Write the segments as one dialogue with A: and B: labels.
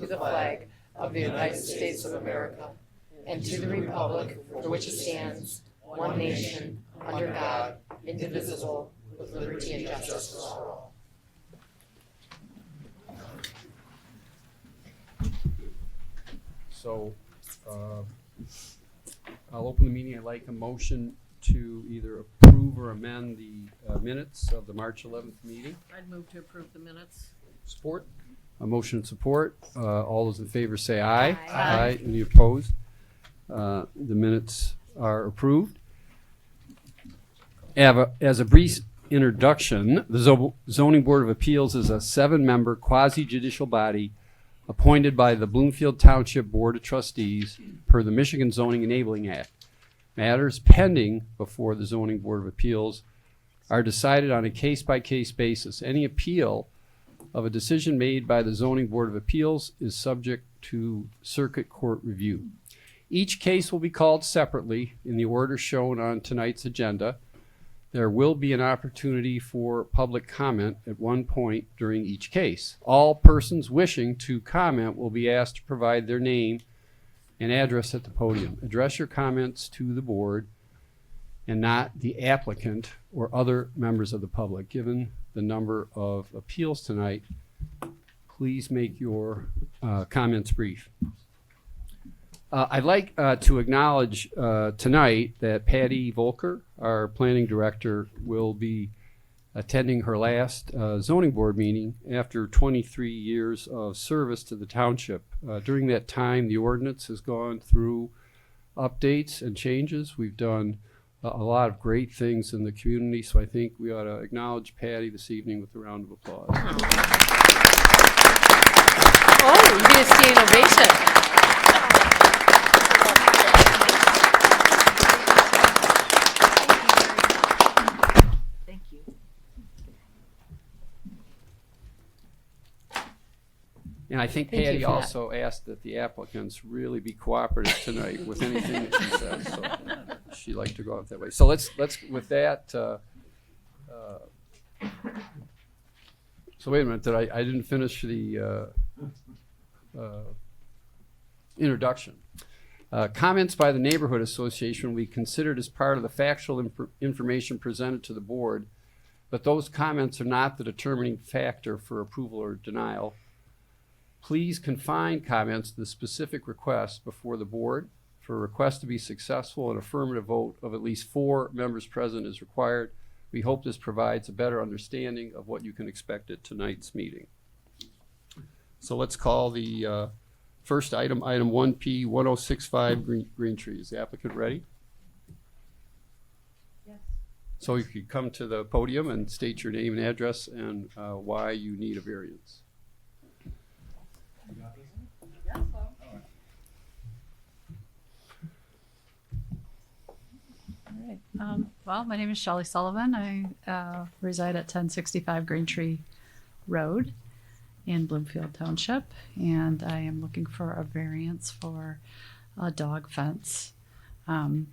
A: to the flag of the United States of America and to the republic for which it stands, one nation, under God, indivisible, with liberty and justice for all.
B: So I'll open the meeting. I'd like a motion to either approve or amend the minutes of the March 11th meeting.
C: I'd move to approve the minutes.
B: Support? A motion and support. All those in favor say aye.
C: Aye.
B: Any opposed? The minutes are approved. As a brief introduction, the Zoning Board of Appeals is a 7-member quasi-judicial body appointed by the Bloomfield Township Board of Trustees per the Michigan Zoning Enabling Act. Matters pending before the Zoning Board of Appeals are decided on a case-by-case basis. Any appeal of a decision made by the Zoning Board of Appeals is subject to circuit court review. Each case will be called separately in the order shown on tonight's agenda. There will be an opportunity for public comment at one point during each case. All persons wishing to comment will be asked to provide their name and address at the podium. Address your comments to the board and not the applicant or other members of the public. Given the number of appeals tonight, please make your comments brief. I'd like to acknowledge tonight that Patty Volker, our planning director, will be attending her last zoning board meeting after 23 years of service to the township. During that time, the ordinance has gone through updates and changes. We've done a lot of great things in the community, so I think we ought to acknowledge Patty this evening with a round of applause.
A: Oh, you're going to see an ovation.
C: Thank you.
B: And I think
A: Thank you
B: Patty
A: for that.
B: also asked that the applicants really be cooperative tonight with anything that she says. So she'd like to go out that way. So let's with that. So wait a minute. I didn't finish the introduction. Comments by the Neighborhood Association will be considered as part of the factual information presented to the board, but those comments are not the determining factor for approval or denial. Please confine comments to the specific request before the board. For a request to be successful, an affirmative vote of at least 4 members present is required. We hope this provides a better understanding of what you can expect at tonight's meeting. So let's call the first item, item 1P 1065 Green Tree. Is the applicant ready?
C: Yes.
B: So you could come to the podium and state your name and address and why you need a variance.
D: All right. Well, my name is Shelley Sullivan. I reside at 1065 Green Tree Road in Bloomfield Township, and I am looking for a variance for a dog fence. And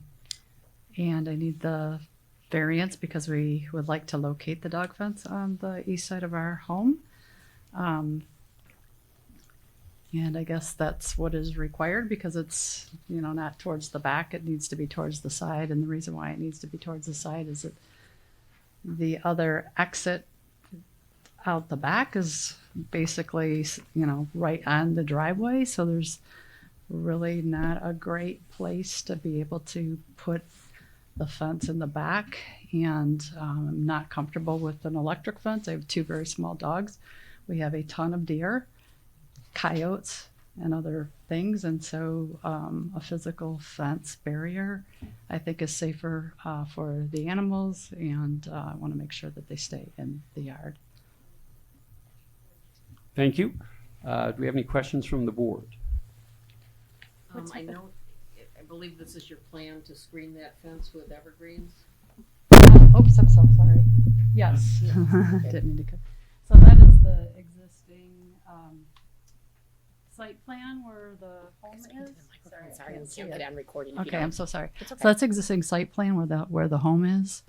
D: I need the variance because we would like to locate the dog fence on the east side of our home. And I guess that's what is required because it's, not towards the back. It needs to be towards the side. And the reason why it needs to be towards the side is that the other exit out the back is basically, right on the driveway. So there's really not a great place to be able to put the fence in the back. And I'm not comfortable with an electric fence. I have 2 very small dogs. We have a ton of deer, coyotes, and other things, and so a physical fence barrier I think is safer for the animals, and I want to make sure that they stay in the yard.
B: Thank you. Do we have any questions from the board?
C: I believe this is your plan to screen that fence with evergreens.
D: Oops, I'm so sorry. Yes. Didn't mean to cut. So that is the existing site plan where the home is.
A: Sorry,
D: I
A: we
D: can't see
A: can't get
D: it.
A: on recording. if you
D: Okay,
A: don't.
D: I'm so sorry.
A: It's okay.
D: So that's existing site plan where the home is.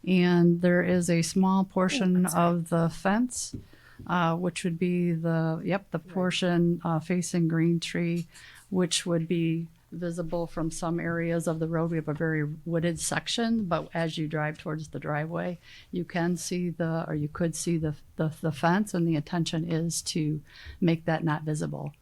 D: And there is a small portion of the fence which would be the portion facing Green Tree, which would be visible from some areas of the road. We have a very wooded section, but as you drive towards the driveway, you can see you could see the fence, and the intention is to make that not visible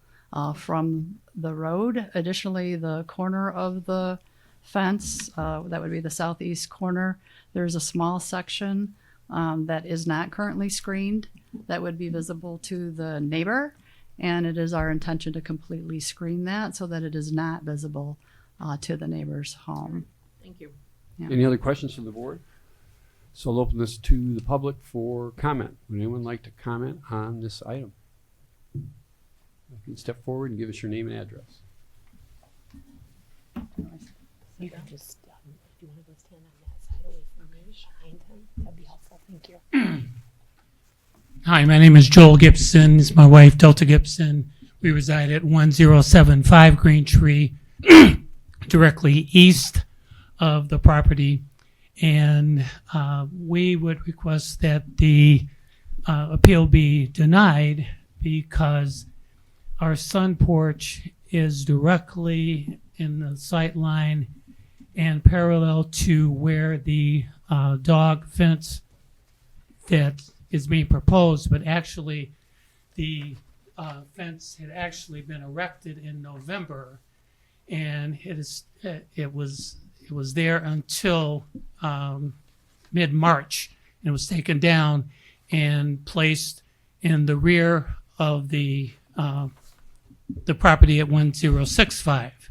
D: from the road. Additionally, the corner of the fence, that would be the southeast corner, there's a small section that is not currently screened that would be visible to the neighbor. And it is our intention to completely screen that so that it is not visible to the neighbor's home.
C: Thank you.
D: Yeah.
B: Any other questions from the board? So I'll open this to the public for comment. Would anyone like to comment on this item? You can step forward and give us your name and address.
A: You can just, if you want to go stand on that side away from me, behind him, that'd be helpful. Thank you.
E: Hi, my name is Joel Gibson. This is my wife, Delta Gibson. We reside at 1075 Green Tree, directly east of the property. And we would request that the appeal be denied because our sun porch is directly in the sight line and parallel to where the dog fence that is being proposed, but actually the fence had actually been erected in November, and it was there until mid-March, and it was taken down and placed in the rear of the property at 1065.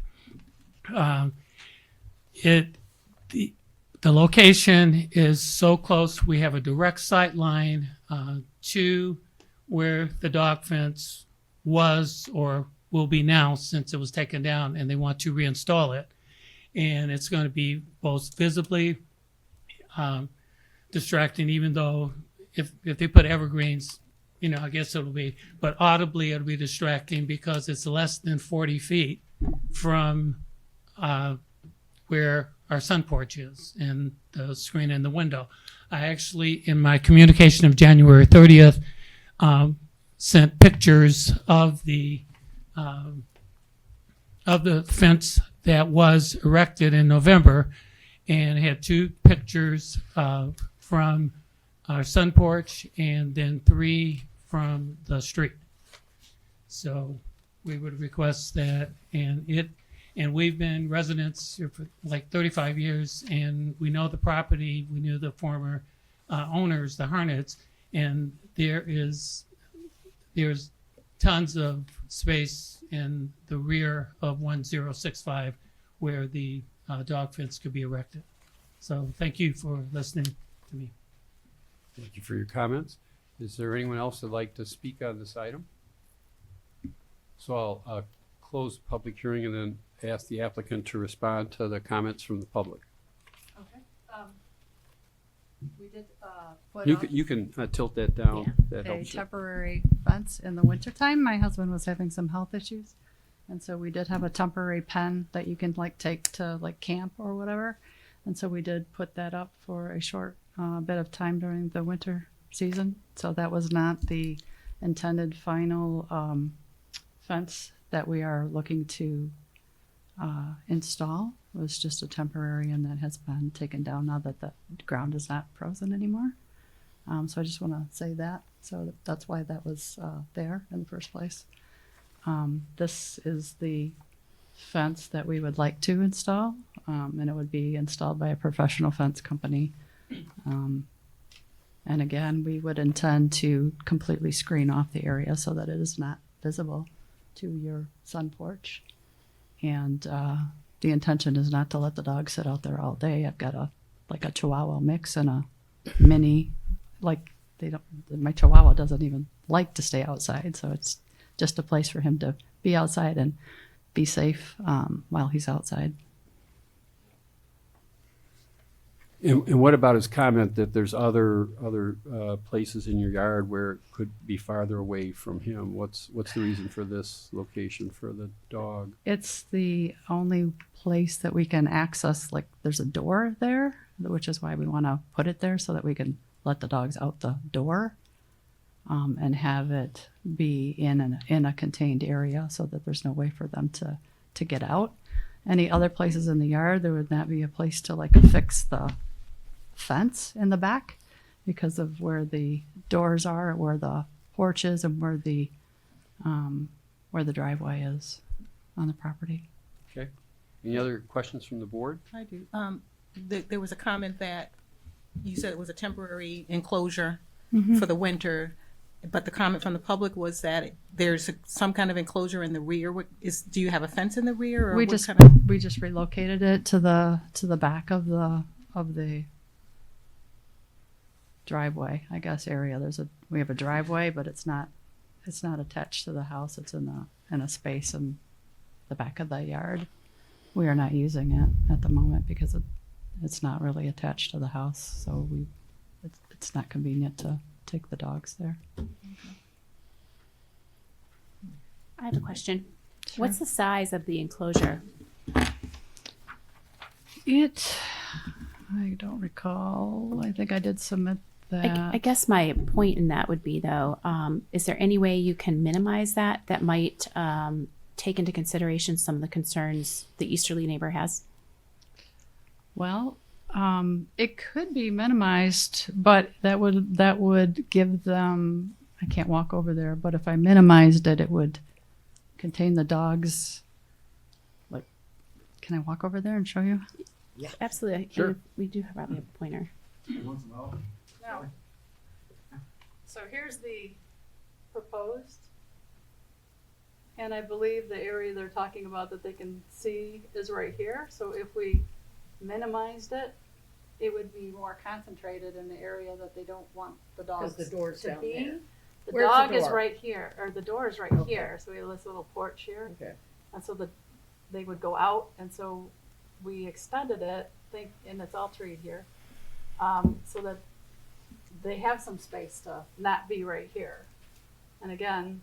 E: The location is so close. We have a direct sight line to where the dog fence was or will be now, since it was taken down and they want to reinstall it. And it's going to be both visibly distracting, even though if they put evergreens, I guess it'll be, but audibly it'll be distracting because it's less than 40 feet from where our sun porch is and the screen in the window. I actually, in my communication of January 30th, sent pictures of the fence that was erected in November, and had 2 pictures from our sun porch and then 3 from the street. So we would request that, and we've been residents here for like 35 years, and we know the property, we knew the former owners, the Harnets, and there's tons of space in the rear of 1065 where the dog fence could be erected. So thank you for listening to me.
B: Thank you for your comments. Is there anyone else that'd like to speak on this item? So I'll close the public hearing and then ask the applicant to respond to the comments from the public.
D: Okay. We did put
B: You can tilt that down.
A: Yeah.
B: That
D: a
B: helps you.
D: temporary fence in the wintertime. My husband was having some health issues, and so we did have a temporary pen that you can take to camp or whatever. And so we did put that up for a short bit of time during the winter season. So that was not the intended final fence that we are looking to install. It was just a temporary, and that has been taken down now that the ground is not frozen anymore. So I just want to say that. So that's why that was there in the first place. This is the fence that we would like to install, and it would be installed by a professional fence company. And again, we would intend to completely screen off the area so that it is not visible to your sun porch. And the intention is not to let the dog sit out there all day. I've got a Chihuahua mix and a mini, my Chihuahua doesn't even like to stay outside. So it's just a place for him to be outside and be safe while he's outside.
B: And what about his comment that there's other places in your yard where it could be farther away from him? What's the reason for this location for the dog?
D: It's the only place that we can access, there's a door there, which is why we want to put it there so that we can let the dogs out the door. and have it be in a contained area so that there's no way for them to get out. Any other places in the yard, there would not be a place to like fix the fence in the back because of where the doors are, where the porch is, and where the driveway is on the property.
B: Okay. Any other questions from the board?
F: I do. There was a comment that you said it was a temporary enclosure for the winter, but the comment from the public was that there's some kind of enclosure in the rear. Do you have a fence in the rear, or
D: We
F: what
D: just
F: kind of?
D: we just relocated it to the back of the driveway, I guess, area. We have a driveway, but it's not attached to the house. It's in a space in the back of the yard. We are not using it at the moment because it's not really attached to the house, so it's not convenient to take the dogs there.
G: I have a question.
D: Sure.
G: What's the size of the enclosure?
D: I don't recall. I think I did submit that.
G: I guess my point in that would be, though, is there any way you can minimize that might take into consideration some of the concerns the easterly neighbor has?
D: Well, it could be minimized, but that would give them. I can't walk over there, but if I minimized it, it would contain the dogs. Like, can I walk over there and show you?
G: Absolutely.
B: Sure.
G: And we do probably have a pointer.
D: No. So here's the proposed. And I believe the area they're talking about that they can see is right here. So if we minimized it, it would be more concentrated in the area that they don't want the dogs
C: Because the door's
D: to
C: down
D: be.
C: there.
D: The
C: Where's the
D: dog is
C: door?
D: right here, or the door is right
C: Okay.
D: here. So we have this little porch here.
C: Okay.
D: And so they would go out, and so we extended it, and it's all treed here, so that they have some space to not be right here. And again,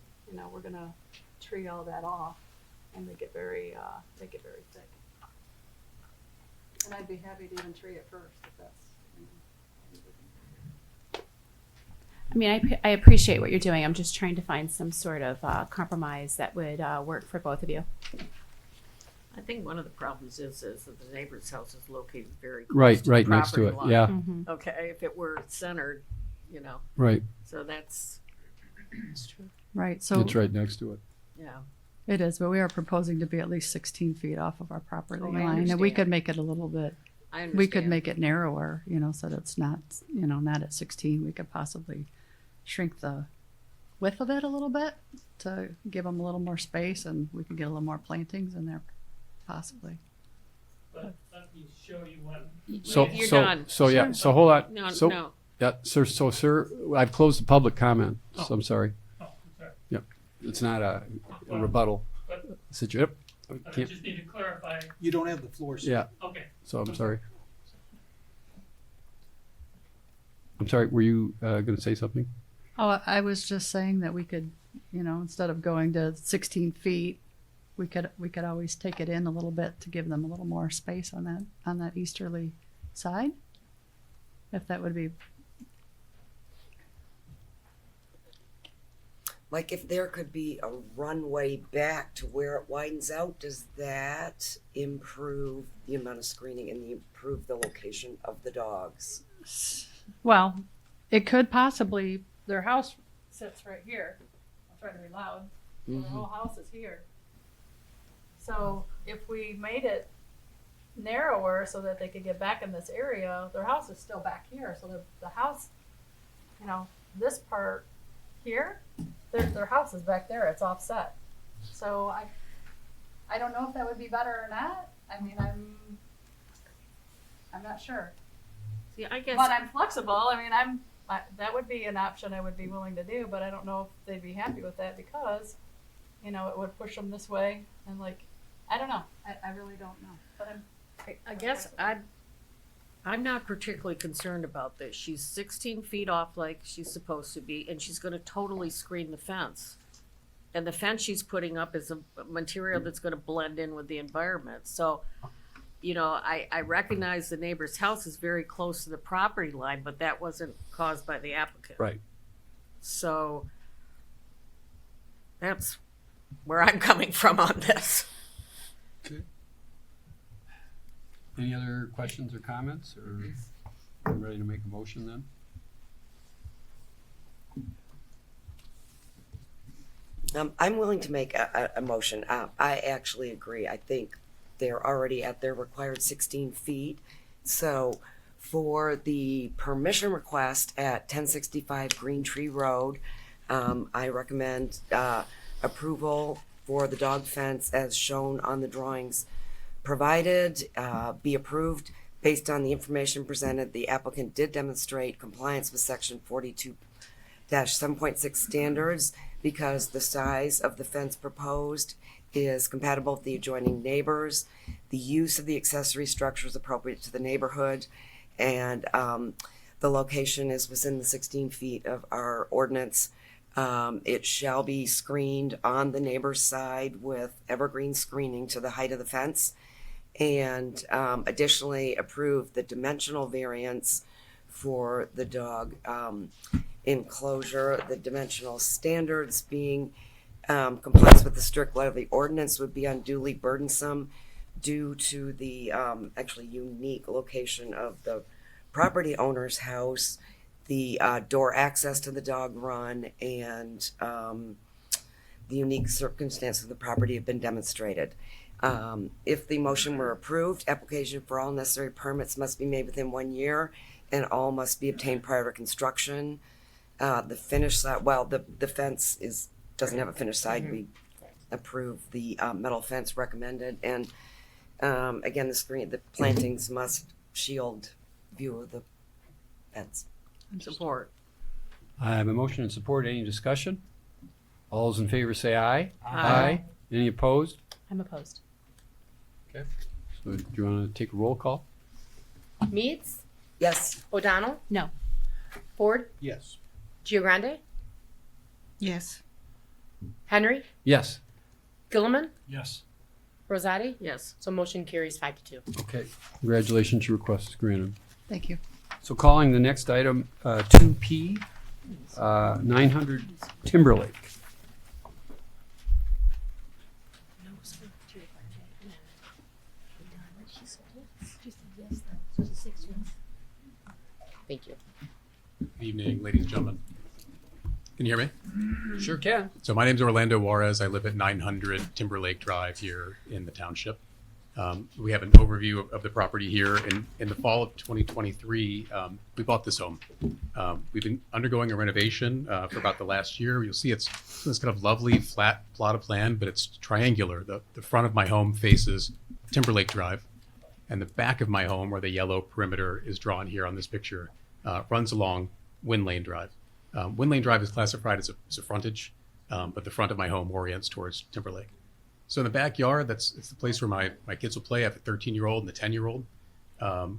D: we're gonna tree all that off and make it very thick. And I'd be happy to even tree it first if that's.
G: I mean, I appreciate what you're doing. I'm just trying to find some sort of compromise that would work for both of you.
C: I think one of the problems is that the neighbor's house is located very close
B: Right,
C: to the
B: right next to it.
C: property line.
B: Yeah,
C: Okay, if it were centered,
B: right.
C: so that's,
D: Right, so
B: It's right next to it.
C: yeah.
D: it is, but we are proposing to be at least 16 feet off of our property
C: Oh, I
D: line, and we
C: understand.
D: could make it a little bit.
C: I understand.
D: We could make it narrower, so that it's not, not at 16. We could possibly shrink the width of it a little bit to give them a little more space, and we can get a little more plantings in there, possibly.
E: But let me show you what.
C: You're done.
B: Yeah, so hold on.
C: No,
B: So,
C: no.
B: yeah, sir, I've closed the public comment, so I'm sorry.
E: Oh, I'm sorry.
B: Yep, it's not a rebuttal.
E: But
B: Yep,
E: I
B: can't,
E: just need to clarify.
H: You don't have the floor, sir.
B: yeah,
E: Okay.
B: so I'm sorry. I'm sorry, were you gonna say something?
D: Oh, I was just saying that we could, instead of going to 16 feet, we could always take it in a little bit to give them a little more space on that easterly side, if that would be.
I: Like if there could be a runway back to where it widens out, does that improve the amount of screening and improve the location of the dogs?
D: Well, it could possibly. Their house sits right here. I'll try to be loud. So their whole house is here. So if we made it narrower so that they could get back in this area, their house is still back here. So the house, this part here, their house is back there. It's offset. So I don't know if that would be better or not. I mean, I'm not sure.
C: See, I guess.
D: But I'm flexible. I mean, that would be an option I would be willing to do, but I don't know if they'd be happy with that because, it would push them this way and I don't know. I really don't know. But
C: I guess I'm not particularly concerned about this. She's 16 feet off like she's supposed to be, and she's gonna totally screen the fence. And the fence she's putting up is a material that's gonna blend in with the environment. So, I recognize the neighbor's house is very close to the property line, but that wasn't caused by the applicant.
B: Right.
C: So that's where I'm coming from on this.
B: Any other questions or comments, or are you ready to make a motion then?
I: I'm willing to make a motion. I actually agree. I think they're already at their required 16 feet. So for the permission request at 1065 Green Tree Road, I recommend approval for the dog fence as shown on the drawings provided, be approved. Based on the information presented, the applicant did demonstrate compliance with section 42-7.6 standards because the size of the fence proposed is compatible with the adjoining neighbors. The use of the accessory structure is appropriate to the neighborhood, and the location is within the 16 feet of our ordinance. It shall be screened on the neighbor's side with evergreen screening to the height of the fence, and additionally approve the dimensional variance for the dog enclosure. The dimensional standards being compliance with the strict letter of the ordinance would be unduly burdensome due to the actually unique location of the property owner's house, the door access to the dog run, and the unique circumstances of the property have been demonstrated. If the motion were approved, application for all necessary permits must be made within 1 year, and all must be obtained prior to construction. The finished side, well, the fence doesn't have a finished side. We approve the metal fence recommended, and again, the plantings must shield view of the fence.
C: Support.
B: I have a motion and support. Any discussion? All those in favor say aye.
C: Aye.
B: Any opposed?
G: I'm opposed.
B: Okay. So do you want to take a roll call?
A: Meads,
I: Yes.
A: O'Donnell,
G: No.
A: Ford,
B: Yes.
A: Giogrande,
F: Yes.
A: Henry,
B: Yes.
A: Gilliman,
B: Yes.
A: Rosati.
C: Yes.
A: So motion carries 5-2.
B: Okay. Congratulations, your request is granted.
D: Thank you.
B: So calling the next item, 2P, 900 Timberlake.
A: Thank you.
H: Good evening, ladies and gentlemen. Can you hear me?
B: Sure can.
H: So my name is Orlando Juarez. I live at 900 Timberlake Drive here in the township. We have an overview of the property here. In the fall of 2023, we bought this home. We've been undergoing a renovation for about the last year. You'll see it's this kind of lovely flat plot of land, but it's triangular. The front of my home faces Timberlake Drive, and the back of my home, where the yellow perimeter is drawn here on this picture, runs along Wind Lane Drive. Wind Lane Drive is classified as a frontage, but the front of my home orients towards Timberlake. So in the backyard, it's the place where my kids will play. I have a 13-year-old and a 10-year-old.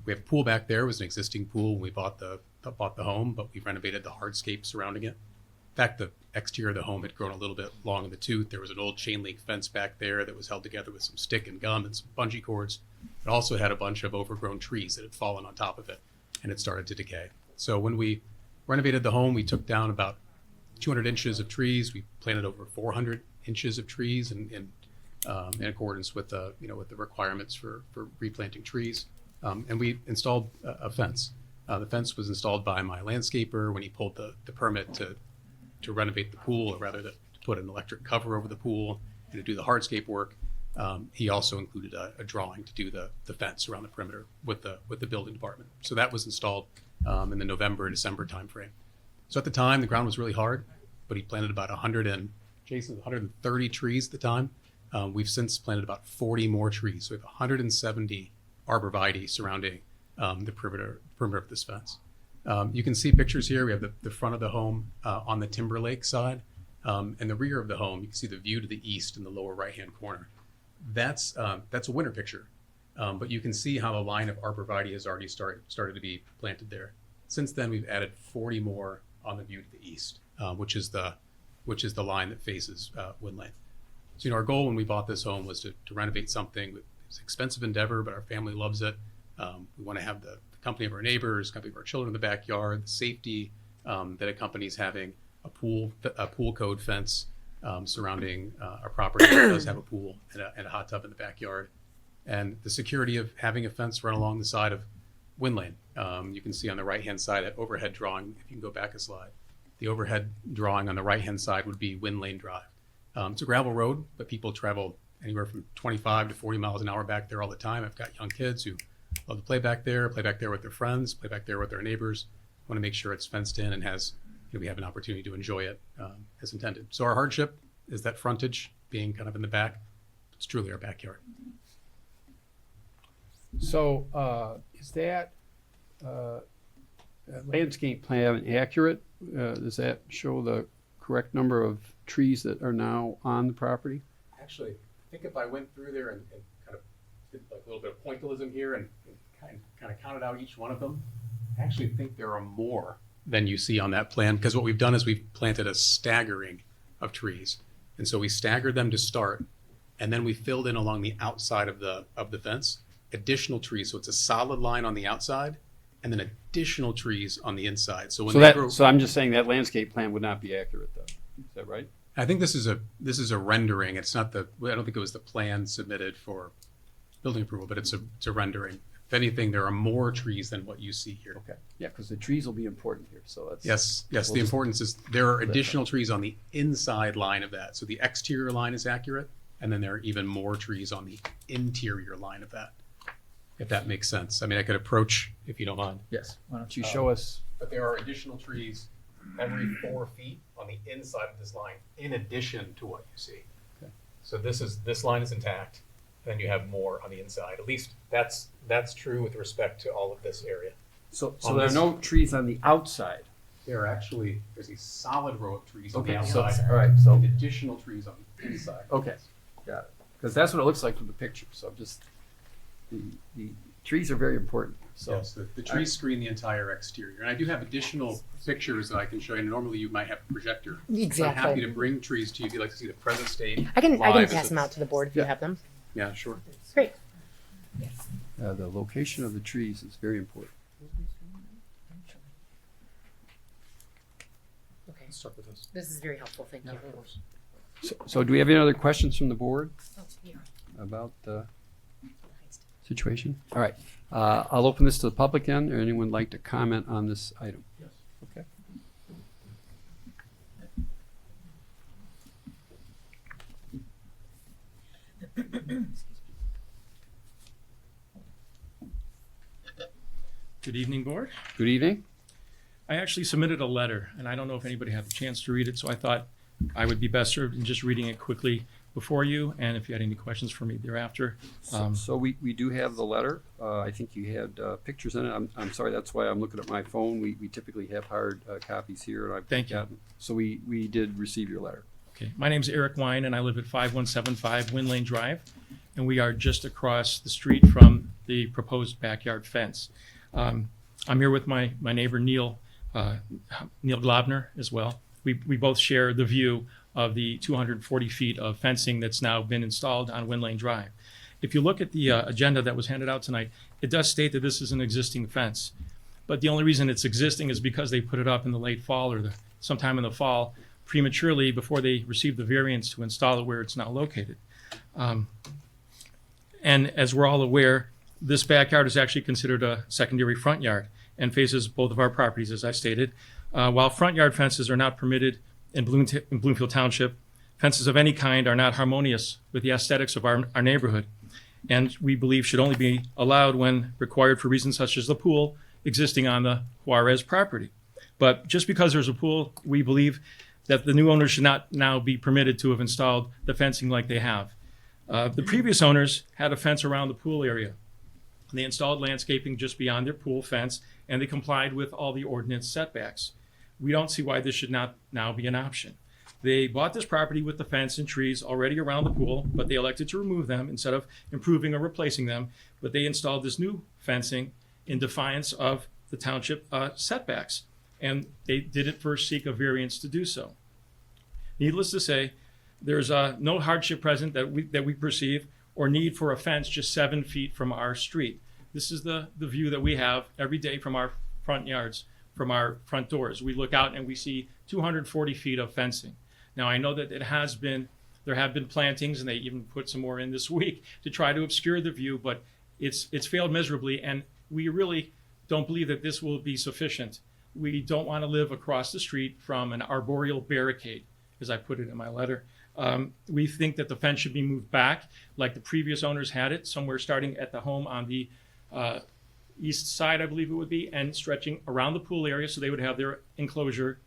H: We have a pool back there. It was an existing pool when we bought the home, but we renovated the hardscape surrounding it. In fact, the exterior of the home had grown a little bit long in the tooth. There was an old chain link fence back there that was held together with some stick and gum and some bungee cords. It also had a bunch of overgrown trees that had fallen on top of it, and it started to decay. So when we renovated the home, we took down about 200 inches of trees. We planted over 400 inches of trees in accordance with the requirements for replanting trees. And we installed a fence. The fence was installed by my landscaper when he pulled the permit to renovate the pool, or rather to put an electric cover over the pool and to do the hardscape work. He also included a drawing to do the fence around the perimeter with the building department. So that was installed in the November-December timeframe. So at the time, the ground was really hard, but he planted about 130 trees at the time. We've since planted about 40 more trees. So we have 170 arborvitae surrounding the perimeter of this fence. You can see pictures here. We have the front of the home on the Timberlake side, and the rear of the home. You can see the view to the east in the lower right-hand corner. That's a winter picture, but you can see how the line of arborvitae has already started to be planted there. Since then, we've added 40 more on the view to the east, which is the line that faces Wind Lane. So our goal when we bought this home was to renovate something. It's an expensive endeavor, but our family loves it. We want to have the company of our neighbors, company of our children in the backyard, the safety that accompanies having pool code fence surrounding our property that does have a pool and a hot tub in the backyard. And the security of having a fence run along the side of Wind Lane. You can see on the right-hand side, that overhead drawing, if you can go back a slide, the overhead drawing on the right-hand side would be Wind Lane Drive. It's a gravel road, but people travel anywhere from 25 to 40 miles an hour back there all the time. I've got young kids who love to play back there with their friends, play back there with their neighbors. Want to make sure it's fenced in and has, we have an opportunity to enjoy it as intended. So our hardship is that frontage being kind of in the back. It's truly our backyard.
B: So, is that landscape plan accurate? Does that show the correct number of trees that are now on the property?
H: Actually, I think if I went through there and kind of did like a little bit of pointillism here and kind of counted out each one of them, I actually think there are more than you see on that plan, because what we've done is we've planted a staggering of trees. And so we staggered them to start, and then we filled in along the outside of the fence additional trees. So it's a solid line on the outside and then additional trees on the inside. So when
B: So I'm just saying that landscape plan would not be accurate though. Is that right?
H: I think this is a rendering. It's not I don't think it was the plan submitted for building approval, but it's a rendering. If anything, there are more trees than what you see here.
B: Okay. Yeah, because the trees will be important here. So that's
H: Yes.
B: we'll
H: The
B: just-
H: importance is there are additional trees on the inside line of that. So the exterior line is accurate, and then there are even more trees on the interior line of that, if that makes sense. I mean, I could approach, if you don't mind.
B: Yes. Why don't you show us?
H: But there are additional trees every 4 feet on the inside of this line, in addition to what you see.
B: Okay.
H: So this line is intact, and then you have more on the inside. At least that's true with respect to all of this area.
B: So
H: On
B: there are
H: this-
B: no trees on the outside.
H: There's a solid row of trees on the
B: Okay. So,
H: outside.
B: all right. So
H: And additional trees on the inside.
B: okay, got it. Because that's what it looks like from the picture. So just the trees are very important. So
H: Yes, the trees screen the entire exterior. And I do have additional pictures that I can show you. Normally you might have a projector. So I'm happy
A: Exactly.
H: to bring trees to you if you'd like to see the present state.
A: I can
H: live as
A: pass them
H: it's-
A: out to the board if you
B: Yeah.
A: have them.
H: Yeah, sure.
A: Great.
B: the location of the trees is very important.
A: Okay.
H: Let's start with this.
A: This is very helpful. Thank you.
B: So do we have any other questions from the board
A: Oh, yeah.
B: about the situation? All right. I'll open this to the public then, or anyone like to comment on this item?
H: Yes.
B: Okay.
J: Good evening, Board.
B: Good evening.
J: I actually submitted a letter, and I don't know if anybody had the chance to read it, so I thought I would be best served in just reading it quickly before you, and if you had any questions for me thereafter.
B: So we do have the letter. I think you had pictures in it. I'm sorry, that's why I'm looking at my phone. We typically have hard copies here. And I've
J: Thank you.
B: gotten- So we did receive your letter.
J: Okay, my name's Eric Wine, and I live at 5175 Wind Lane Drive, and we are just across the street from the proposed backyard fence. I'm here with my neighbor Neil Globner as well. We both share the view of the 240 feet of fencing that's now been installed on Wind Lane Drive. If you look at the agenda that was handed out tonight, it does state that this is an existing fence. But the only reason it's existing is because they put it up in the late fall or sometime in the fall prematurely before they received the variance to install it where it's now located. And as we're all aware, this backyard is actually considered a secondary front yard and faces both of our properties, as I stated. While front yard fences are not permitted in Bloomfield Township, fences of any kind are not harmonious with the aesthetics of our neighborhood, and we believe should only be allowed when required for reasons such as the pool existing on the Juarez property. But just because there's a pool, we believe that the new owners should not now be permitted to have installed the fencing like they have. The previous owners had a fence around the pool area. They installed landscaping just beyond their pool fence, and they complied with all the ordinance setbacks. We don't see why this should not now be an option. They bought this property with the fence and trees already around the pool, but they elected to remove them instead of improving or replacing them. But they installed this new fencing in defiance of the township setbacks, and they did it first seek a variance to do so. Needless to say, there's no hardship present that we perceive or need for a fence just 7 feet from our street. This is the view that we have every day from our front yards, from our front doors. We look out and we see 240 feet of fencing. Now, I know that there have been plantings, and they even put some more in this week to try to obscure the view, but it's failed miserably, and we really don't believe that this will be sufficient. We don't want to live across the street from an arboreal barricade, as I put it in my letter. We think that the fence should be moved back, like the previous owners had it, somewhere starting at the home on the east side, I believe it would be, and stretching around the pool area so they would have their enclosure,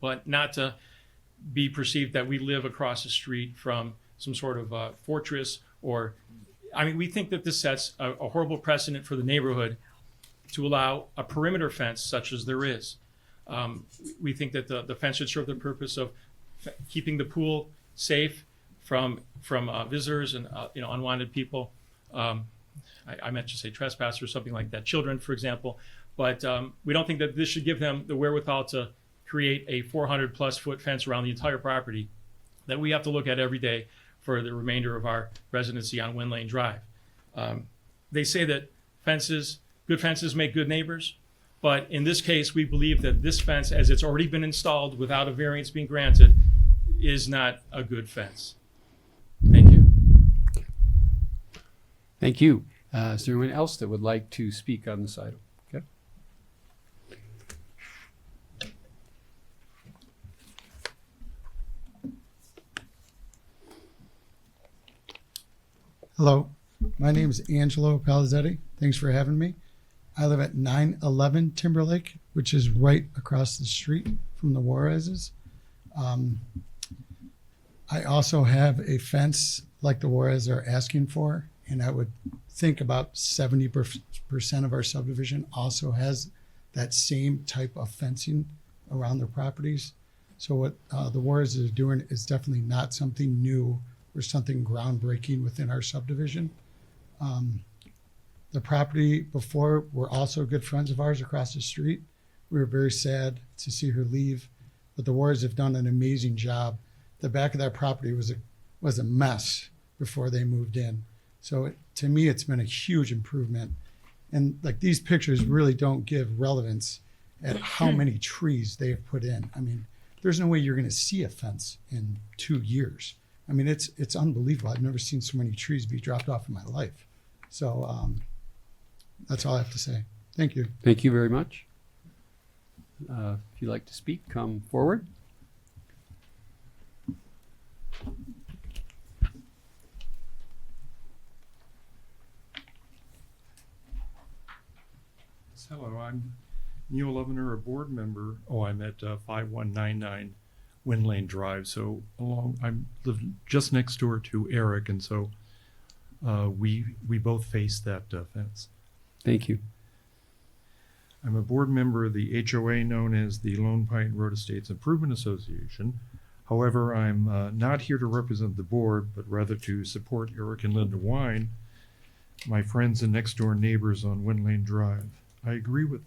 J: but not to be perceived that we live across the street from some sort of fortress or, I mean, we think that this sets a horrible precedent for the neighborhood to allow a perimeter fence such as there is. We think that the fence should serve the purpose of keeping the pool safe from visitors and unwanted people. I meant to say trespassers or something like that, children, for example. But we don't think that this should give them the wherewithal to create a 400-plus foot fence around the entire property that we have to look at every day for the remainder of our residency on Wind Lane Drive. They say that good fences make good neighbors, but in this case, we believe that this fence, as it's already been installed without a variance being granted, is not a good fence. Thank you.
B: Thank you. Is there anyone else that would like to speak on this item? Okay.
K: Hello, my name is Angelo Palizzetti. Thanks for having me. I live at 911 Timberlake, which is right across the street from the Juarez's. I also have a fence like the Juarez are asking for, and I would think about 70% of our subdivision also has that same type of fencing around their properties. So what the Juarez is doing is definitely not something new or something groundbreaking within our subdivision. The property before were also good friends of ours across the street. We were very sad to see her leave, but the Wards have done an amazing job. The back of that property was a mess before they moved in. So to me, it's been a huge improvement. And like these pictures really don't give relevance at how many trees they have put in. I mean, there's no way you're going to see a fence in 2 years. I mean, it's unbelievable. I've never seen so many trees be dropped off in my life. So that's all I have to say. Thank you.
B: Thank you very much. If you'd like to speak, come forward.
L: Hello, I'm Neil Levener, a board member. Oh, I'm at 5199 Wind Lane Drive. So I live just next door to Eric, and so we both face that fence.
B: Thank you.
L: I'm a board member of the HOA known as the Lone Pine Road Estates Improvement Association. However, I'm not here to represent the board, but rather to support Eric and Linda Wine, my friends and next door neighbors on Wind Lane Drive. I agree with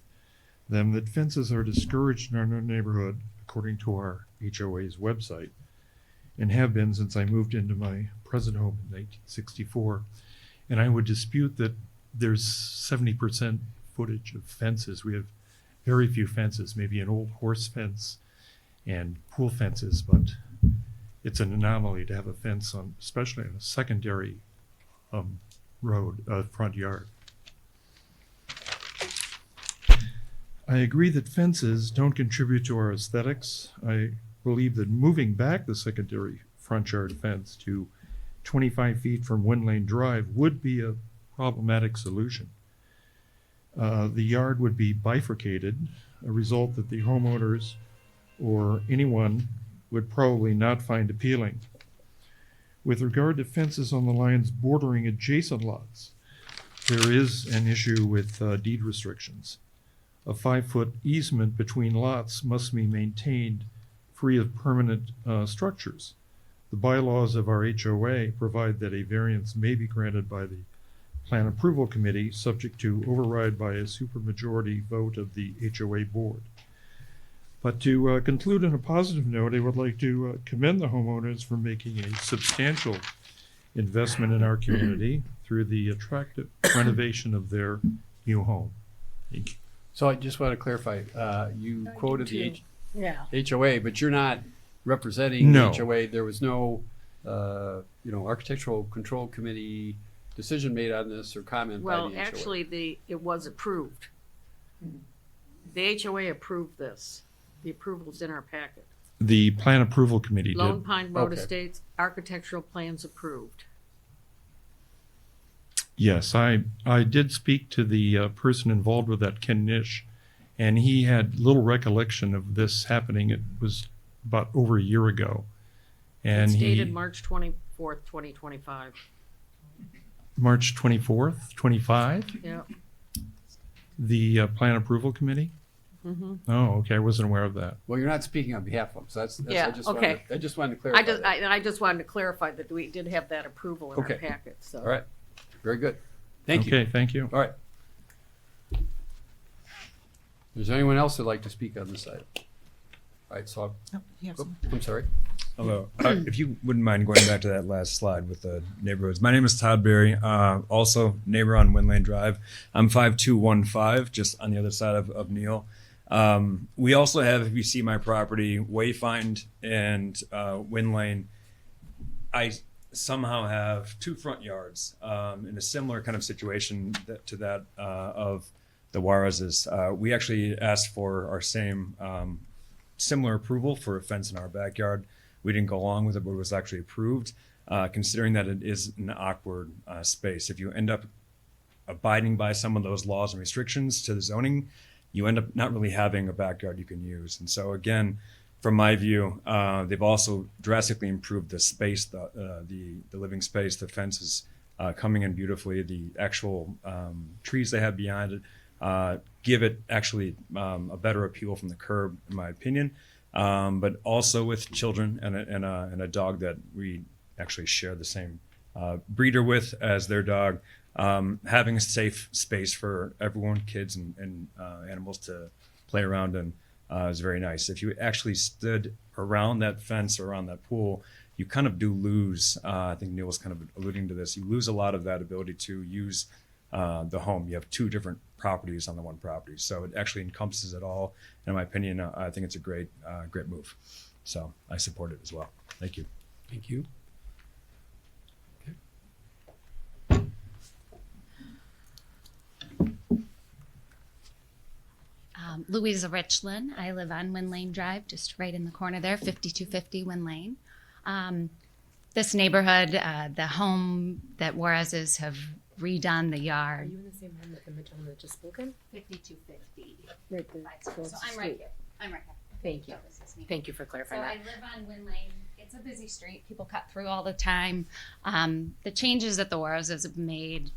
L: them that fences are discouraged in our neighborhood, according to our HOA's website, and have been since I moved into my present home in 1964. And I would dispute that there's 70% footage of fences. We have very few fences, maybe an old horse fence and pool fences, but it's an anomaly to have a fence on, especially on a secondary road, front yard. I agree that fences don't contribute to our aesthetics. I believe that moving back the secondary front yard fence to 25 feet from Wind Lane Drive would be a problematic solution. The yard would be bifurcated, a result that the homeowners or anyone would probably not find appealing. With regard to fences on the lines bordering adjacent lots, there is an issue with deed restrictions. A 5-foot easement between lots must be maintained free of permanent structures. The bylaws of our HOA provide that a variance may be granted by the Plan Approval Committee, subject to override by a supermajority vote of the HOA board. But to conclude on a positive note, I would like to commend the homeowners for making a substantial investment in our community through the attractive renovation of their new home. Thank you.
B: So I just want to clarify, you quoted the
C: Yeah.
B: HOA, but you're not representing
L: No.
B: the HOA. There was no, architectural control committee decision made on this or comment by the
C: Well,
B: HOA.
C: actually, it was approved. The HOA approved this. The approval's in our packet.
L: The plan approval committee
C: Lone
L: did.
C: Pine Road
B: Okay.
C: Estates, architectural plans approved.
L: Yes, I did speak to the person involved with that, Ken Nish, and he had little recollection of this happening. It was about over a year ago. And
C: It's
L: he,
C: dated March 24th, 2025.
L: March 24th, 25,
C: Yeah.
L: the plan approval committee?
C: Mhm.
L: Oh, okay, I wasn't aware of that.
B: Well, you're not speaking on behalf of them, so that's
C: Yeah, okay.
B: I just wanted to clarify that.
C: I just wanted to clarify that we did have that approval in our
B: Okay.
C: packet, so.
B: All right, very good. Thank you.
L: Okay, thank you.
B: All right. Is there anyone else that'd like to speak on this item? All right, so,
F: Oh, you have some-
B: I'm sorry.
M: Hello. If you wouldn't mind going back to that last slide with the neighborhoods. My name is Todd Berry, also neighbor on Wind Lane Drive. I'm 5215, just on the other side of Neil. We also have, if you see my property, Wayfind and Wind Lane. I somehow have two front yards in a similar kind of situation to that of the Juarez's. We actually asked for our same similar approval for a fence in our backyard. We didn't go along with it, but it was actually approved, considering that it is an awkward space. If you end up abiding by some of those laws and restrictions to the zoning, you end up not really having a backyard you can use. And so again, from my view, they've also drastically improved the space, the living space. The fence is coming in beautifully. The actual trees they have behind it give it actually a better appeal from the curb, in my opinion. But also with children and a dog that we actually share the same breeder with as their dog, having a safe space for everyone, kids and animals to play around in is very nice. If you actually stood around that fence or around that pool, you kind of do lose, I think Neil was kind of alluding to this, you lose a lot of that ability to use the home. You have two different properties on the one property. So it actually encompasses it all. In my opinion, I think it's a great move. So I support it as well. Thank you.
B: Thank you.
N: Louisa Richland. I live on Wind Lane Drive, just right in the corner there, 5250 Wind Lane. This neighborhood, the home that Juarez's have redone the
A: Are
N: yard.
A: you in the same room that the gentleman that just spoken?
N: 5250.
A: Right there.
N: So I'm right here. I'm right here.
A: Thank you.
N: So this is me.
A: Thank you for
N: So
A: clarifying
N: I
A: that.
N: live on Wind Lane. It's a busy street. People cut through all the time. The changes that the Juarez's have made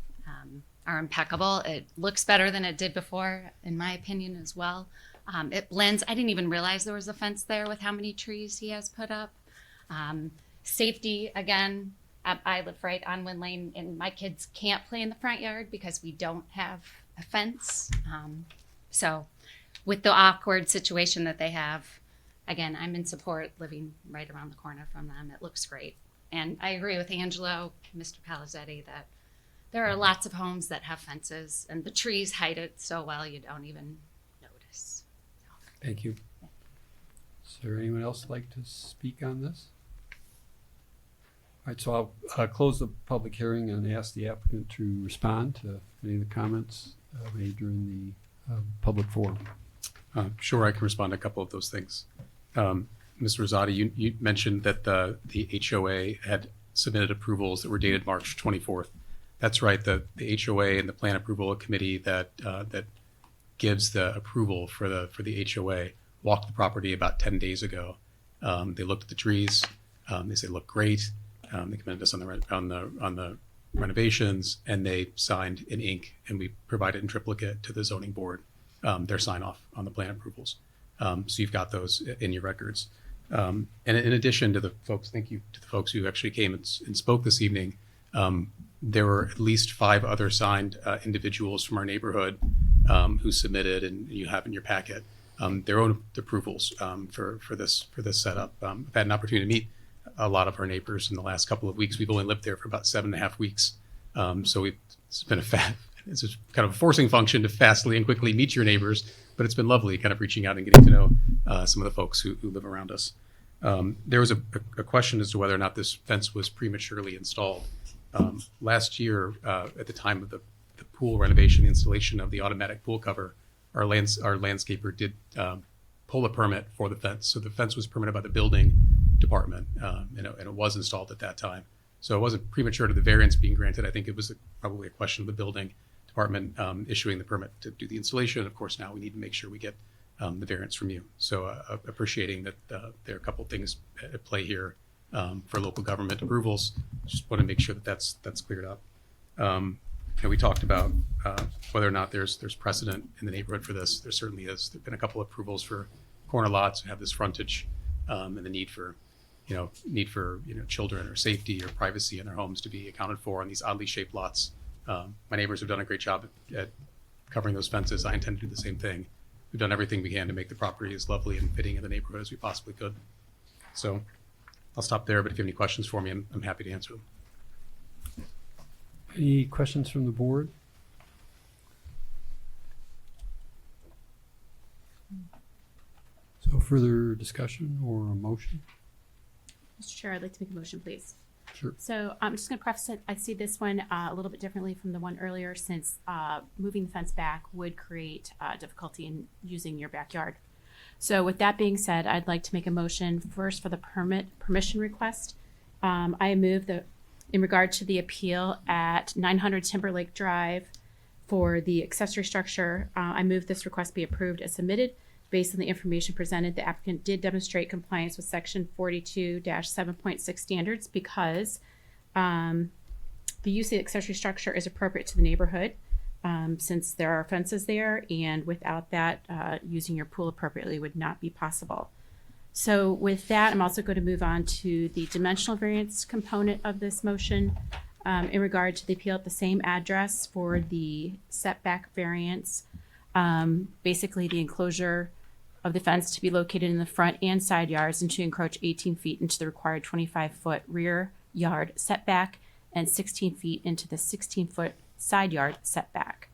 N: are impeccable. It looks better than it did before, in my opinion, as well. It blends. I didn't even realize there was a fence there with how many trees he has put up. Safety, again, I live right on Wind Lane, and my kids can't play in the front yard because we don't have a fence. So with the awkward situation that they have, again, I'm in support living right around the corner from them. It looks great. And I agree with Angelo, Mr. Palazetti, that there are lots of homes that have fences, and the trees hide it so well you don't even notice.
B: Thank you. Is there anyone else like to speak on this? All right, so I'll close the public hearing and ask the applicant to respond to any of the comments made during the public forum.
H: Sure, I can respond to a couple of those things. Mr. Rosati, you mentioned that the HOA had submitted approvals that were dated March 24th. That's right. The HOA and the plan approval committee that gives the approval for the HOA walked the property about 10 days ago. They looked at the trees. They said look great. They commended us on the renovations, and they signed in ink, and we provided in triplicate to the zoning board their sign off on the plan approvals. So you've got those in your records. And in addition to the folks, thank you to the folks who actually came and spoke this evening. There were at least 5 other signed individuals from our neighborhood who submitted, and you have in your packet, their own approvals for this setup. I've had an opportunity to meet a lot of our neighbors in the last couple of weeks. We've only lived there for about 7.5 weeks, so it's been it's kind of a forcing function to fastly and quickly meet your neighbors. but it's been lovely kind of reaching out and getting to know some of the folks who live around us. There was a question as to whether or not this fence was prematurely installed. Last year, at the time of the pool renovation, the installation of the automatic pool cover, our landscaper did pull a permit for the fence. So the fence was permitted by the building department, and it was installed at that time. So it wasn't premature to the variance being granted. I think it was probably a question of the building department issuing the permit to do the installation. Of course, now we need to make sure we get the variance from you. So appreciating that there are a couple of things at play here for local government approvals. Just want to make sure that that's cleared up. And we talked about whether or not there's precedent in the neighborhood for this. There certainly is. There've been a couple of approvals for corner lots that have this frontage and the need for children or safety or privacy in their homes to be accounted for on these oddly shaped lots. My neighbors have done a great job at covering those fences. I intend to do the same thing. We've done everything we can to make the property as lovely and fitting in the neighborhood as we possibly could. So I'll stop there, but if you have any questions for me, I'm happy to answer them.
B: Any questions from the board? So further discussion or a motion?
G: Mr. Chair, I'd like to make a motion, please.
B: Sure.
G: So I'm just going to preface it. I see this one a little bit differently from the one earlier, since moving the fence back would create difficulty in using your backyard. So with that being said, I'd like to make a motion first for the permission request. I move in regard to the appeal at 900 Timberlake Drive for the accessory structure. I move this request be approved as submitted. Based on the information presented, the applicant did demonstrate compliance with section 42-7.6 standards because the use of the accessory structure is appropriate to the neighborhood since there are fences there, and without that, using your pool appropriately would not be possible. So with that, I'm also going to move on to the dimensional variance component of this motion in regard to the appeal at the same address for the setback variance. Basically, the enclosure of the fence to be located in the front and side yards and to encroach 18 feet into the required 25-foot rear yard setback and 16 feet into the 16-foot side yard setback.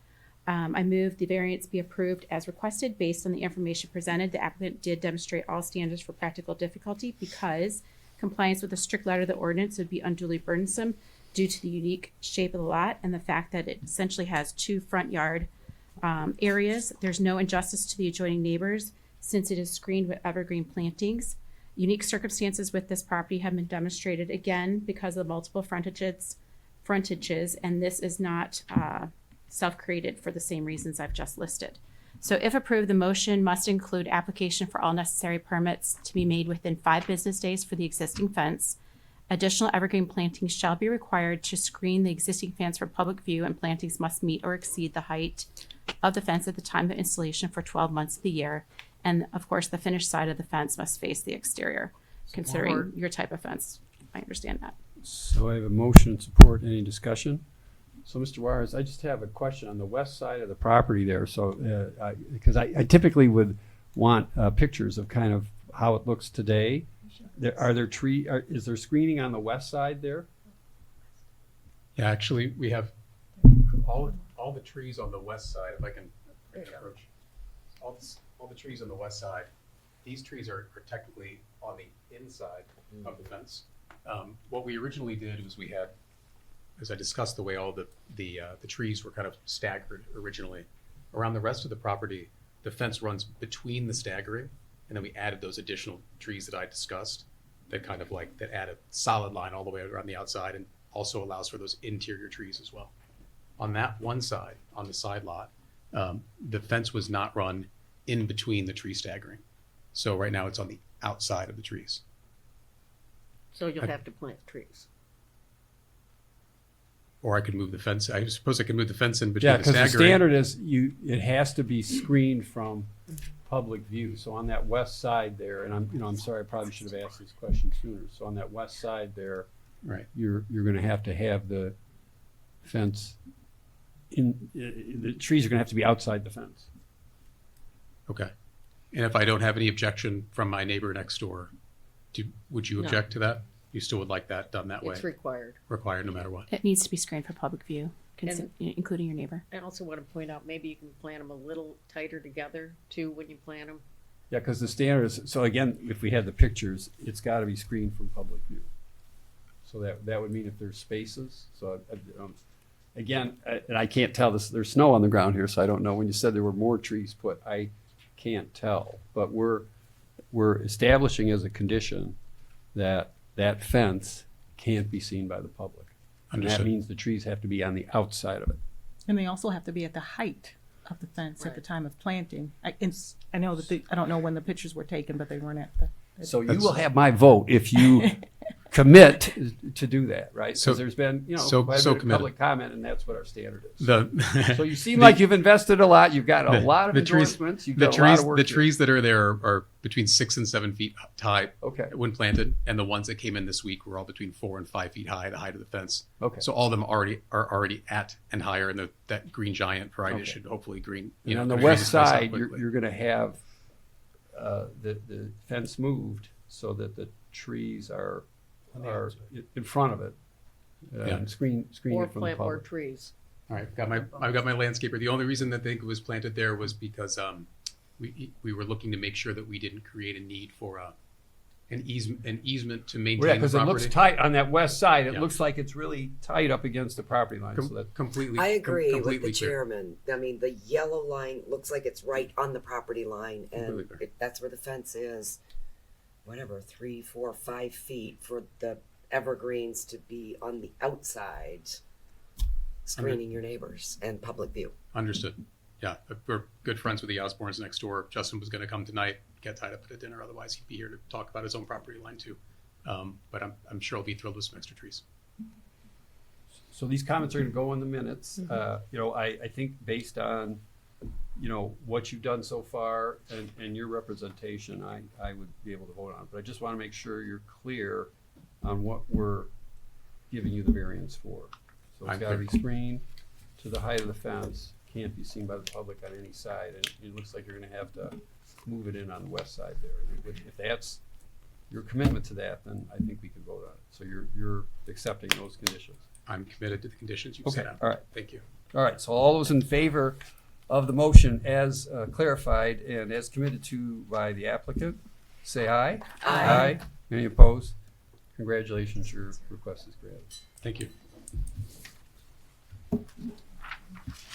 G: I move the variance be approved as requested based on the information presented. The applicant did demonstrate all standards for practical difficulty because compliance with the strict letter of the ordinance would be unduly burdensome due to the unique shape of the lot and the fact that it essentially has two front yard areas. There's no injustice to the adjoining neighbors since it is screened with evergreen plantings. Unique circumstances with this property have been demonstrated again because of multiple frontages, and this is not self-created for the same reasons I've just listed. So if approved, the motion must include application for all necessary permits to be made within 5 business days for the existing fence. Additional evergreen plantings shall be required to screen the existing fence for public view, and plantings must meet or exceed the height of the fence at the time of installation for 12 months of the year. And of course, the finished side of the fence must face the exterior, considering your type of fence. I understand that.
B: So I have a motion and support. Any discussion? So Mr. Juarez, I just have a question on the west side of the property there. So, because I typically would want pictures of kind of how it looks today. Is there screening on the west side there?
H: Yeah, actually, we have all the trees on the west side. If I can approach all the trees on the west side. These trees are technically on the inside of the fence. What we originally did was we had, as I discussed, the way all the trees were kind of staggered originally. Around the rest of the property, the fence runs between the staggering, and then we added those additional trees that I discussed that kind of that add a solid line all the way around the outside and also allows for those interior trees as well. On that one side, on the side lot, the fence was not run in between the tree staggering. So right now it's on the outside of the trees.
C: So you'll have to plant trees.
H: Or I could move the fence. I suppose I could move the fence in between
B: Yeah,
H: the
B: because
H: staggering.
B: the standard is it has to be screened from public view. So on that west side there, and I'm sorry, I probably should have asked this question sooner. So on that west side there,
H: Right.
B: you're going to have the fence the trees are going to have to be outside the fence.
H: Okay. And if I don't have any objection from my neighbor next door, would you
C: No.
H: object to that? You still would like that done that way?
C: It's required.
H: Required no matter what?
G: It needs to be screened for public view. including your neighbor.
C: I also want to point out, maybe you can plant them a little tighter together too when you plant them.
B: Yeah, because the standard is, so again, if we had the pictures, it's got to be screened from public view. So that would mean if there's spaces, so again, and I can't tell this, there's snow on the ground here, so I don't know. When you said there were more trees put, I can't tell. But we're establishing as a condition that that fence can't be seen by the public. And that
H: Understood.
B: means the trees have to be on the outside of it.
F: And they also have to be at the height of the fence at the time of planting. I know that I don't know when the pictures were taken, but they weren't at the.
B: So you will have my vote if you commit to do that, right?
H: So-
B: Because there's been,
H: so
B: quite a bit of
H: committed.
B: public comment, and that's what our standard is.
H: The
B: So you seem like you've invested a lot. You've got a
H: The-
B: lot of
H: the trees-
B: endorsements. You've
H: the
B: got a lot
H: trees
B: of work
H: the
B: here.
H: trees that are there are between 6 and 7 feet high
B: Okay.
H: when planted, and the ones that came in this week were all between 4 and 5 feet high, the height of the fence.
B: Okay.
H: So all of them are already at and higher, and that green giant variety
B: Okay.
H: should hopefully green.
B: And on the
H: green
B: west
H: this place out
B: side,
H: quickly.
B: you're going to have the fence moved so that the trees are in front of it
H: Yeah.
B: and screening
C: Or
B: it from the
C: plant more
B: public.
C: trees.
H: All right, I've got my landscaper. The only reason that I think it was planted there was because we were looking to make sure that we didn't create a need for an easement to maintain
B: Yeah,
H: the
B: because it looks
H: property.
B: tight on that west side. It
H: Yeah.
B: looks like it's really tight up against the property line. So that
H: Completely.
I: I agree with
H: completely
I: the
H: clear.
I: chairman. I mean, the yellow line looks like it's right on the property line, and
H: Completely clear.
I: that's where the fence is. Whatever, 3, 4, 5 feet for the evergreens to be on the outside, screening your neighbors and public view.
H: Understood. Yeah, we're good friends with the Osbornes next door. Justin was going to come tonight, get tied up at a dinner. Otherwise, he'd be here to talk about his own property line too. But I'm sure he'll be thrilled with some extra trees.
B: So these comments are going to go in the minutes. I think based on, what you've done so far and your representation, I would be able to vote on it. But I just want to make sure you're clear on what we're giving you the variance for. So it's
H: I'm
B: got to be
H: clear.
B: screened to the height of the fence, can't be seen by the public on any side, and it looks like you're going to have to move it in on the west side there. And if that's your commitment to that, then I think we can vote on it. So you're accepting those conditions.
H: I'm committed to the conditions you've
B: Okay,
H: set out.
B: all right.
H: Thank you.
B: All right, so all those in favor of the motion as clarified and as committed to by the applicant, say aye.
I: Aye.
B: Any opposed? Congratulations, your request is granted.
H: Thank you.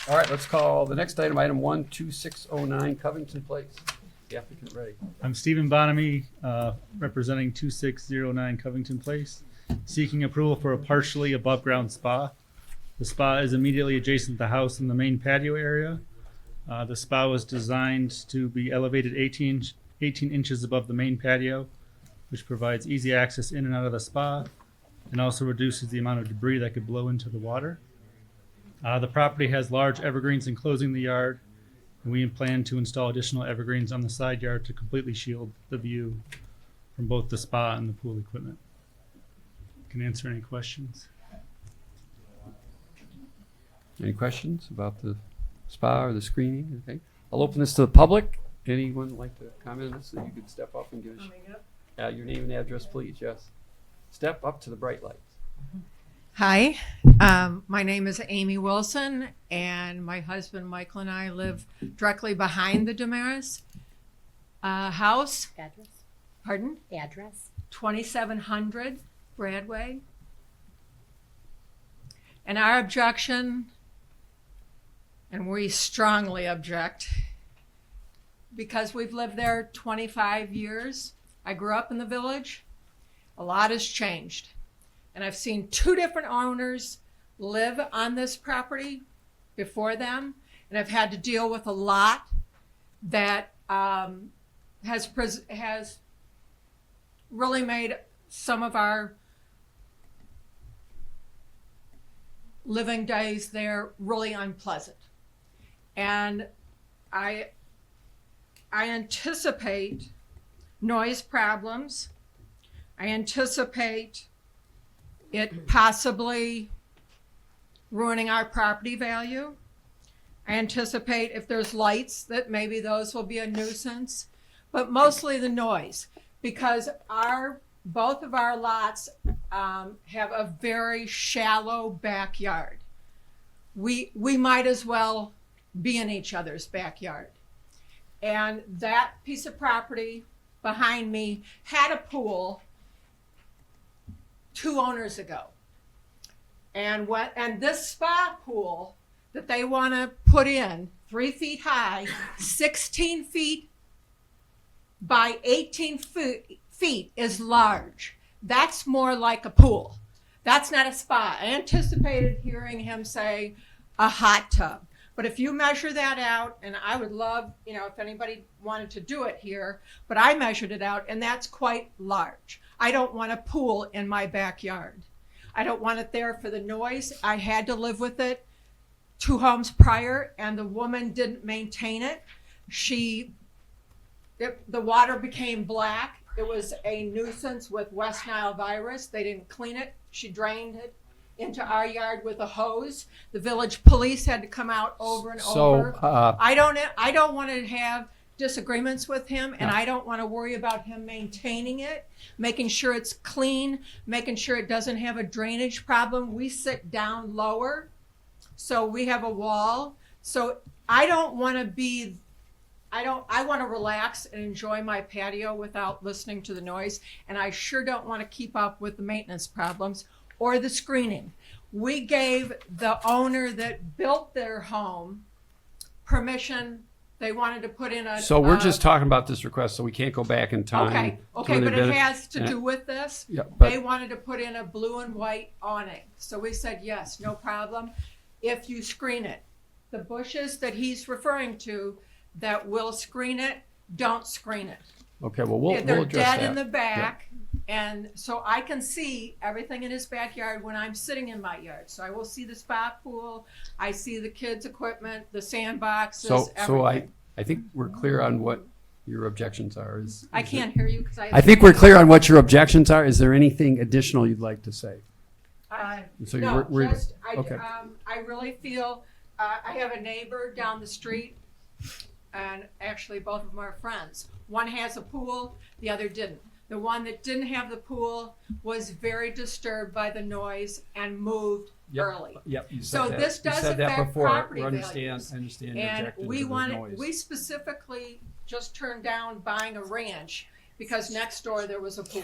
B: All right, let's call the next item, item 12609 Covington Place. The applicant ready.
O: I'm Stephen Bonamy, representing 2609 Covington Place, seeking approval for a partially above-ground spa. The spa is immediately adjacent to the house in the main patio area. The spa was designed to be elevated 18 inches above the main patio, which provides easy access in and out of the spa and also reduces the amount of debris that could blow into the water. The property has large evergreens enclosing the yard, and we plan to install additional evergreens on the side yard to completely shield the view from both the spa and the pool equipment. Can answer any questions.
B: Any questions about the spa or the screening? Okay, I'll open this to the public. Anyone like to comment on this? So you could step up and give us your name and address, please. Yes. Step up to the bright lights.
P: Hi, my name is Amy Wilson, and my husband Michael and I live directly behind the Damaris house.
G: Address?
P: Pardon?
G: Address?
P: 2700 Bradway. And our objection, and we strongly object, because we've lived there 25 years. I grew up in the village. A lot has changed. And I've seen 2 different owners live on this property before them. And I've had to deal with a lot that has really made some of our living days there really unpleasant. And I anticipate noise problems. I anticipate it possibly ruining our property value. I anticipate if there's lights that maybe those will be a nuisance, but mostly the noise, because both of our lots have a very shallow backyard. we might as well be in each other's backyard. And that piece of property behind me had a pool 2 owners ago. And this spa pool that they want to put in 3 feet high, 16 feet by 18 feet is large. That's more like a pool. That's not a spa. I anticipated hearing him say a hot tub. But if you measure that out, and I would love, if anybody wanted to do it here, but I measured it out, and that's quite large. I don't want a pool in my backyard. I don't want it there for the noise. I had to live with it 2 homes prior, and the woman didn't maintain it. The water became black. It was a nuisance with West Nile virus. They didn't clean it. She drained it into our yard with a hose. The village police had to come out over and over. I don't want to have disagreements with him, and I don't want to worry about him maintaining it, making sure it's clean, making sure it doesn't have a drainage problem. We sit down lower, so we have a wall. So I don't want to be, I want to relax and enjoy my patio without listening to the noise, and I sure don't want to keep up with the maintenance problems or the screening. We gave the owner that built their home permission. They wanted to put in a.
B: So we're just talking about this request, so we can't go back in time.
P: Okay, but it has to do with this.
B: Yeah, but-
P: They wanted to put in a blue and white awning. So we said, yes, no problem, if you screen it. The bushes that he's referring to that will screen it, don't screen it.
B: Okay, well, we'll
P: They're
B: address that.
P: dead in the back. And so I can see everything in his backyard when I'm sitting in my yard. So I will see the spa pool, I see the kids' equipment, the sandboxes, everything.
B: I think we're clear on what your objections are.
P: I can't hear you because
B: I think we're clear on what your objections are. Is there anything additional you'd like to say? So
P: No,
B: we're-
P: just,
B: okay.
P: I really feel, I have a neighbor down the street, and actually both of them are friends. One has a pool, the other didn't. The one that didn't have the pool was very disturbed by the noise and moved early.
B: Yep, you said
P: So
B: that.
P: this
B: You
P: does
B: said that
P: affect
B: before.
P: property
B: I understand
P: values.
B: your
P: And
B: objection
P: we
B: to the
P: wanted,
B: noise.
P: we specifically just turned down buying a ranch because next door there was a pool.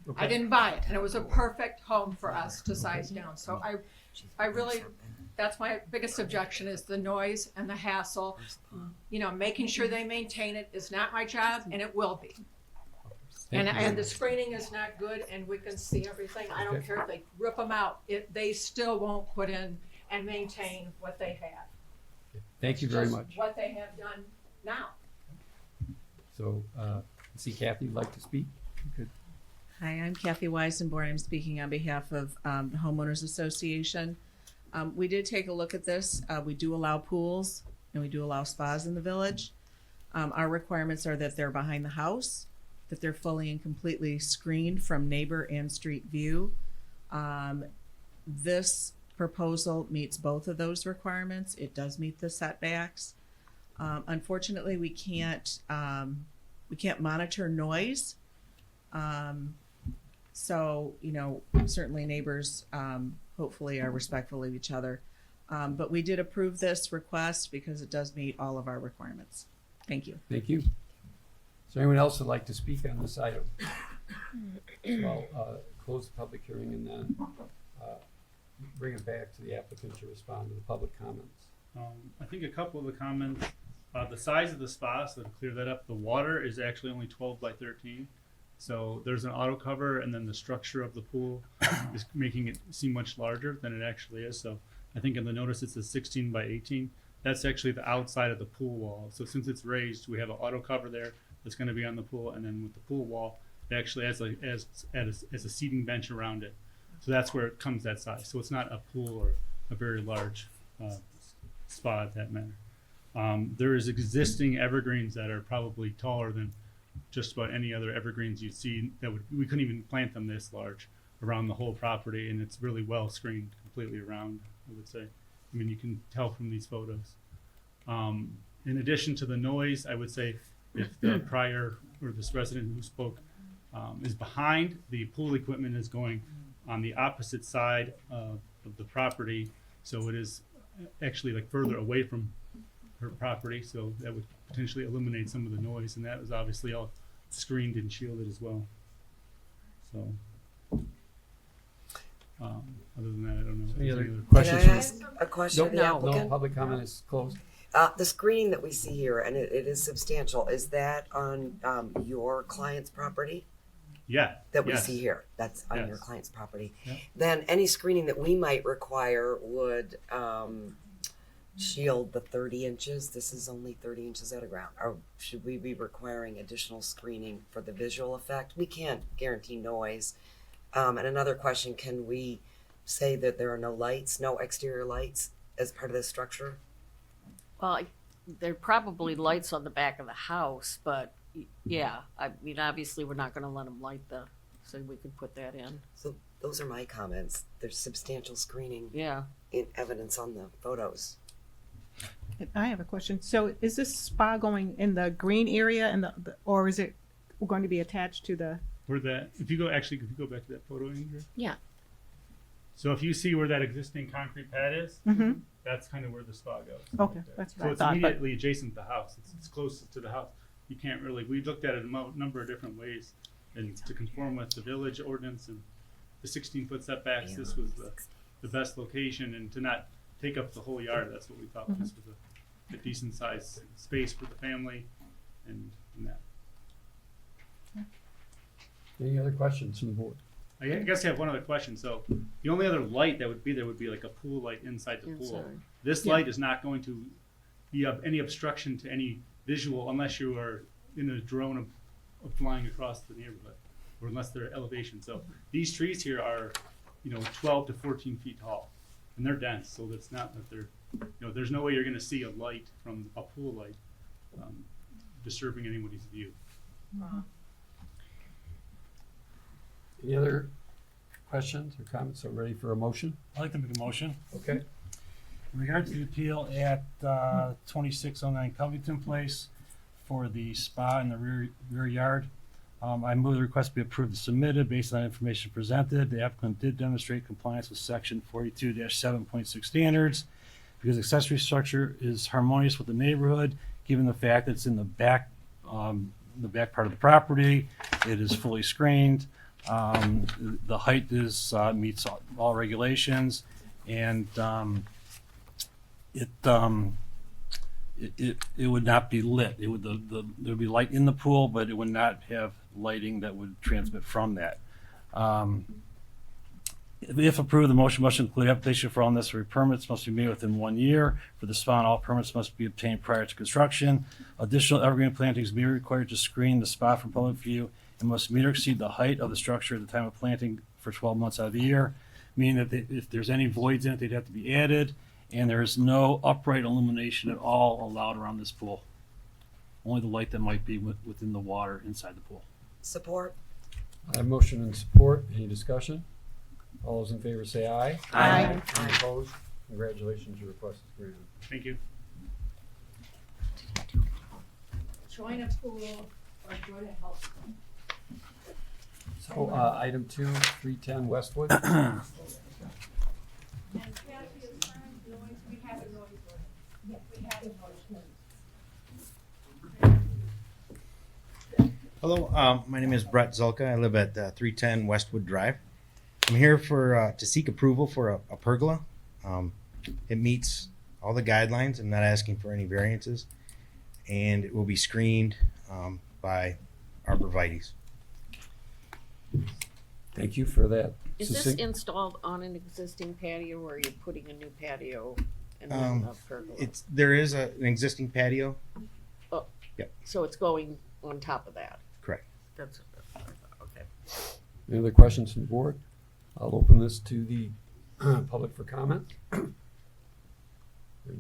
P: I
B: Okay.
P: didn't buy it, and it was a perfect home for us to size down. So I really, that's my biggest objection is the noise and the hassle. Making sure they maintain it is not my job, and it will be. And the screening is not good, and we can see everything. I don't
B: Okay.
P: care if they rip them out. They still won't put in and maintain what they have.
B: Thank you very
P: Just
B: much.
P: what they have done now.
B: So, see Kathy, you'd like to speak? Good.
Q: Hi, I'm Kathy Weisenborn. I'm speaking on behalf of the Homeowners Association. We did take a look at this. We do allow pools and we do allow spas in the village. Our requirements are that they're behind the house, that they're fully and completely screened from neighbor and street view. This proposal meets both of those requirements. It does meet the setbacks. Unfortunately, we can't monitor noise. So, certainly neighbors, hopefully are respectful of each other. But we did approve this request because it does meet all of our requirements. Thank you.
B: Thank you. Is there anyone else that'd like to speak on this item? So I'll close the public hearing and then bring it back to the applicant to respond to the public comments.
O: I think a couple of the comments, the size of the spa, so to clear that up, the water is actually only 12 by 13. So there's an auto cover, and then the structure of the pool is making it seem much larger than it actually is. So I think in the notice it says 16 by 18. That's actually the outside of the pool wall. So since it's raised, we have an auto cover there that's going to be on the pool, and then with the pool wall, it actually has a seating bench around it. So that's where it comes that size. So it's not a pool or a very large spa at that matter. There is existing evergreens that are probably taller than just about any other evergreens you'd see we couldn't even plant them this large around the whole property, and it's really well screened completely around, I would say. I mean, you can tell from these photos. In addition to the noise, I would say if the prior or this resident who spoke is behind, the pool equipment is going on the opposite side of the property, so it is actually like further away from her property, so that would potentially eliminate some of the noise, and that was obviously all screened and shielded as well. So, other than that, I don't know.
B: Any other
I: Can
B: questions?
I: I ask a question
B: Nope,
I: of the
B: no,
I: applicant?
B: public comment is closed.
I: The screening that we see here, and it is substantial, is that on your client's property?
O: Yeah.
I: That we
O: yes.
I: see here, that's on your
O: Yes.
I: client's property.
O: Yep.
I: Then any screening that we might require would shield the 30 inches. This is only 30 inches out of ground. Or should we be requiring additional screening for the visual effect? We can't guarantee noise. And another question, can we say that there are no lights, no exterior lights as part of this structure?
C: Well, there are probably lights on the back of the house, but yeah, I mean, obviously, we're not gonna let them light so we could put that in.
I: So those are my comments. There's substantial screening
C: Yeah.
I: in evidence on the photos.
F: I have a question. So is this spa going in the green area and or is it going to be attached to the?
O: Where that, if you go back to that photo, Andrew.
C: Yeah.
O: So if you see where that existing concrete pad is,
F: Mhm.
O: that's kind of where the spa goes.
F: Okay, that's what
O: So
F: I
O: it's
F: thought. But
O: immediately adjacent to the house. It's closest to the house. You can't really, we looked at it a number of different ways, and to conform with the village ordinance and the 16-foot setbacks, this was the best location, and to not take up the whole yard, that's what we thought this was a decent sized space for the family and that.
B: Any other questions from the board?
O: I guess I have one other question. So the only other light that would be there would be like a pool light inside the pool.
C: Inside.
O: This light is not going to be of any obstruction to any visual unless you are in a drone of flying across the neighborhood, or unless they're at elevation. So these trees here are, 12 to 14 feet tall, and they're dense. So it's not that they're, there's no way you're going to see a light from a pool light disturbing anybody's view.
B: Any other questions or comments? So ready for a motion?
R: I'd like to make a motion.
B: Okay.
R: In regard to the appeal at 2609 Covington Place for the spa in the rear yard, I move the request be approved and submitted based on information presented. The applicant did demonstrate compliance with section 42-7.6 standards because accessory structure is harmonious with the neighborhood, given the fact that it's in the back part of the property. It is fully screened. The height meets all regulations, and it would not be lit. It would there would be light in the pool, but it would not have lighting that would transmit from that. If approved, the motion must include application for all necessary permits must be made within 1 year. For the spa, all permits must be obtained prior to construction. Additional evergreen plantings may be required to screen the spa from public view and must meet or exceed the height of the structure at the time of planting for 12 months out of the year, meaning that if there's any voids in it, they'd have to be added, and there is no upright illumination at all allowed around this pool. Only the light that might be within the water inside the pool.
I: Support?
B: I have motion and support. Any discussion? All those in favor say aye.
F: Aye.
B: Any opposed? Congratulations, your request is granted.
O: Thank you.
C: Join a pool or join a health club.
B: So, item 2, 310 Westwood.
S: Hello, my name is Brett Zulka. I live at 310 Westwood Drive. I'm here to seek approval for a pergola. It meets all the guidelines. I'm not asking for any variances, and it will be screened by arborvitaes.
B: Thank you for that.
C: Is this
B: succinct-
C: installed on an existing patio, or are you putting a new patio and then a pergola?
S: There is an existing patio.
C: So it's going on top of that?
S: Correct.
C: That's, okay.
B: Any other questions from the board? I'll open this to the public for comment. And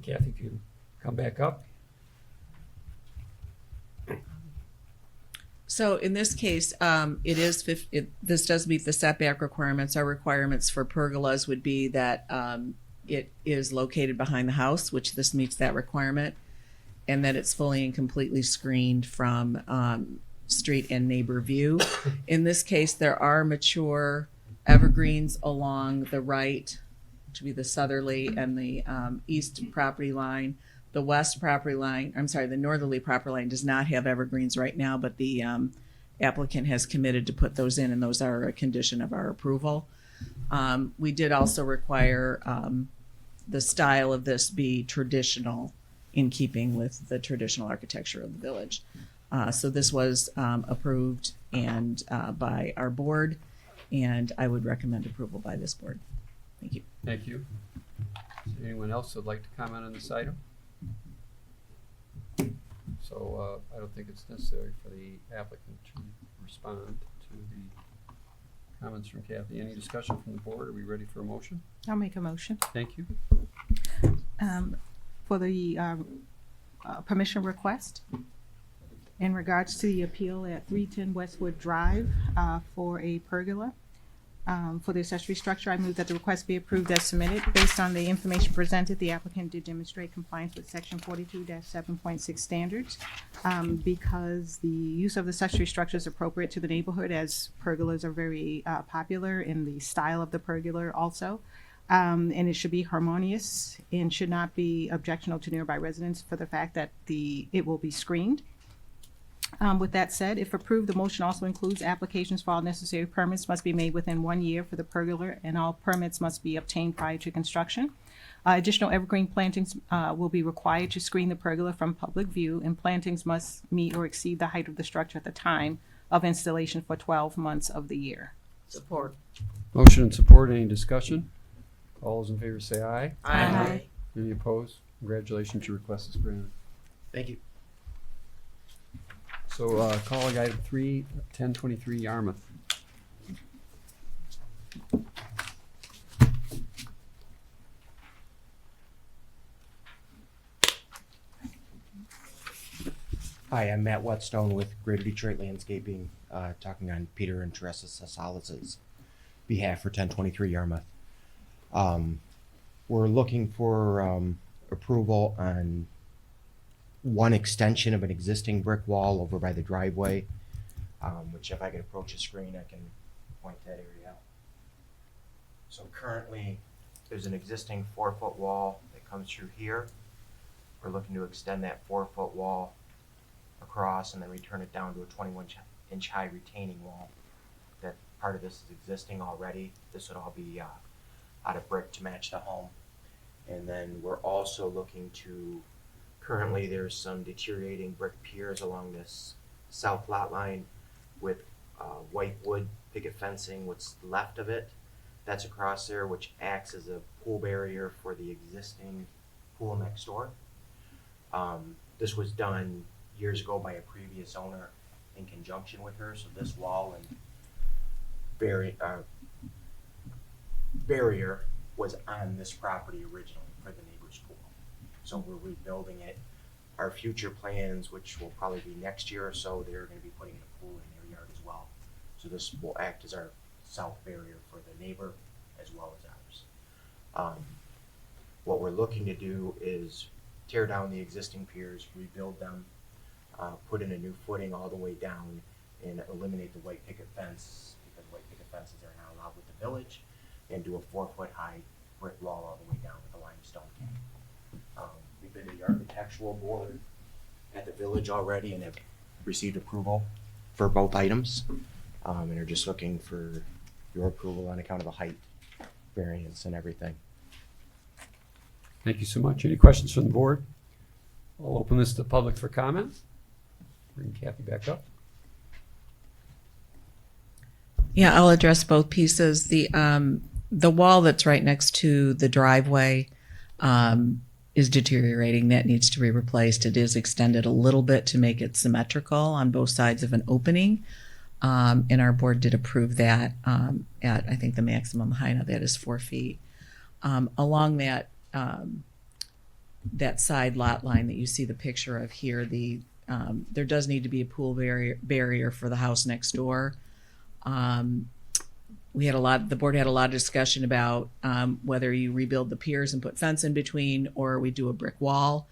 B: Kathy, if you come back up.
Q: So in this case, this does meet the setback requirements. Our requirements for pergolas would be that it is located behind the house, which this meets that requirement, and that it's fully and completely screened from street and neighbor view. In this case, there are mature evergreens along the right which would be the southerly and the east property line. The west property line, I'm sorry, the northerly property line does not have evergreens right now, but the applicant has committed to put those in, and those are a condition of our approval. We did also require the style of this be traditional, in keeping with the traditional architecture of the village. So this was approved and by our board, and I would recommend approval by this board. Thank you.
B: Thank you. Is there anyone else that'd like to comment on this item? So I don't think it's necessary for the applicant to respond to the comments from Kathy. Any discussion from the board? Are we ready for a motion?
F: I'll make a motion.
B: Thank you.
F: For the permission request in regards to the appeal at 310 Westwood Drive for a pergola for the accessory structure, I move that the request be approved as submitted. Based on the information presented, the applicant did demonstrate compliance with section 42-7.6 standards because the use of the accessory structure is appropriate to the neighborhood, as pergolas are very popular, in the style of the pergola also. And it should be harmonious and should not be objectionable to nearby residents for the fact that it will be screened. With that said, if approved, the motion also includes applications for all necessary permits must be made within 1 year for the pergola, and all permits must be obtained prior to construction. Additional evergreen plantings will be required to screen the pergola from public view, and plantings must meet or exceed the height of the structure at the time of installation for 12 months of the year.
C: Support.
B: Motion and support. Any discussion? All those in favor say aye.
F: Aye.
B: Any opposed? Congratulations, your request is granted.
S: Thank you.
B: So calling item 3-1023 Yarmouth.
T: Hi, I'm Matt Whetstone with Greater Detroit Landscaping, talking on Peter and Teresa Sasalis's behalf for 1023 Yarmouth. We're looking for approval on one extension of an existing brick wall over by the driveway, which if I could approach the screen, I can point that area out. So currently, there's an existing 4-foot wall that comes through here. We're looking to extend that 4-foot wall across and then return it down to a 21-inch high retaining wall. That part of this is existing already. This would all be out of brick to match the home. And then we're also looking to, currently there's some deteriorating brick piers along this south lot line with white wood picket fencing, what's left of it. That's across there, which acts as a pool barrier for the existing pool next door. This was done years ago by a previous owner in conjunction with her, so this wall and barrier was on this property originally for the neighbor's pool. So we're rebuilding it. Our future plans, which will probably be next year or so, they're going to be putting in a pool in their yard as well. So this will act as our south barrier for the neighbor as well as ours. What we're looking to do is tear down the existing piers, rebuild them, put in a new footing all the way down, and eliminate the white picket fence, because white picket fences are not allowed with the village, and do a 4-foot high brick wall all the way down with a limestone cap. We've been to the architectural board at the village already and have received approval for both items, and are just looking for your approval on account of the height variance and everything.
B: Thank you so much. Any questions from the board? I'll open this to the public for comment. Bring Kathy back up.
Q: Yeah, I'll address both pieces. The wall that's right next to the driveway is deteriorating. That needs to be replaced. It is extended a little bit to make it symmetrical on both sides of an opening. And our board did approve that at, I think the maximum height of that is 4 feet. Along that that side lot line that you see the picture of here, there does need to be a pool barrier for the house next door. The board had a lot of discussion about whether you rebuild the piers and put fence in between, or we do a brick wall.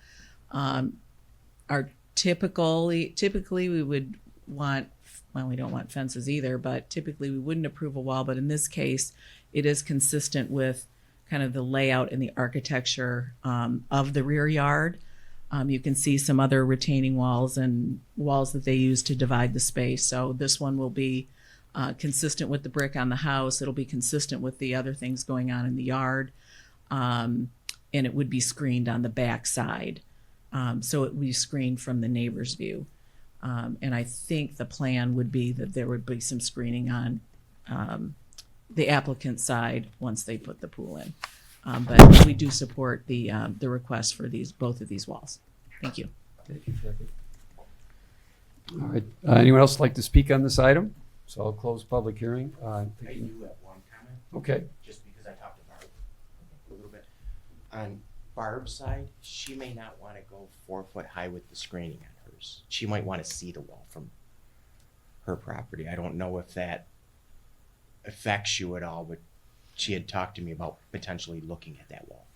Q: Typically we would want, well, we don't want fences either, but typically we wouldn't approve a wall. But in this case, it is consistent with kind of the layout and the architecture of the rear yard. You can see some other retaining walls and walls that they use to divide the space. So this one will be consistent with the brick on the house. It'll be consistent with the other things going on in the yard. And it would be screened on the back side. So it would be screened from the neighbor's view. And I think the plan would be that there would be some screening on the applicant's side once they put the pool in. But we do support the request for both of these walls. Thank you.
B: Thank you, Jackie. All right, anyone else like to speak on this item? So I'll close public hearing.
T: I do have one comment,
B: Okay,
T: just because I talked to Barb a little bit. On Barb's side, she may not want to go 4 foot high with the screening on hers. She might want to see the wall from her property. I don't know if that affects you at all, but she had talked to me about potentially looking at that wall.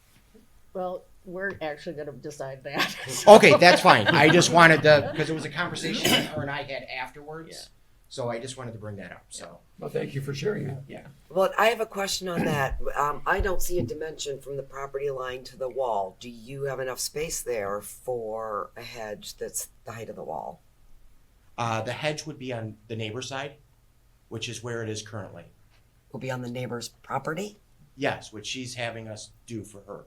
C: Well, we're actually gonna decide that.
T: Okay, that's fine. I just wanted to, because it was a conversation that her and I had afterwards. So I just wanted to bring that up, so.
B: well, thank you for sharing that.
T: Yeah.
I: Well, I have a question on that. I don't see a dimension from the property line to the wall. Do you have enough space there for a hedge that's the height of the wall?
T: The hedge would be on the neighbor's side, which is where it is currently.
I: Will be on the neighbor's property?
T: Yes, which she's having us do for her.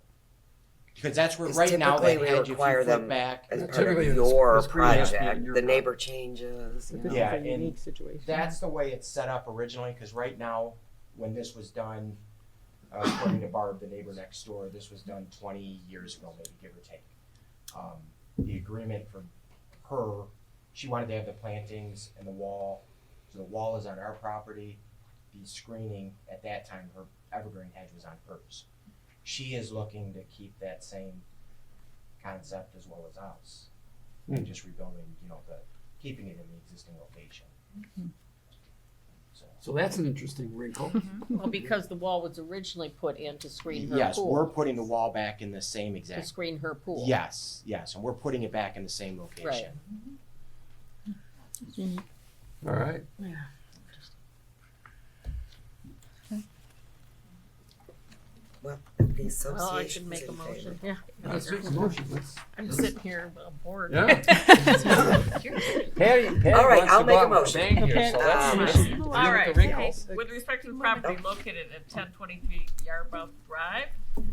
T: Because that's where,
I: 'Cause
T: right now,
I: typically
T: that
I: we
T: hedge, if you
I: require them
T: flip back.
I: As part
B: Typically,
I: of
B: it's-
I: your
B: it's pretty much
I: project,
B: your
I: the neighbor
B: property.
I: changes. You know.
T: Yeah, and that's the way it's set up originally, because right now, when this was done, according to Barb, the neighbor next door, this was done 20 years ago, maybe, give or take. The agreement for her, she wanted to have the plantings and the wall, so the wall is on our property. The screening, at that time, her evergreen hedge was on hers. She is looking to keep that same concept as well as us, and just rebuilding, keeping it in the existing location.
B: So that's an interesting wrinkle.
C: Well, because the wall was originally put in to screen her
T: Yes, we're
C: pool,
T: putting the wall back in the same
C: to
T: exact.
C: screen her pool.
T: Yes, and we're putting it back in the same location.
B: All right.
I: Well, if the
C: Well, I
I: association's
C: should make a
I: in favor.
C: motion, yeah.
B: Let's make a motion. Let's-
C: I'm sitting here bored.
B: Yeah. Patty
I: All right,
B: wants
I: I'll
B: to
I: make
B: go
I: a
B: out
I: motion.
B: bang here, so let's
I: Um,
B: deal with
C: All
B: the
C: right,
B: wrinkles.
C: with respect to the property located at 1023 Yarmouth Drive,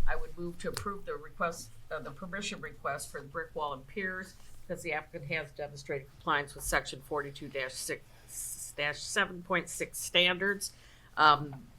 C: I would move to approve the request, the permission request for the brick wall and piers, because the applicant has demonstrated compliance with section 42-7.6 standards.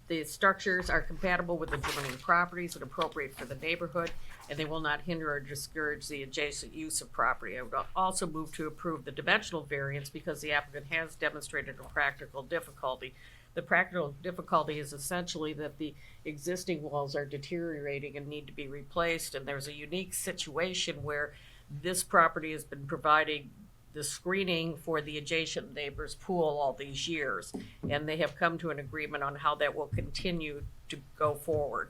C: The structures are compatible with adjoining properties and appropriate for the neighborhood, and they will not hinder or discourage the adjacent use of property. I would also move to approve the dimensional variance because the applicant has demonstrated a practical difficulty. The practical difficulty is essentially that the existing walls are deteriorating and need to be replaced, and there's a unique situation where this property has been providing the screening for the adjacent neighbor's pool all these years, and they have come to an agreement on how that will continue to go forward.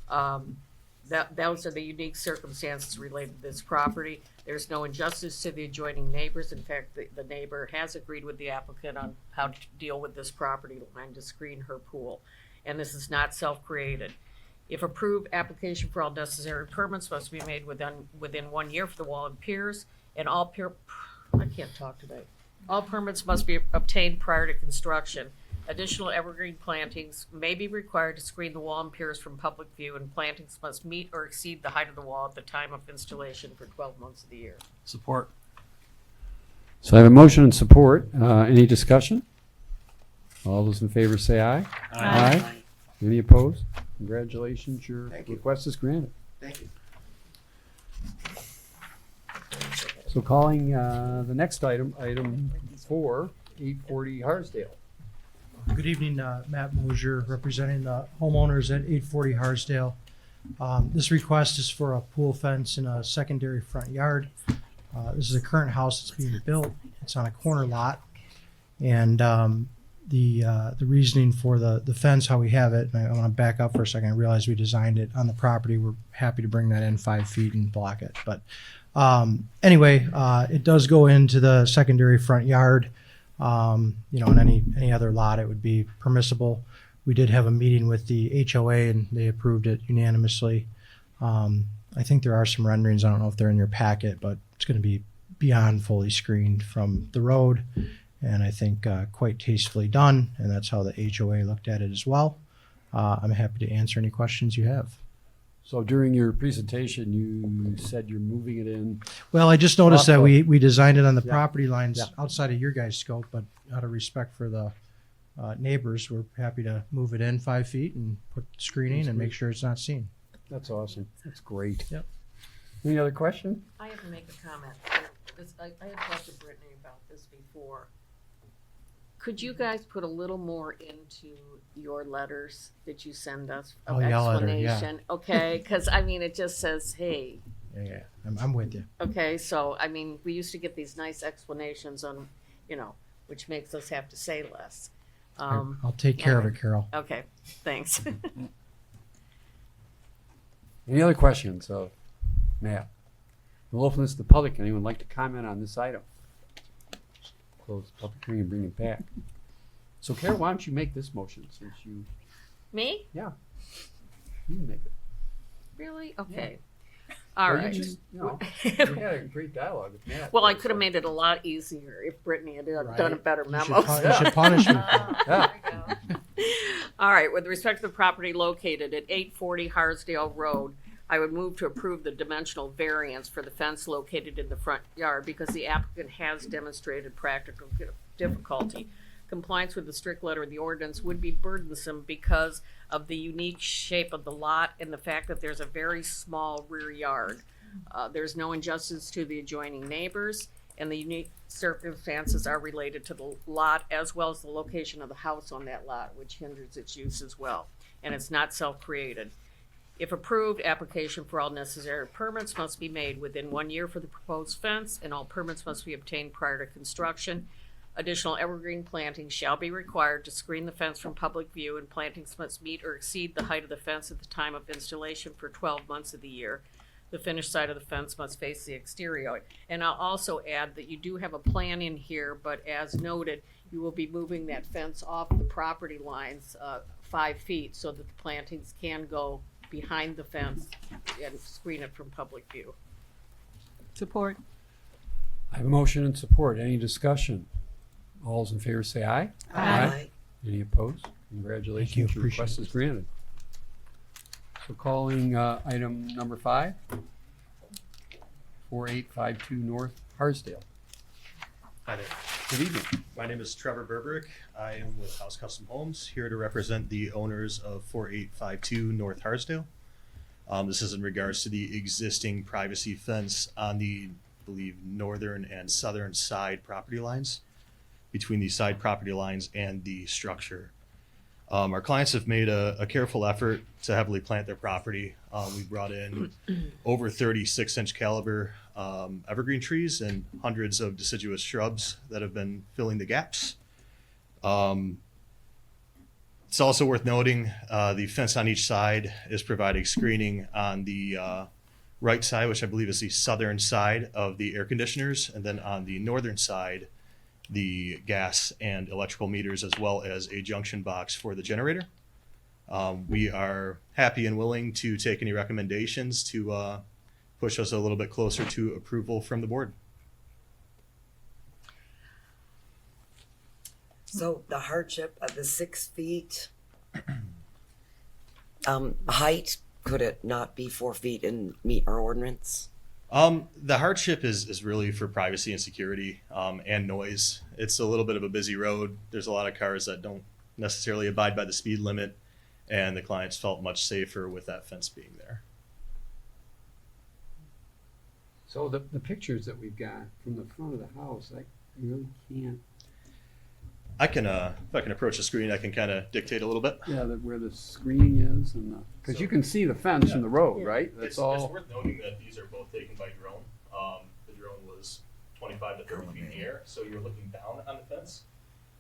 C: Those are the unique circumstances related to this property. There's no injustice to the adjoining neighbors. In fact, the neighbor has agreed with the applicant on how to deal with this property line to screen her pool, and this is not self-created. If approved, application for all necessary permits must be made within 1 year for the wall and piers, and I can't talk today. All permits must be obtained prior to construction. Additional evergreen plantings may be required to screen the wall and piers from public view, and plantings must meet or exceed the height of the wall at the time of installation for 12 months of the year.
J: Support.
B: So I have a motion and support. Any discussion? All those in favor say aye. Aye. Any opposed? Congratulations, your
T: Thank you.
B: request is granted.
T: Thank you.
B: So calling the next item, item 4, 840 Harsdale.
P: Good evening, Matt Mosier, representing the homeowners at 840 Harsdale. This request is for a pool fence in a secondary front yard. This is a current house that's being built. It's on a corner lot. And the reasoning for the fence, how we have it, and I want to back up for a second. I realize we designed it on the property. We're happy to bring that in 5 feet and block it. But anyway, it does go into the secondary front yard. On any other lot, it would be permissible.
Q: We did have a meeting with the HOA and they approved it unanimously. I think there are some renderings. I don't know if they're in your packet, but it's going to be beyond fully screened from the road. And I think quite tastefully done. And that's how the HOA looked at it as well. I'm happy to answer any questions you have.
B: So during your presentation, you said you're moving it in.
Q: Well, I just noticed that
B: Oh,
Q: we designed it on the
B: yeah.
Q: property lines
B: Yeah.
Q: outside of your guys' scope, but out of respect for the neighbors, we're happy to move it in 5 feet and put screening and make sure it's not seen.
B: That's awesome. That's great.
Q: Yep.
B: Any other question?
C: I have to make a comment. I had talked to Brittany about this before. Could you guys put a little more into your letters that you send us of
Q: I'll yell at her, yeah.
C: explanation? Okay, because I mean, it just says, hey,
Q: Yeah, I'm with you.
C: okay, so I mean, we used to get these nice explanations on, which makes us have to say less.
Q: I'll take care of it, Carol.
C: Okay, thanks.
B: Any other questions of Matt? We'll open this to the public. Anyone like to comment on this item? Close the public hearing and bring it back. So Carol, why don't you make this motion since you
C: Me?
B: you make it.
C: Really? Okay. All
B: Or
C: right.
B: you just, we had a great dialogue with Matt.
C: Well, I could have made it a lot easier if Brittany had done a
Q: Right.
C: better
Q: You
C: memo.
Q: should punish me.
B: Yeah.
C: All right, with respect to the property located at 840 Harsdale Road, I would move to approve the dimensional variance for the fence located in the front yard because the applicant has demonstrated practical difficulty. Compliance with the strict letter of the ordinance would be burdensome because of the unique shape of the lot and the fact that there's a very small rear yard. There's no injustice to the adjoining neighbors, and the unique circumstances are related to the lot as well as the location of the house on that lot, which hinders its use as well. And it's not self-created. If approved, application for all necessary permits must be made within 1 year for the proposed fence, and all permits must be obtained prior to construction. Additional evergreen plantings shall be required to screen the fence from public view, and plantings must meet or exceed the height of the fence at the time of installation for 12 months of the year. The finished side of the fence must face the exterior. And I'll also add that you do have a plan in here, but as noted, you will be moving that fence off the property lines 5 feet so that the plantings can go behind the fence and screen it from public view.
F: Support.
B: I have a motion and support. Any discussion? All those in favor say aye.
I: Aye.
B: Any opposed? Congratulations.
Q: Thank you.
B: Your request is granted. So calling item number 5, 4852 North Harsdale.
K: Hi there.
B: Good evening.
K: My name is Trevor Berberick. I am with House Custom Homes, here to represent the owners of 4852 North Harsdale. This is in regards to the existing privacy fence on the, I believe, northern and southern side property lines, between the side property lines and the structure. Our clients have made a careful effort to heavily plant their property. We brought in over 36-inch caliber evergreen trees and hundreds of deciduous shrubs that have been filling the gaps. It's also worth noting the fence on each side is providing screening on the right side, which I believe is the southern side of the air conditioners, and then on the northern side, the gas and electrical meters, as well as a junction box for the generator. We are happy and willing to take any recommendations to push us a little bit closer to approval from the board.
I: So the hardship of the 6 feet height, could it not be 4 feet and meet our ordinance?
K: The hardship is really for privacy and security, and noise. It's a little bit of a busy road. There's a lot of cars that don't necessarily abide by the speed limit, and the clients felt much safer with that fence being there.
B: So the pictures that we've got from the front of the house, I really can't.
K: I can, if I can approach the screen, I can kind of dictate a little bit.
B: Yeah, where the screening is, and because you can see the fence from the road, right? That's
K: It's
B: all.
K: worth noting that these are both taken by drone. The drone was 25 to 30 feet in the air, so you're looking down on the fence.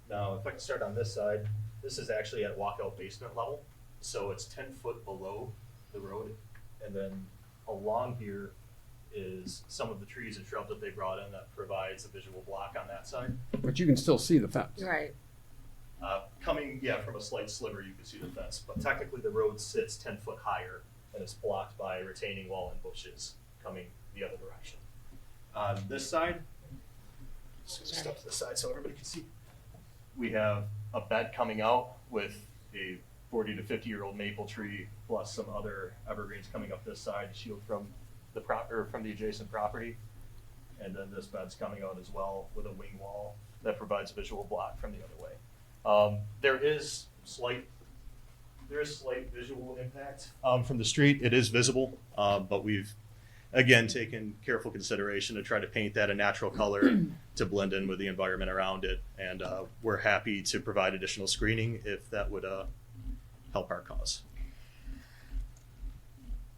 K: Now, if I can start on this side, this is actually at walkout basement level, so it's 10 foot below the road, and then along here is some of the trees and shrubs that they brought in that provides a visual block on that side.
B: But you can still see the fence.
C: Right.
Q: Coming, from a slight sliver, you can see the fence, but technically the road sits 10 foot higher and is blocked by a retaining wall and bushes coming the other direction. On this side, just step to the side so everybody can see. We have a bed coming out with a 40 to 50-year-old maple tree plus some other evergreens coming up this side to shield from from the adjacent property. And then this bed's coming out as well with a wing wall that provides a visual block from the other way. There is slight visual impact from the street. It is visible, but we've again taken careful consideration to try to paint that a natural color to blend in with the environment around it. And we're happy to provide additional screening if that would help our cause.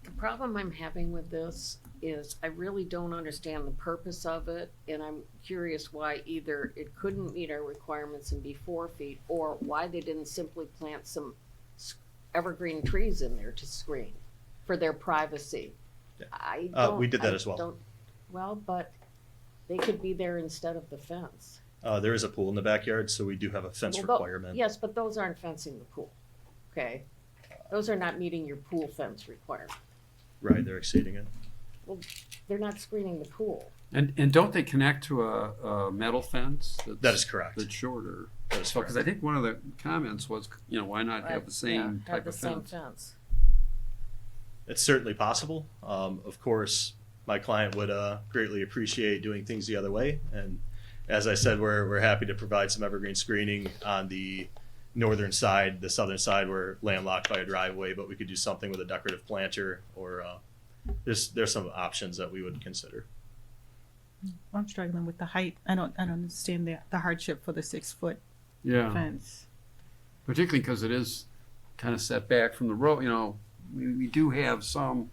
C: The problem I'm having with this is I really don't understand the purpose of it, and I'm curious why either it couldn't meet our requirements and be 4 feet, or why they didn't simply plant some evergreen trees in there to screen for their privacy.
Q: Yeah. We did that as well.
C: Well, but they could be there instead of the fence.
Q: There is a pool in the backyard, so we do have a fence requirement.
C: Yes, but those aren't fencing the pool, okay? Those are not meeting your pool fence requirement.
Q: Right, they're exceeding it.
C: Well, they're not screening the pool.
B: And don't they connect to a metal fence?
Q: That is correct.
B: That's shorter.
Q: That is
B: So, because I
Q: correct.
B: think one of the comments was, why not have the same type of fence?
C: Fence.
Q: It's certainly possible. Of course, my client would greatly appreciate doing things the other way. And as I said, we're happy to provide some evergreen screening on the northern side. The southern side, we're landlocked by a driveway, but we could do something with a decorative planter, or there's some options that we would consider.
F: I'm struggling with the height. I don't understand the hardship for the 6 foot
B: Yeah,
F: fence.
B: particularly because it is kind of set back from the road, we do have some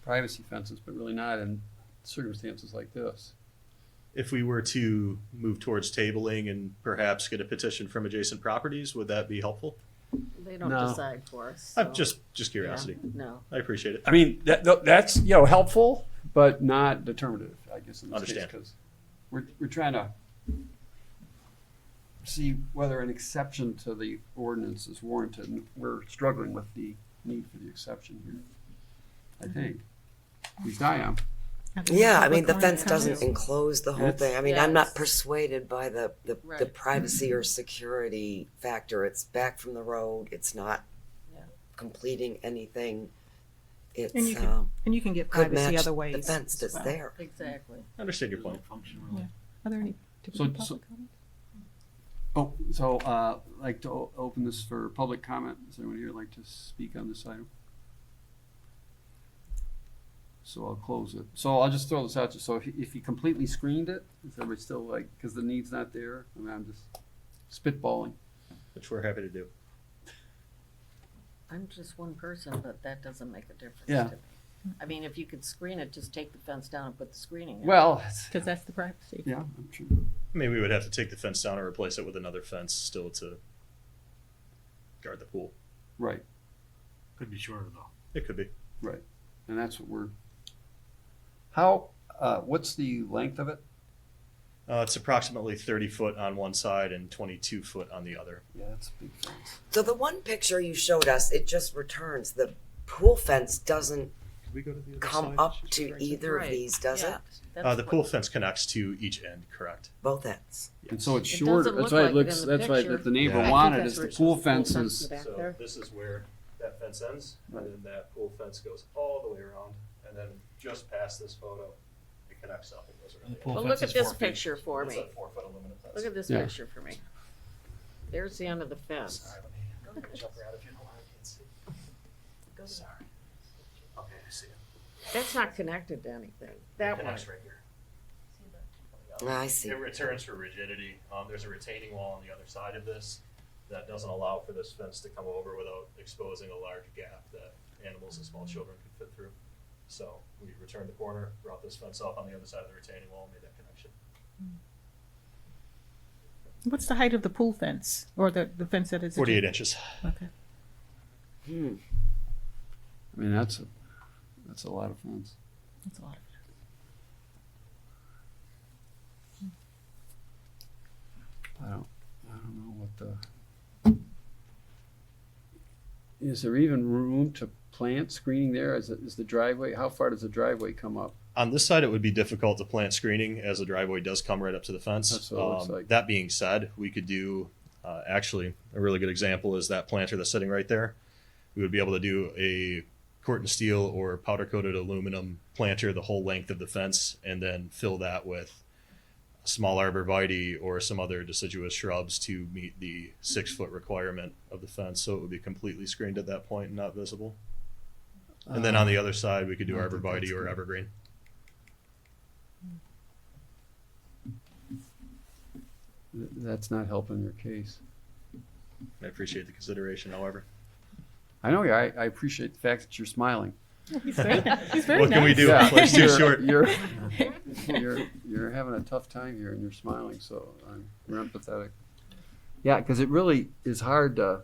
B: privacy fences, but really not in circumstances like this.
Q: If we were to move towards tabling and perhaps get a petition from adjacent properties, would that be helpful?
C: They don't
B: No.
C: decide for us.
Q: I'm
C: so,
Q: just curiosity.
C: yeah, no.
Q: I appreciate it.
B: I mean, that's, helpful, but not determinative, I guess, in this case,
Q: Understand.
B: because we're trying to see whether an exception to the ordinance is warranted, and we're struggling with the need for the exception here, I think. At least I am.
I: Yeah, I mean, the
F: Public
I: fence
F: comment
I: doesn't
F: comments?
I: enclose the whole
B: It's-
I: thing. I mean,
C: Yeah,
I: I'm not
C: it's-
I: persuaded by the
C: Right.
I: privacy or security factor. It's back from the road. It's not
C: Yeah.
I: completing anything. It's,
F: And you can get
I: could
F: privacy
I: match
F: other ways.
I: the fence
F: as
I: that's
F: well.
I: there.
C: Exactly.
Q: I understand your point.
F: Are there any
B: So-
F: public
B: so-
F: comments?
B: Oh, so, like to open this for public comment. Is anyone here like to speak on this item? So I'll close it. So I'll just throw this out. So if you completely screened it, is everybody still like, because the need's not there? I mean, I'm just spitballing.
Q: Which we're happy to do.
C: I'm just one person, but that doesn't make a difference
B: Yeah.
C: to me. I mean, if you could screen it, just take the fence down and put the screening in.
B: Well,
F: Because that's the privacy.
B: yeah, I'm sure.
Q: I mean, we would have to take the fence down or replace it with another fence still to guard the pool.
B: Right,
R: Could be shorter though.
Q: It could be.
B: right. And that's what what's the length of it?
Q: It's approximately 30 foot on one side and 22 foot on the other.
B: Yeah, that's a big fence.
I: So the one picture you showed us, it just returns. The pool fence doesn't
Q: Could we go to the other
I: come
Q: side?
I: up
Q: Just
I: to
Q: right
I: either of
C: Right.
I: these, does
C: Yeah,
I: it?
C: that's
Q: The
C: what-
Q: pool fence connects to each end, correct?
I: Both ends.
B: And so it's
C: It
B: shorter.
C: doesn't
B: That's
C: look
B: why
C: like
B: it
C: it
B: looks,
C: in the
B: that's why
C: picture.
B: the neighbor
Q: Yeah. I think
B: wanted
C: that's
B: is
C: where
B: the
C: it
B: pool
C: shows the pool
B: fence
C: fence
B: is,
C: in the back
Q: So
C: there.
Q: this is where that fence ends, and then that pool fence goes all the way around, and then just past this photo, it connects up and goes around.
R: The
Q: the
R: pool
C: Well,
R: fence
C: look at
R: is
C: this
R: 4 feet.
C: picture for
Q: It's
C: me.
Q: a 4-foot aluminum fence.
C: Look at this
B: Yeah.
C: picture for me. There's the end of the fence.
Q: Sorry, let me jump around if you don't want to see. Sorry. Okay, I see it.
C: That's not connected to anything.
Q: It
C: That one.
Q: connects right here.
I: I see.
Q: It returns for rigidity. There's a retaining wall on the other side of this that doesn't allow for this fence to come over without exposing a large gap that animals and small children could fit through. So we returned the corner, brought this fence up on the other side of the retaining wall, and made that connection.
F: What's the height of the pool fence or the fence that is?
Q: 48 inches.
F: Okay.
I: Hmm.
B: I mean, that's a lot of fence.
F: That's a lot.
B: I don't know what the, is there even room to plant screening there? Is the driveway, how far does the driveway come up?
Q: On this side, it would be difficult to plant screening as the driveway does come right up to the fence.
B: That's what it looks like.
Q: That being said, we could do, actually, a really good example is that planter that's sitting right there. We would be able to do a corten steel or powder coated aluminum planter the whole length of the fence and then fill that with small arborvitae or some other deciduous shrubs to meet the 6-foot requirement of the fence. So it would be completely screened at that point and not visible. And then on the other side, we could do
B: I think
Q: arborvitae
B: that's
Q: or
B: good.
Q: evergreen.
B: That's not helping your case.
Q: I appreciate the consideration, however.
B: I know, I appreciate the fact that you're smiling.
Q: What can we do?
B: Yeah,
Q: Life's too short.
B: You're having a tough time here and you're smiling, so we're empathetic. Yeah, because it really is hard to,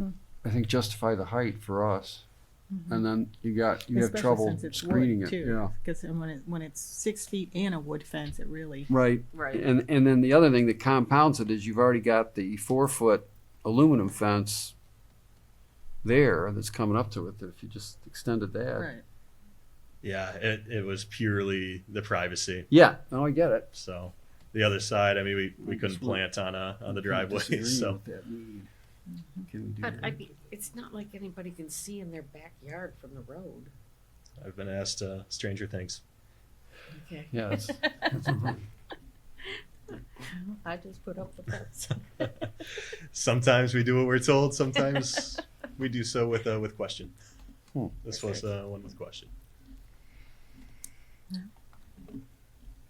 B: I think, justify the height for us. And then you have
F: Especially
B: trouble
F: since it's
B: screening
F: wood,
B: it,
F: too.
B: yeah.
F: Because when it's 6 feet and a wood fence, it really.
B: Right.
C: Right.
B: And then the other thing that compounds it is you've already got the 4-foot aluminum fence there that's coming up to it, that if you just extended that.
F: Right.
Q: Yeah, it was purely the privacy.
B: Yeah, no, I get it.
Q: So the other side, I mean, we couldn't plant on the driveway. So
B: Can we do
C: But
B: that?
C: it's not like anybody can see in their backyard from the road.
Q: I've been asked stranger things.
C: Okay.
B: Yeah, that's
C: I just put up the fence.
Q: Sometimes we do what we're told. Sometimes we do so with question. This was one with question.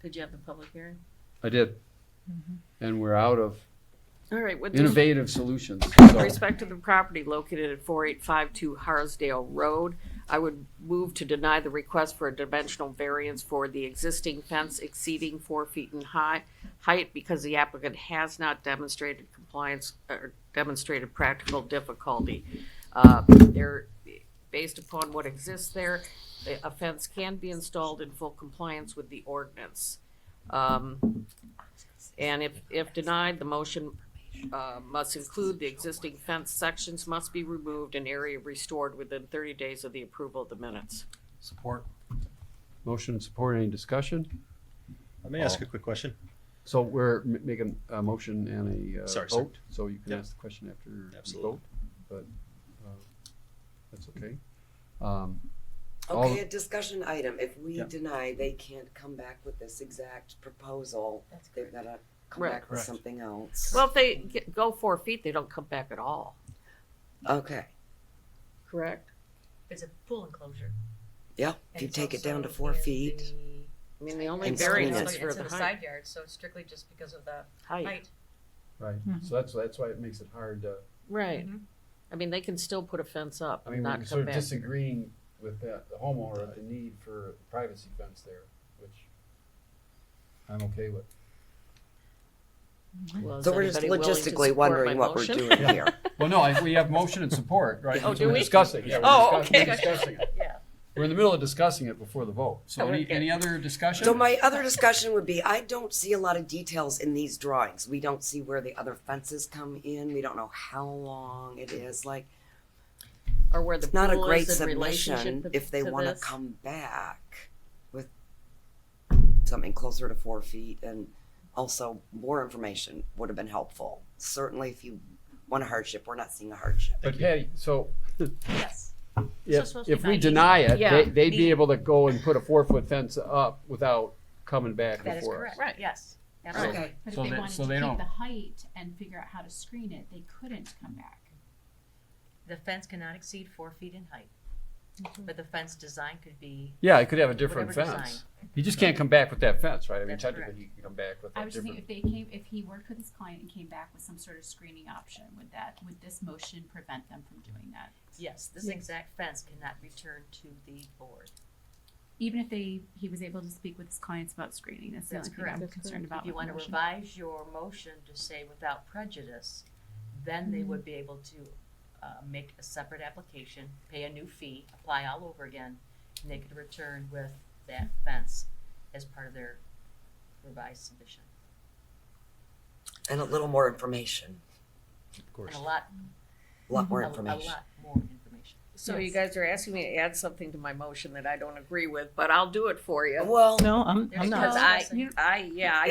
C: Did you have the public hearing?
B: I did. And we're out of
C: All right, with
B: innovative solutions.
C: With
B: So,
C: respect to the property located at 4852 Harsdale Road, I would move to deny the request for a dimensional variance for the existing fence exceeding 4 feet in height because the applicant has not demonstrated compliance or demonstrated practical difficulty. Based upon what exists there, a fence can be installed in full compliance with the ordinance. And if denied, the motion must include the existing fence sections must be removed and area restored within 30 days of the approval of the minutes.
J: Support.
B: motion and support, any discussion?
Q: Let me ask a quick question.
B: So we're making a motion and a
Q: Sorry, sir.
B: vote, so you can
Q: Yep.
B: ask the question after you
Q: Absolutely.
B: vote, but that's okay. All-
I: Okay, a discussion item. If we
B: Yeah.
I: deny, they can't come back with this exact proposal. They've gotta come
C: Right.
I: back with
J: Correct.
I: something else.
C: Well, if they go 4 feet, they don't come back at all,
I: Okay,
C: correct?
K: It's a pool enclosure.
I: yeah, if
K: And
I: you
K: it's
I: take it down to
K: also
I: 4
K: in
I: feet.
C: I mean, the only
I: And
C: variance
I: screen
C: is
I: it.
C: for
K: It's
C: the
K: in the
C: height.
K: side yard, so it's strictly just because of the
C: Height,
K: height.
B: Right, so that's why it makes it hard to,
C: right. I mean, they can still put a fence up
B: I
C: and
B: mean,
C: not
B: we're
C: come
B: sort of
C: back.
B: disagreeing with the homeowner of the need for a privacy fence there, which I'm okay with.
C: Well, is
I: So we're just
C: anybody willing to
I: logistically
C: support
I: wondering
C: my
I: what we're
C: motion?
I: doing here.
B: Well, no, we have motion and support, right?
C: Oh,
B: Because
C: do
B: we're
C: we?
B: discussing, yeah,
C: Oh,
B: we're
C: okay.
B: discussing it.
C: Yeah.
B: We're in the middle of discussing it before the vote. So
C: Okay.
B: any other discussion?
I: So my other discussion would be, I don't see a lot of details in these drawings. We don't see where the other fences come in. We don't know how long it is. Like,
C: Or where the
I: it's not a
C: pool
I: great
C: is in relationship
I: submission if they
C: to
I: want to
C: this.
I: come back with something closer to 4 feet, and also more information would have been helpful. Certainly, if you want a hardship, we're not seeing a hardship.
B: But Patty, so
K: Yes.
B: if,
K: supposed to
B: if
K: be
B: we
K: 9 feet.
B: deny it,
C: Yeah.
B: they'd be able to go and put a 4-foot fence up without coming back
K: That is
B: before us.
K: correct. Right, yes. Absolutely.
I: Okay.
D: But
B: So
D: if they
B: they-
D: wanted
B: so
D: to
B: they
D: keep
B: don't-
D: the height and figure out how to screen it, they couldn't come back.
K: The fence cannot exceed 4 feet in height. But the fence design could be,
B: Yeah, it could have a different
K: Whatever
B: fence.
K: design.
B: You just can't come back with that fence, right? I mean,
K: That's
B: technically,
K: correct.
B: you can come back with
D: I
B: a
D: was just
B: different.
D: thinking, if he worked with his client and came back with some sort of screening option, would this motion prevent them from doing that?
K: yes, this exact fence cannot return to the board.
D: Even if he was able to speak with his clients about screening, that's the
K: That's
D: only thing I'm
K: correct.
D: concerned about
K: If you
D: with
K: want
D: the
K: to
D: motion.
K: revise your motion to say without prejudice, then they would be able to make a separate application, pay a new fee, apply all over again, and they could return with that fence as part of their revised submission.
I: And a little more information.
Q: Of course.
K: And a lot,
I: a lot more
A: A
I: information.
A: lot more information.
C: So you guys are asking me to add something to my motion that I don't agree with, but I'll do it for you.
I: Well,
F: No, I'm
C: Because
F: not.
C: I
I: it's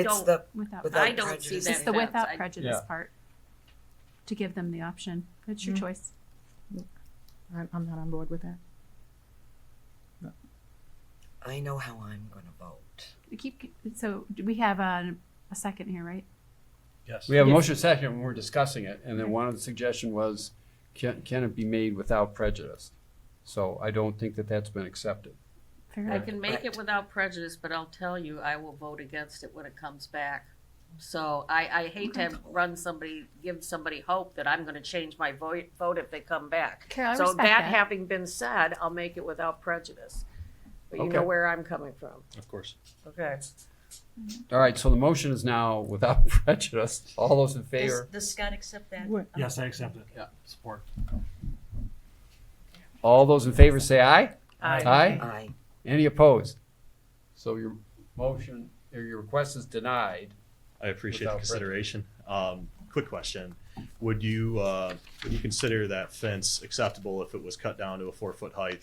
C: don't,
I: the
G: Without,
I: without
C: I don't see
I: prejudice.
C: that
G: it's the
C: fence.
G: without
C: I-
G: prejudice
B: Yeah.
G: part. To give them the option. It's your choice.
F: I'm not on board with that.
I: I know how I'm going to vote.
G: So do we have a second here, right?
O: Yes.
B: We have a motion second when we're discussing it, and then one of the suggestion was, can it be made without prejudice? So I don't think that that's been accepted.
G: Fair
C: I
G: enough.
C: can make it
I: Right.
C: without prejudice, but I'll tell you, I will vote against it when it comes back. So I hate to give somebody hope that I'm gonna change my vote if they come back.
G: Okay, I
C: So
G: respect
C: that
G: that.
C: having been said, I'll make it without prejudice. But you know
B: Okay.
C: where I'm coming from,
J: Of course.
C: okay?
B: All right, so the motion is now without prejudice. All those in favor?
A: Does Scott accept that?
R: Yes, I accept it.
B: Yeah.
R: Support.
B: All those in favor say aye.
C: Aye.
B: Aye.
I: Aye.
B: Any opposed? So your motion, or your request is denied.
P: I appreciate
B: Without
P: the consideration. Quick question. Would you consider that fence acceptable if it was cut down to a 4-foot height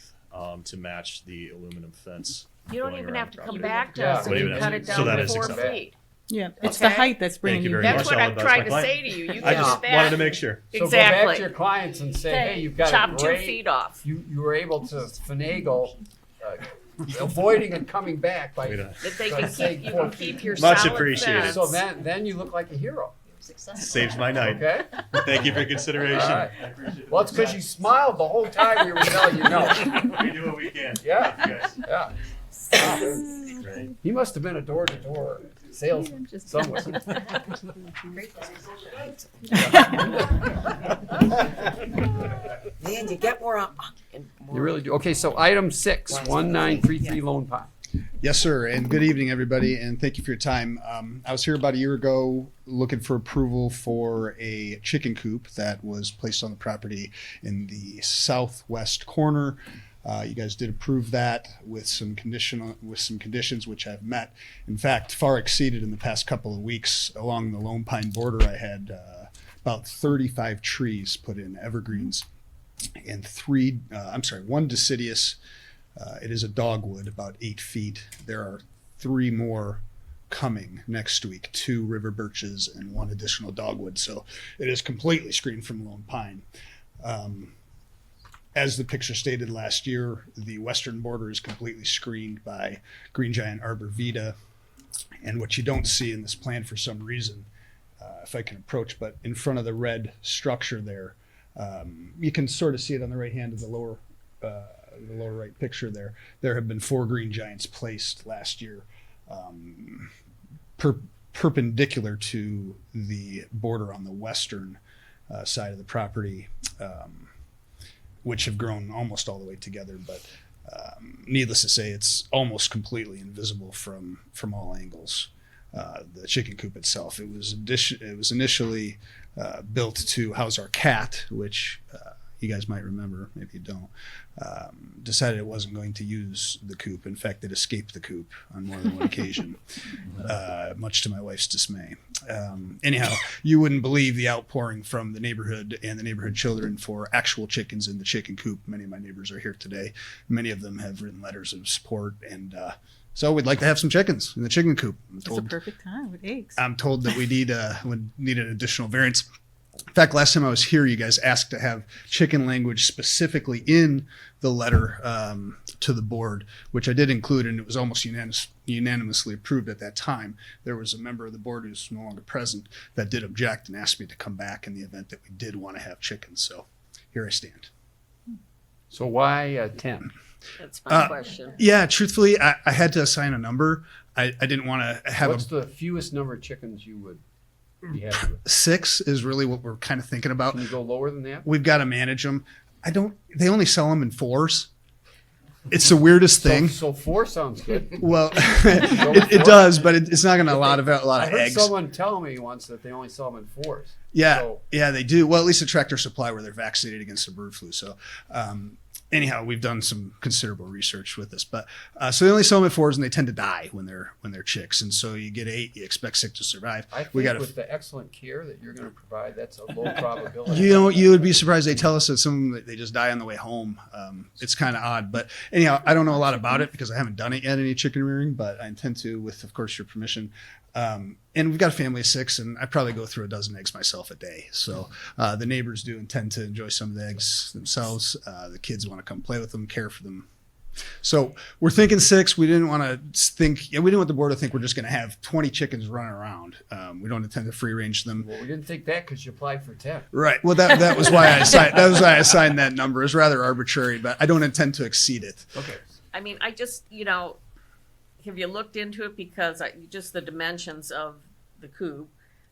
P: to match the aluminum fence?
C: You don't
P: going
C: even
P: around
C: have to
P: the
C: come
P: property?
C: back to
B: Yeah.
C: us and
P: Don't
C: you
P: even
C: cut
P: have
C: it
P: to- so
C: down
P: that
C: to
P: is
C: 4
P: acceptable.
C: feet.
F: Yeah, it's the
C: Okay.
F: height that's bringing
P: Thank you
F: you
P: very
F: down.
C: That's
P: much.
C: what
P: I'll-
C: I'm
P: that was
C: trying
P: my
C: to
P: plan.
C: say to you, you
P: I
C: get
P: just
C: it
P: wanted to
C: back.
P: make sure.
B: So go back
C: Exactly.
B: to your clients and say, hey, you've got
C: Chop
B: a
C: 2
B: great,
C: feet off.
B: you were able to finagle, avoiding and coming back by.
P: Wait a-
C: That they
B: by
C: can
B: saying
C: keep, you
B: 4
C: can
B: feet.
C: keep your
P: Much
C: solid
P: appreciated.
C: fence.
B: So then you look like a hero,
P: Saves my night.
B: okay?
P: Thank you for consideration.
B: All right.
P: I appreciate it.
B: Well, it's because you smiled the whole time we were telling you no.
P: We do what we can.
B: Yeah.
P: Thank you guys.
B: Yeah.
P: Great.
B: He must have been a door-to-door salesman somewhere.
I: Man, you get more.
B: You really do. Okay, so item 6, 1933 Lone Pine.
Q: Yes, sir, and good evening, everybody, and thank you for your time. I was here about a year ago looking for approval for a chicken coop that was placed on the property in the southwest corner. You guys did approve that with some conditions which I've met. In fact, far exceeded in the past couple of weeks. Along the Lone Pine border, I had about 35 trees put in, evergreens, and one deciduous. It is a dogwood, about 8 feet. There are 3 more coming next week, 2 river birches and 1 additional dogwood. So it is completely screened from Lone Pine. As the picture stated last year, the western border is completely screened by green giant arbor vitae. And what you don't see in this plan for some reason, if I can approach, but in front of the red structure there, you can sort of see it on the right hand of the lower right picture there. There have been 4 green giants placed last year, perpendicular to the border on the western side of the property, which have grown almost all the way together. But needless to say, it's almost completely invisible from all angles. The chicken coop itself, it was initially built to house our cat, which you guys might remember, maybe you don't, decided it wasn't going to use the coop. In fact, it escaped the coop on more than one occasion, much to my wife's dismay. Anyhow, you wouldn't believe the outpouring from the neighborhood and the neighborhood children for actual chickens in the chicken coop. Many of my neighbors are here today. Many of them have written letters of support, and so we'd like to have some chickens in the chicken coop.
F: It's a perfect time with eggs.
Q: I'm told that we need an additional variance. In fact, last time I was here, you guys asked to have chicken language specifically in the letter to the board, which I did include, and it was almost unanimously approved at that time. There was a member of the board who's no longer present that did object and asked me to come back in the event that we did want to have chickens. So here I stand.
B: So why 10?
C: That's my question.
Q: Yeah, truthfully, I had to assign a number. I didn't want to have
B: What's the fewest number of chickens you would be happy with?
Q: 6 is really what we're kind of thinking about.
B: Can you go lower than that?
Q: We've got to manage them. They only sell them in 4s. It's the weirdest thing.
B: So 4 sounds good.
Q: Well, it does, but it's not going to allow a lot
B: I
Q: of
B: heard
Q: eggs.
B: someone tell me once that they only sell them in 4s.
Q: Yeah,
B: So-
Q: yeah, they do. Well, at least at Tractor Supply, where they're vaccinated against the bird flu. So, anyhow, we've done some considerable research with this, but so they only sell them at 4s, and they tend to die when they're chicks. And so you get 8, you expect 6 to survive.
B: I think
Q: We got
B: with the excellent care that you're going to provide, that's a low probability.
Q: you would be surprised. They tell us that some they just die on the way home. It's kind of odd, but anyhow, I don't know a lot about it because I haven't done it yet, any chicken rearing, but I intend to, with of course your permission. And we've got a family of 6, and I probably go through a dozen eggs myself a day. So the neighbors do intend to enjoy some of the eggs themselves. The kids want to come play with them, care for them. So we're thinking 6. We didn't want the board to think we're just going to have 20 chickens running around. We don't intend to free range them.
B: Well, we didn't think that because you applied for 10.
Q: Right. Well, that was why I assigned that number. It's rather arbitrary, but I don't intend to exceed it.
B: Okay.
C: I mean, I just, have you looked into it? Because just the dimensions of the coop,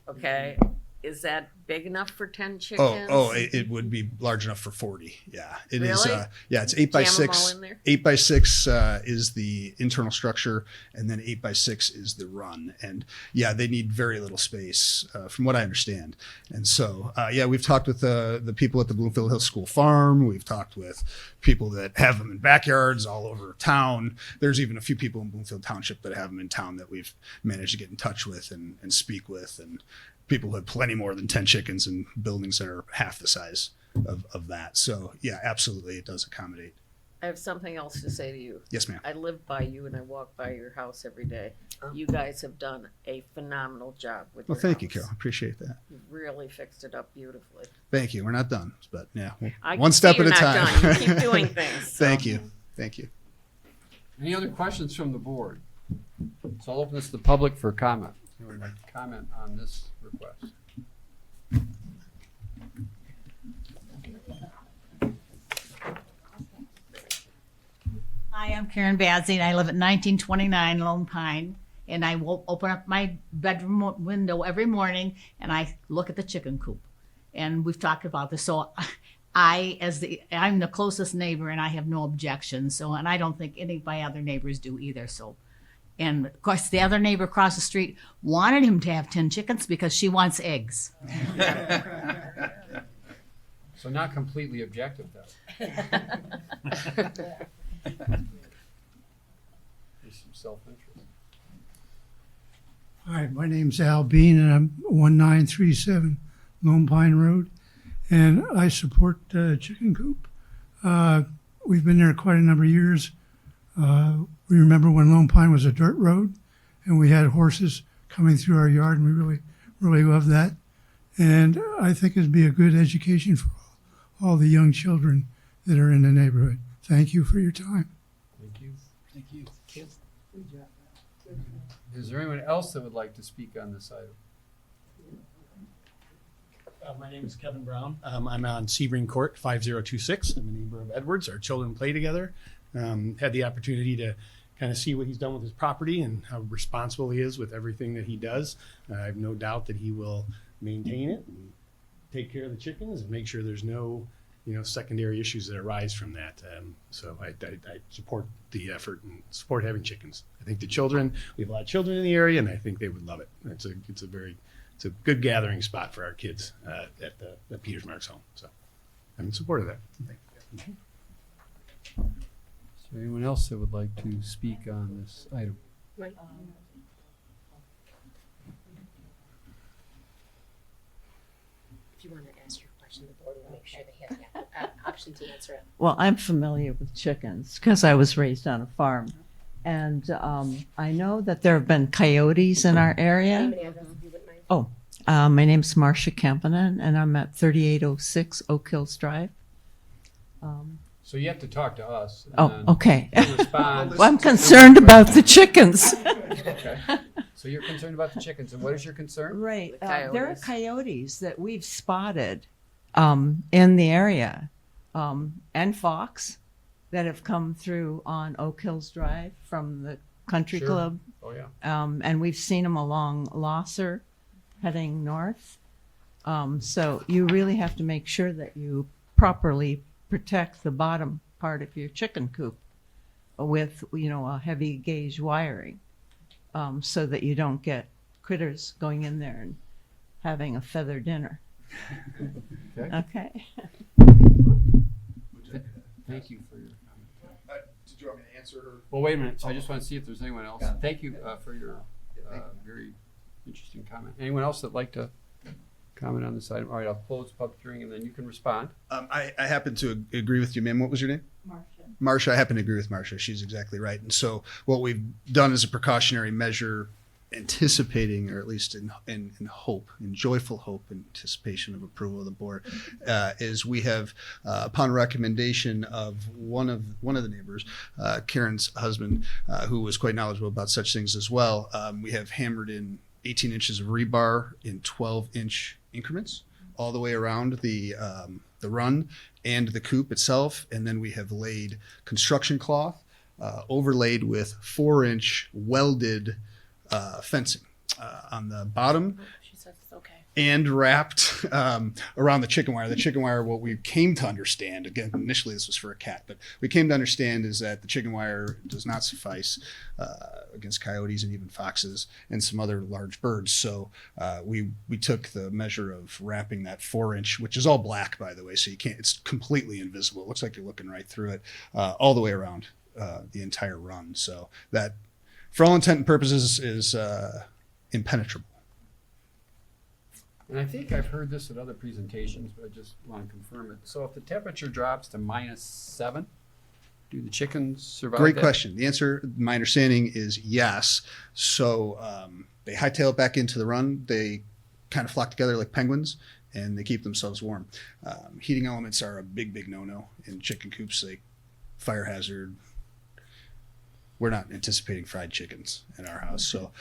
C: okay, is that big enough for 10 chickens?
Q: It would be large enough for 40. Yeah, it
C: Really?
Q: is. Yeah, it's 8 by
C: Jam 'em all
Q: 6.
C: in there?
Q: 8 by 6 is the internal structure, and then 8 by 6 is the run. And yeah, they need very little space, from what I understand. And so, we've talked with the people at the Bloomfield Hill School Farm. We've talked with people that have them in backyards all over town. There's even a few people in Bloomfield Township that have them in town that we've managed to get in touch with and speak with, and people who have plenty more than 10 chickens in buildings that are half the size of that. So yeah, absolutely, it does accommodate.
C: I have something else to say to you.
Q: Yes, ma'am.
C: I live by you and I walk by your house every day. You guys have done a phenomenal job with your
Q: Well, thank you,
C: house.
Q: Carol. I appreciate that.
C: You've really fixed it up beautifully.
Q: Thank you. We're not done, but yeah,
C: I
Q: one
C: can
Q: step
C: see
Q: at a
C: you're not
Q: time.
C: done. You keep doing things, so.
Q: Thank you. Thank you.
B: Any other questions from the board? So I'll open this to the public for comment. Anyone would like to comment on this request?
S: Hi, I'm Karen Bazzi, and I live at 1929 Lone Pine. And I will open up my bedroom window every morning, and I look at the chicken coop. And we've talked about this. So I'm the closest neighbor, and I have no objections. So, and I don't think any of my other neighbors do either. So, and of course, the other neighbor across the street wanted him to have 10 chickens because she wants eggs.
B: So not completely objective, though. There's some self-interest.
P: Hi, my name's Al Bean, and I'm 1937 Lone Pine Road, and I support Chicken Coop. We've been there quite a number of years. We remember when Lone Pine was a dirt road, and we had horses coming through our yard, and we really, really loved that. And I think it'd be a good education for all the young children that are in the neighborhood. Thank you for your time.
B: Thank you.
O: Thank you.
B: Is there anyone else that would like to speak on this item?
R: My name is Kevin Brown. I'm on Sebring Court, 5026. I'm a neighbor of Edwards. Our children play together. Had the opportunity to kind of see what he's done with his property and how responsible he is with everything that he does. I have no doubt that he will maintain it and take care of the chickens and make sure there's no secondary issues that arise from that. So I support the effort and support having chickens. I think we have a lot of children in the area, and I think they would love it. It's a good gathering spot for our kids at Peters Marks home. So I'm in support of that.
B: Is there anyone else that would like to speak on this item?
C: Right.
A: If you want to ask your question, the board will make sure they have the option to answer it.
U: Well, I'm familiar with chickens because I was raised on a farm. And I know that there have been coyotes in our area.
A: Name and address, if you wouldn't mind.
U: My name's Marcia Kampanen, and I'm at 3806 Oak Hills Drive.
B: So you have to talk to us. and
U: Oh,
B: then
U: okay.
B: Respond.
U: Well, I'm concerned about the chickens.
B: Okay. So you're concerned about the chickens, and what is your concern?
U: Right.
C: The
U: There are
C: coyotes.
U: coyotes that we've spotted in the area, and fox that have come through on Oak Hills Drive from the country
B: Sure.
U: club.
B: Oh, yeah.
U: And we've seen them along Losser heading north. So you really have to make sure that you properly protect the bottom part of your chicken coop with, a heavy gauge wiring, so that you don't get critters going in there and having a feather dinner.
B: Okay.
U: Okay.
B: Thank you for your comment.
E: Did you want me to answer her?
B: Well, wait a minute. I just want to see if there's anyone else. Thank you for your very interesting comment. Anyone else that'd like to comment on this item? All right, I'll close the public hearing and then you can respond.
E: I happen to agree with you, ma'am. What was your name? Marcia. I happen to agree with Marcia. She's exactly right. And so what we've done as a precautionary measure, anticipating, or at least in hope, in joyful hope, anticipation of approval of the board, is we have, upon recommendation of one of the neighbors, Karen's husband, who was quite knowledgeable about such things as well, we have hammered in 18 inches of rebar in 12-inch increments all the way around the run and the coop itself, and then we have laid construction cloth overlaid with 4-inch welded fencing on the bottom.
C: She says it's okay.
E: And wrapped around the chicken wire. The chicken wire, what we came to understand, again, initially this was for a cat, but we came to understand is that the chicken wire does not suffice against coyotes and even foxes and some other large birds. So we took the measure of wrapping that 4-inch, which is all black, by the way, so you can't, it's completely invisible. It looks like you're looking right through it, all the way around the entire run. So that, for all intent and purposes, is impenetrable.
B: And I think I've heard this at other presentations, but I just want to confirm it. So if the temperature drops to -7, do the chickens survive?
E: Great
B: that?
E: question. The answer, my understanding, is yes. So they hightail it back into the run. They kind of flock together like penguins, and they keep themselves warm. Heating elements are a big no-no in chicken coops. They fire hazard. We're not anticipating fried chickens in our house, so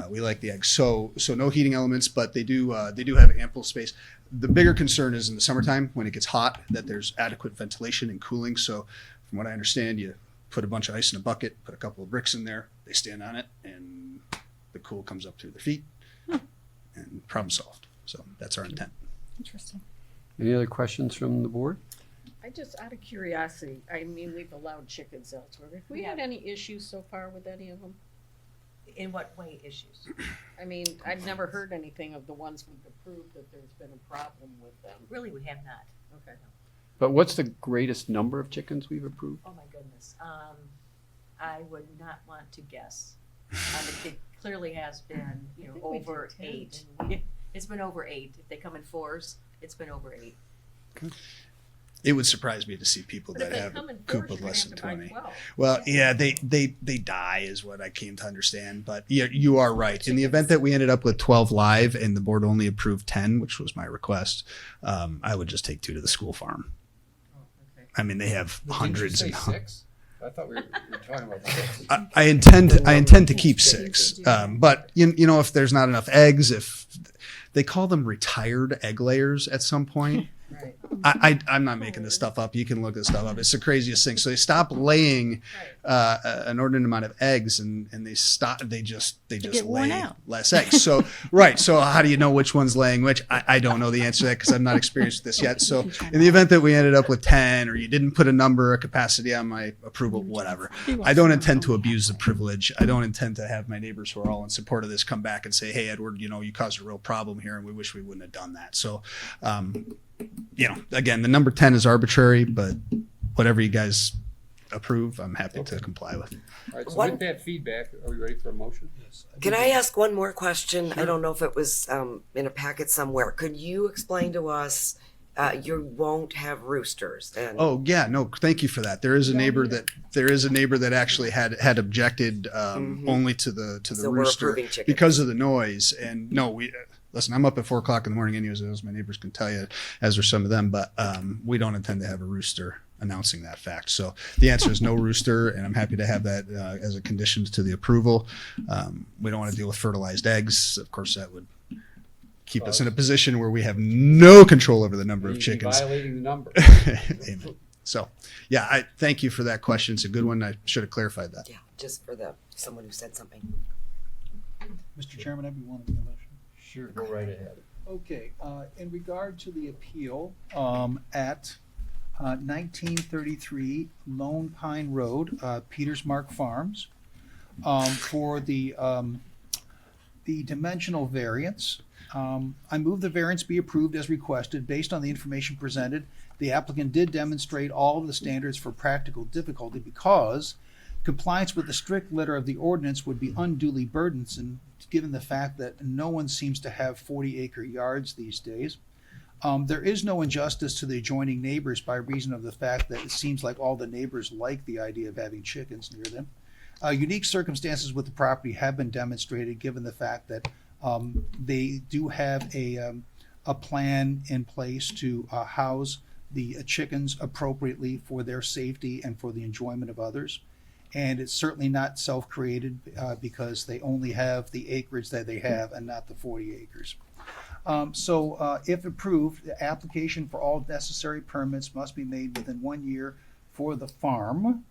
E: we like the eggs. So no heating elements, but they do have ample space. The bigger concern is in the summertime when it gets hot that there's adequate ventilation and cooling. So from what I understand, you put a bunch of ice in a bucket, put a couple of bricks in there, they stand on it, and the cool comes up through their feet, and problem solved. So that's our intent.
C: Interesting.
B: Any other questions from the board?
C: I just, out of curiosity, I mean, we've allowed chickens elsewhere. Have we had any issues so far with any of them?
V: In what way issues?
C: I mean, I've never heard anything of the ones we've approved that there's been a problem with them.
V: Really, we have not.
C: Okay.
B: But what's the greatest number of chickens we've approved?
V: Oh, my goodness. I would not want to guess. It clearly has been, over 8. It's been over 8. If they come in 4s, it's been over 8.
B: Okay.
E: It would surprise me to see people
C: But if
E: that
C: they
E: have
C: come in
E: a coop
C: 4s,
E: with
C: you're
E: less
C: gonna
E: than
C: have to buy
E: 20.
C: 12.
E: Well, yeah, they die is what I came to understand. But yeah, you are right. In the event that we ended up with 12 live and the board only approved 10, which was my request, I would just take 2 to the school farm.
C: Oh, okay.
E: I mean, they have hundreds and
B: six? I thought we were talking about 6.
E: I intend to keep 6. But you know, if there's not enough eggs, if they call them retired egg layers at some point.
C: Right.
E: I'm not making this stuff up. You can look this stuff up. It's the craziest thing. So they stop laying an inordinate amount of eggs, and they stop. They just
U: get worn
E: lay
U: out.
E: less eggs. So right. So how do you know which one's laying which? I don't know the answer to that because I'm not experienced with this yet. So in the event that we ended up with 10, or you didn't put a number or capacity on my approval, whatever. I don't intend to abuse the privilege. I don't intend to have my neighbors who are all in support of this come back and say, "Hey, Edward, you caused a real problem here, and we wish we wouldn't have done that." So. Again, the number 10 is arbitrary, but whatever you guys approve, I'm happy to comply with.
B: All right, so with that feedback, are we ready for a motion? Yes.
I: Can I ask one more question? Sure. I don't know if it was in a packet somewhere. Could you explain to us, you won't have roosters? And
E: oh yeah, no, thank you for that. There is a neighbor that actually had objected only to the
I: so
E: rooster because of the noise. And no, we. Listen, I'm up at 4 o'clock in the morning anyways, as my neighbors can tell you, as are some of them, but we don't intend to have a rooster announcing that fact. So the answer is no rooster, and I'm happy to have that as a condition to the approval. We don't want to deal with fertilized eggs. Of course, that would keep us in a position where we have no control over the number of chickens.
B: Violating the number.
E: Amen. So, yeah, I thank you for that question. It's a good one. I should have clarified that.
I: yeah, just for someone who said something.
W: Mr. Chairman, I'd be willing to make a motion.
B: Sure, go right ahead.
W: Okay, in regard to the appeal at 1933 Lone Pine Road, Peters Mark Farms, for the the dimensional variance. I move the variance be approved as requested based on the information presented. The applicant did demonstrate all of the standards for practical difficulty because compliance with the strict letter of the ordinance would be unduly burdensome given the fact that no one seems to have 40-acre yards these days. There is no injustice to the adjoining neighbors by reason of the fact that it seems like all the neighbors like the idea of having chickens near them. Unique circumstances with the property have been demonstrated given the fact that they do have a plan in place to house the chickens appropriately for their safety and for the enjoyment of others. And it's certainly not self-created because they only have the acreage that they have and not the 40 acres. So if approved, the application for all necessary permits must be made within 1 year for the farm,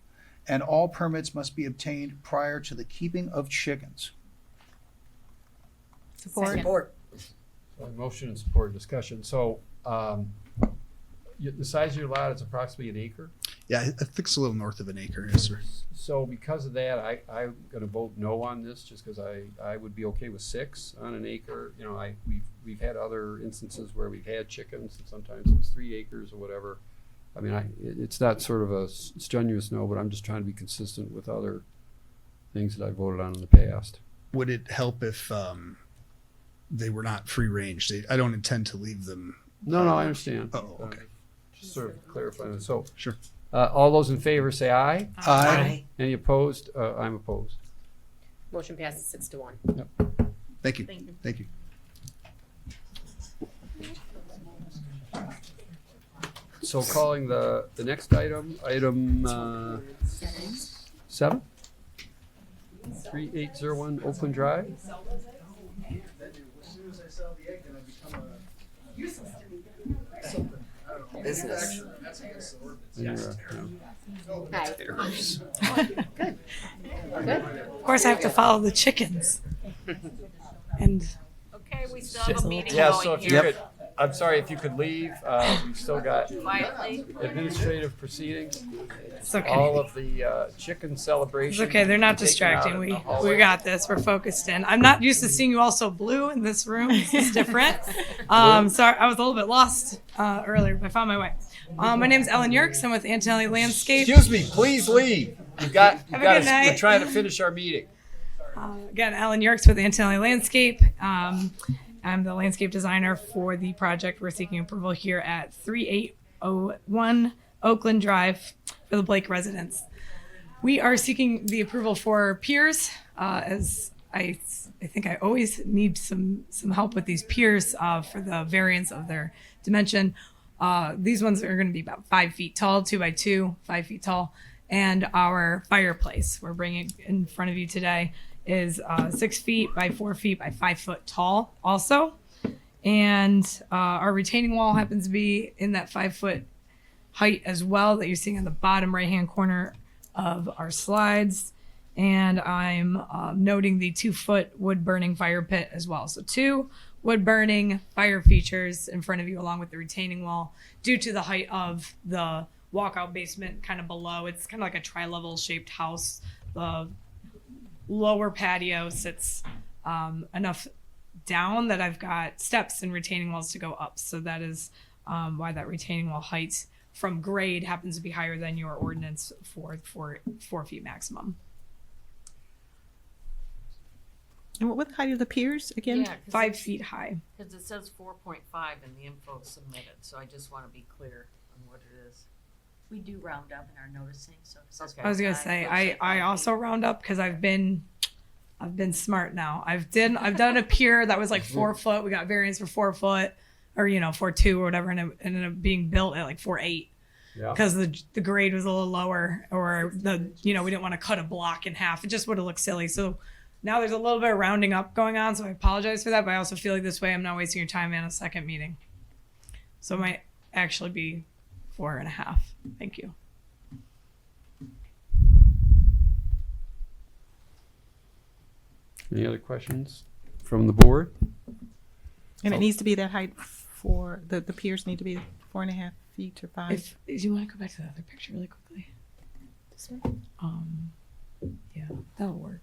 W: and all permits must be obtained prior to the keeping of chickens.
I: Support.
B: Motion and support discussion. So, the size of your lot is approximately an acre?
E: Yeah, I think it's a little north of an acre, yes, sir.
B: So because of that, I'm gonna vote no on this, just because I would be okay with 6 on an acre. You know, we've had other instances where we've had chickens, and sometimes it's 3 acres or whatever. I mean, it's not sort of a strenuous no, but I'm just trying to be consistent with other things that I voted on in the past.
E: Would it help if they were not free range? I don't intend to leave them.
B: No, I understand.
E: Oh, okay.
B: Just sort of clarifying. So,
E: Sure.
B: all those in favor say aye.
W: Aye.
B: Any opposed? I'm opposed.
A: Motion passes 6-1.
E: Thank you.
F: Thank you.
E: Thank you.
B: So calling the next item 7? 3801 Oakland Drive.
I: Business.
A: Hi. Good.
L: Of course, I have to follow the chickens. And
C: Okay, we still have a meeting
B: Yeah, so
C: going
B: if you
C: here.
B: could, I'm sorry, if you could leave, we've still got
C: Quietly.
B: administrative proceedings,
L: it's okay.
B: all of the chicken
L: It's
B: celebration.
L: okay. They're not
B: taken
L: distracting.
B: out in
L: We
B: the hallway.
L: got this. We're focused in. I'm not used to seeing you all so blue in this room. This is different. Sorry, I was a little bit lost earlier, but I found my way. My name's Ellen Yerkes. I'm with Antonelli Landscape.
B: Excuse me, please leave. We've got,
L: Have a good night.
B: we're trying to finish our meeting.
L: Again, Ellen Yerkes with Antonelli Landscape. I'm the landscape designer for the project we're seeking approval here at 3801 Oakland Drive for the Blake residents. We are seeking the approval for piers, as I think I always need some help with these piers for the variance of their dimension. These ones are going to be about 5 feet tall, 2 by 2, 5 feet tall. And our fireplace we're bringing in front of you today is 6 feet by 4 feet by 5 foot tall also. And our retaining wall happens to be in that 5 foot height as well that you're seeing on the bottom right hand corner of our slides. And I'm noting the 2 foot wood burning fire pit as well. So 2 wood burning fire features in front of you along with the retaining wall due to the height of the walkout basement kind of below. It's kind of like a tri-level shaped house. The lower patio sits enough down that I've got steps and retaining walls to go up. So that is why that retaining wall height from grade happens to be higher than your ordinance for 4 feet maximum.
F: And what height are the piers again?
C: Yeah,
L: 5 feet high.
C: Because it says 4.5 in the info submitted, so I just want to be clear on what it is.
V: We do round up in our noticing, so it says.
C: Okay.
L: I was gonna
V: 5,
L: say
V: it'll say
L: I
V: 5
L: also round up because I've been smart now. I've done a pier that was like 4 foot. We got variance for 4 foot, or 4.2 or whatever, and it ended up being built at like 4.8
B: Yeah.
L: because the grade was a little lower, or we didn't want to cut a block in half. It just would have looked silly. So now there's a little bit of rounding up going on. So I apologize for that, but I also feel like this way I'm not wasting your time in a second meeting. So it might actually be 4.5. Thank you.
B: Any other questions from the board?
F: And it needs to be that height for, the piers need to be 4.5 feet or 5.
L: If you want to go back to the other picture really quickly.
F: This one?
L: Yeah, that'll work.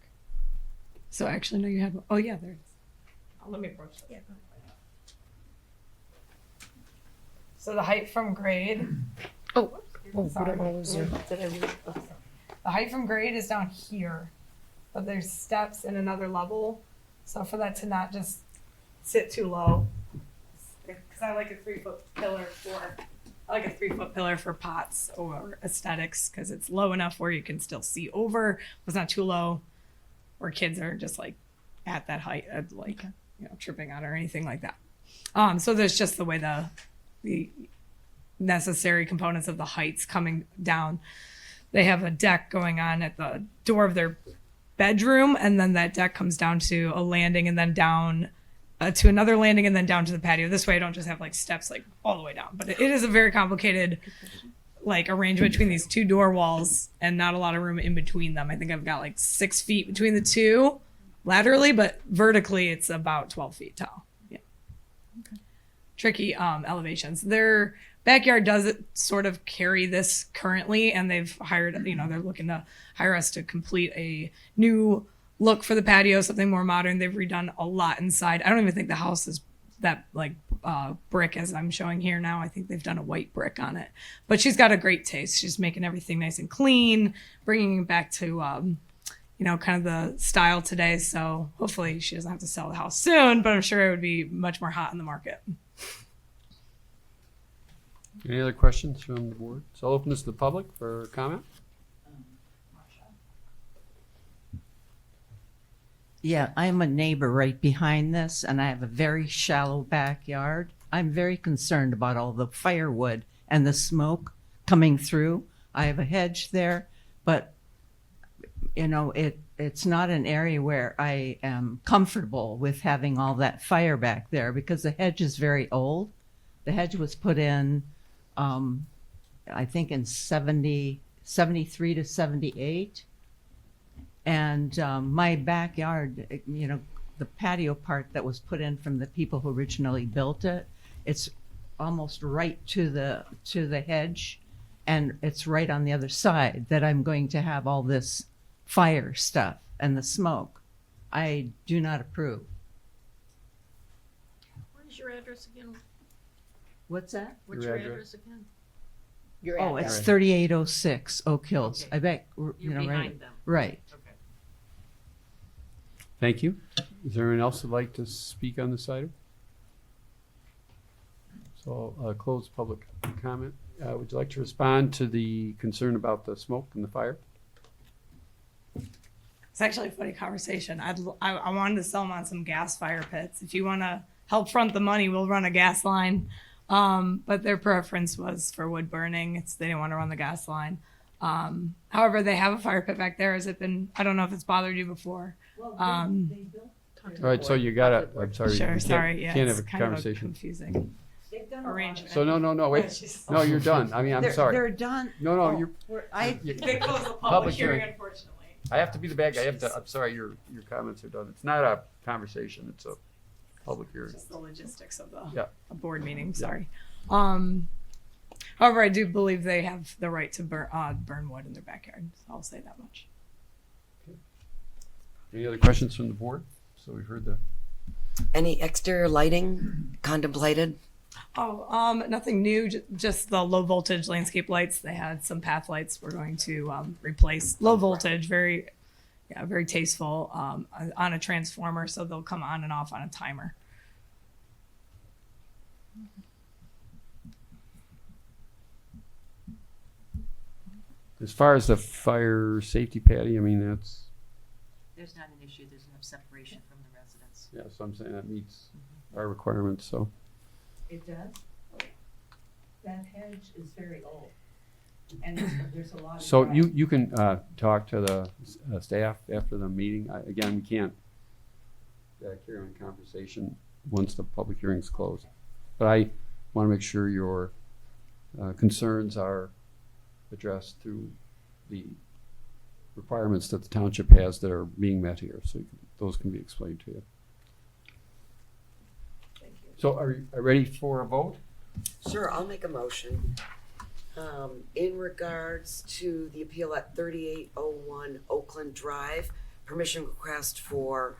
L: So actually, no, you had. Oh yeah, there it is. Let me approach this. So the height from grade. Sorry. The height from grade is down here, but there's steps in another level. So for that to not just sit too low, because I like a 3-foot pillar for pots or aesthetics, because it's low enough where you can still see over, but it's not too low where kids are just like at that height of like, tripping on or anything like that. So there's just the way the necessary components of the heights coming down. They have a deck going on at the door of their bedroom, and then that deck comes down to a landing and then down to another landing and then down to the patio. This way I don't just have like steps like all the way down, but it is a very complicated like arrangement between these two door walls and not a lot of room in between them. I think I've got like 6 feet between the two laterally, but vertically it's about 12 feet tall. Yeah. Okay. Tricky elevations. Their backyard does sort of carry this currently, and they've hired, they're looking to hire us to complete a new look for the patio, something more modern. They've redone a lot inside. I don't even think the house is that like brick as I'm showing here now. I think they've done a white brick on it, but she's got a great taste. She's making everything nice and clean, bringing it back to, kind of the style today. So hopefully she doesn't have to sell the house soon, but I'm sure it would be much more hot in the market.
B: Any other questions from the board? So I'll open this to the public for comment.
U: Yeah, I'm a neighbor right behind this, and I have a very shallow backyard. I'm very concerned about all the firewood and the smoke coming through. I have a hedge there, but it's not an area where I am comfortable with having all that fire back there because the hedge is very old. The hedge was put in, I think in 73 to 78. And my backyard, the patio part that was put in from the people who originally built it, it's almost right to the hedge, and it's right on the other side that I'm going to have all this fire stuff and the smoke. I do not approve.
C: Where's your address again?
U: What's that?
C: What's your address again?
A: Your
U: Oh,
A: address.
U: it's 3806 Oak Hills.
C: Okay.
U: I bet,
C: You're
U: right.
C: behind them.
U: Right.
C: Okay.
B: Thank you. Is there anyone else who'd like to speak on this item? So I'll close public comment. Would you like to respond to the concern about the smoke and the fire?
L: It's actually a funny conversation. I wanted to sell them on some gas fire pits. If you want to help front the money, we'll run a gas line. But their preference was for wood burning. They didn't want to run the gas line. However, they have a fire pit back there. I don't know if it's bothered you before.
B: All right, so you got it. I'm sorry.
L: Sure,
B: you
L: sorry. Yeah,
B: can't
L: it's
B: have a
L: kind of a
B: conversation.
L: confusing arrangement.
B: So no, wait. No, you're done. I mean, I'm sorry.
U: They're done.
B: No, you're.
L: They closed the
B: Public
L: public hearing,
B: hearing.
L: unfortunately.
B: I have to be the bad guy. I'm sorry. Your comments are done. It's not a conversation. It's a public hearing.
L: Just the logistics of
B: Yeah.
L: a board meeting. Sorry. However, I do believe they have the right to burn wood in their backyard. So I'll say that much.
B: Any other questions from the board? So we've heard the.
I: Any exterior lighting contemplated?
L: Oh, nothing new. Just the low voltage landscape lights. They had some path lights. We're going to replace low voltage, very tasteful on a transformer. So they'll come on and off on a timer.
B: As far as the fire safety patio, I mean,
V: There's not an issue, there's enough separation from the residents.
B: yeah, so I'm saying that meets our requirements, so.
U: It does? That hedge is very old. And there's a lot of.
B: So you can talk to the staff after the meeting. Again, we can't carry on a conversation once the public hearing's closed. But I want to make sure your concerns are addressed through the requirements that the township has that are being met here. So those can be explained to you.
L: Thank you.
B: So are you ready for a vote?
I: Sure, I'll make a motion. In regards to the appeal at 3801 Oakland Drive, permission request for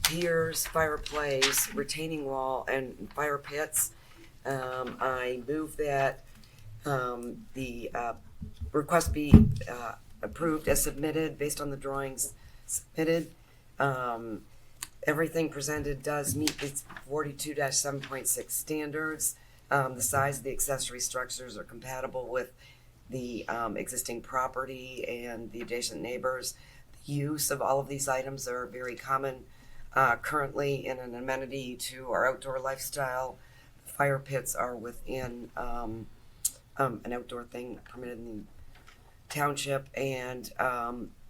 I: piers, fireplace, retaining wall, and fire pits. I move that the request be approved as submitted based on the drawings submitted. Everything presented does meet its 42-7.6 standards. The size of the accessory structures are compatible with the existing property and the adjacent neighbors. The use of all of these items are very common currently in an amenity to our outdoor lifestyle. Fire pits are within an outdoor thing permitted in the township, and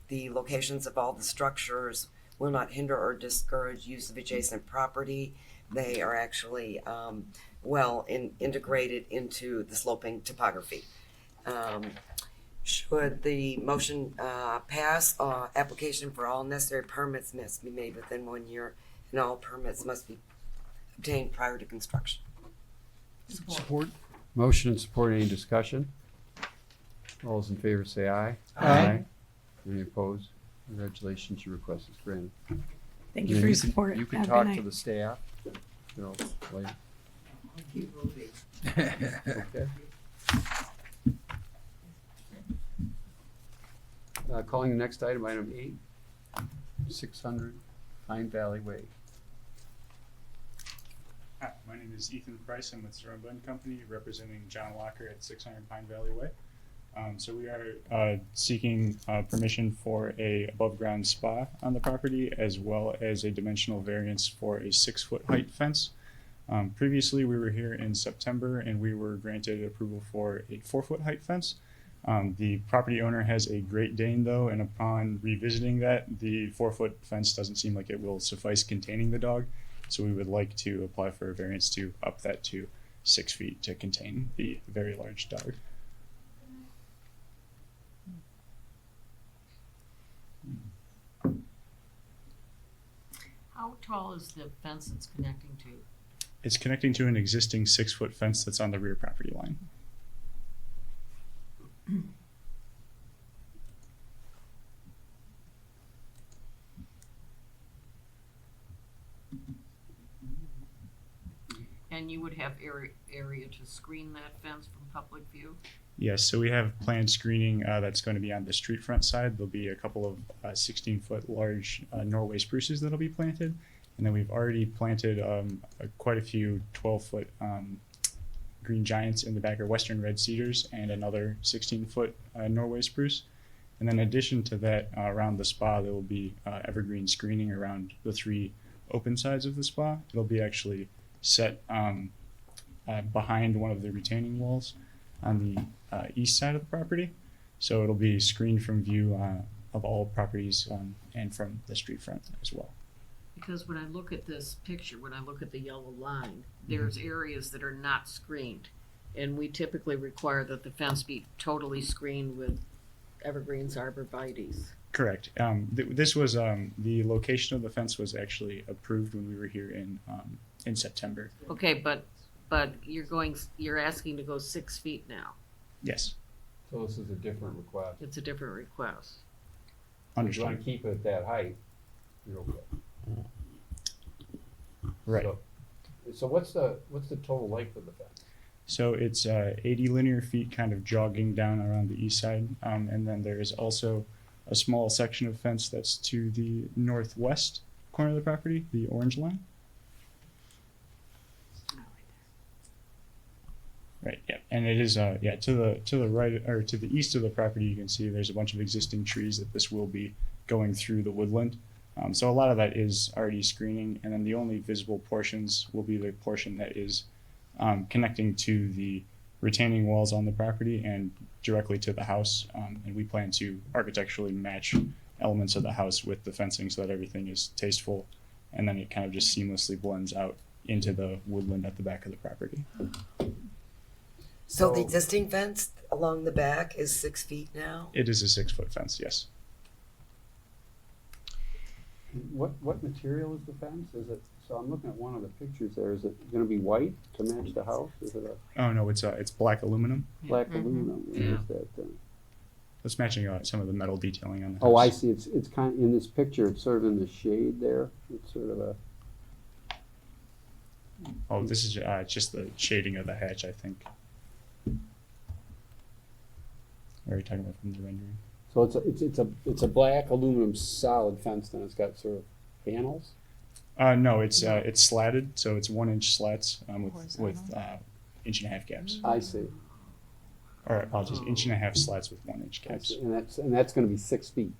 I: the locations of all the structures will not hinder or discourage use of adjacent property. They are actually integrated into the sloping topography. Should the motion pass, application for all necessary permits must be made within 1 year, and all permits must be obtained prior to construction.
W: Support.
B: Motion and support, any discussion? All those in favor say aye.
W: Aye.
B: Any opposed? Congratulations, your request is granted.
L: Thank you for your support.
B: You can
L: Have a
B: talk
L: good
B: to
L: night.
B: the staff, you know, later. Okay. Calling the next item, item 8, 600 Pine Valley Way.
H: Hi, my name is Ethan Price. I'm with Sir Blend Company, representing John Walker at 600 Pine Valley Way. So we are seeking permission for a above-ground spa on the property, as well as a dimensional variance for a 6-foot height fence. Previously, we were here in September, and we were granted approval for a 4-foot height fence. The property owner has a Great Dane, though, and upon revisiting that, the 4-foot fence doesn't seem like it will suffice containing the dog. So we would like to apply for a variance to up that to 6 feet to contain the very large dog.
C: How tall is the fence it's connecting to?
H: It's connecting to an existing 6-foot fence that's on the rear property line.
C: And you would have area to screen that fence from public view?
H: Yes, so we have planned screening that's going to be on the street front side. There'll be a couple of 16-foot large Norway spruces that'll be planted. And then we've already planted quite a few 12-foot green giants in the back, or western red cedars, and another 16-foot Norway spruce. And then in addition to that, around the spa, there will be evergreen screening around the 3 open sides of the spa. It'll be actually set behind one of the retaining walls on the east side of the property. So it'll be screened from view of all properties and from the street front as well.
C: Because when I look at this picture, when I look at the yellow line, there's areas that are not screened. And we typically require that the fence be totally screened with evergreens, arborvitaes.
H: Correct. This was the location of the fence was actually approved when we were here in September.
C: Okay, but you're asking to go 6 feet now.
H: Yes.
B: So this is a different request.
C: It's a different request.
B: If you
H: Understood.
B: want to keep it at that height, you're okay.
H: Right.
B: So what's the total length of the fence?
H: So it's 80 linear feet kind of jogging down around the east side. And then there is also a small section of fence that's to the northwest corner of the property, the orange line. Right, yeah, and it is to the right, or to the east of the property, you can see there's a bunch of existing trees that this will be going through the woodland. So a lot of that is already screening, and then the only visible portions will be the portion that is connecting to the retaining walls on the property and directly to the house. And we plan to architecturally match elements of the house with the fencing so that everything is tasteful, and then it kind of just seamlessly blends out into the woodland at the back of the property.
I: So the existing fence along the back is 6 feet now?
H: It is a 6-foot fence, yes.
B: What material is the fence? Is it, so I'm looking at one of the pictures there. Is it going to be white to match the house? Is it a
H: Oh no, it's black aluminum.
B: black aluminum? What is that?
H: That's matching some of the metal detailing on the house.
B: Oh, I see. It's kind of, in this picture, it's sort of in the shade there. It's sort of a,
H: Oh, this is just the shading of the hatch, I think. Are you talking about from the rendering?
B: so it's a black aluminum solid fence, then it's got sort of panels.
H: No, it's slatted, so it's 1 inch slats with 1.5-inch gaps.
B: I see.
H: Or apologies, 1.5-inch slats with 1-inch
B: I
H: gaps.
B: see. And that's going to be 6 feet.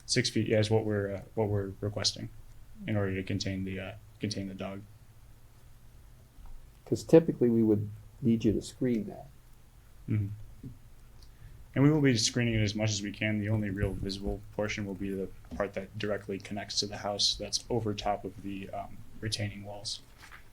H: 6 feet, yeah, is what we're requesting in order to contain the dog.
B: Because typically we would need you to screen that.
H: Mhm. And we will be screening it as much as we can. The only real visible portion will be the part that directly connects to the house that's over top of the retaining walls.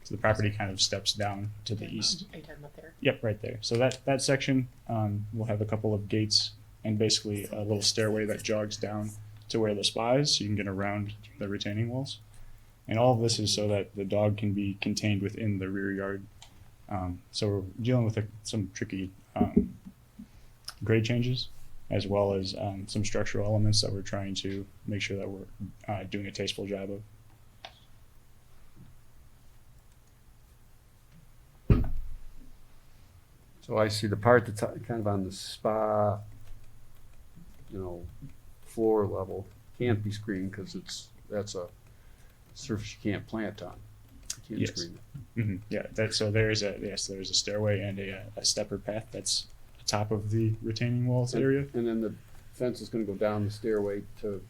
H: So the property kind of steps down to the east.
A: Are you talking about there?
H: Yep, right there. So that section will have a couple of gates and basically a little stairway that jogs down to where the spa is, so you can get around the retaining walls. And all of this is so that the dog can be contained within the rear yard. So we're dealing with some tricky grade changes, as well as some structural elements that we're trying to make sure that we're doing a tasteful job of.
B: So I see the part that's kind of on the spa, floor level can't be screened because that's a surface you can't plant on. You can't
H: Yes.
B: screen it.
H: Mm-hmm. Yeah, so there's a stairway and a stepper path that's atop of the retaining walls area.
B: And then the fence is going to go down the stairway to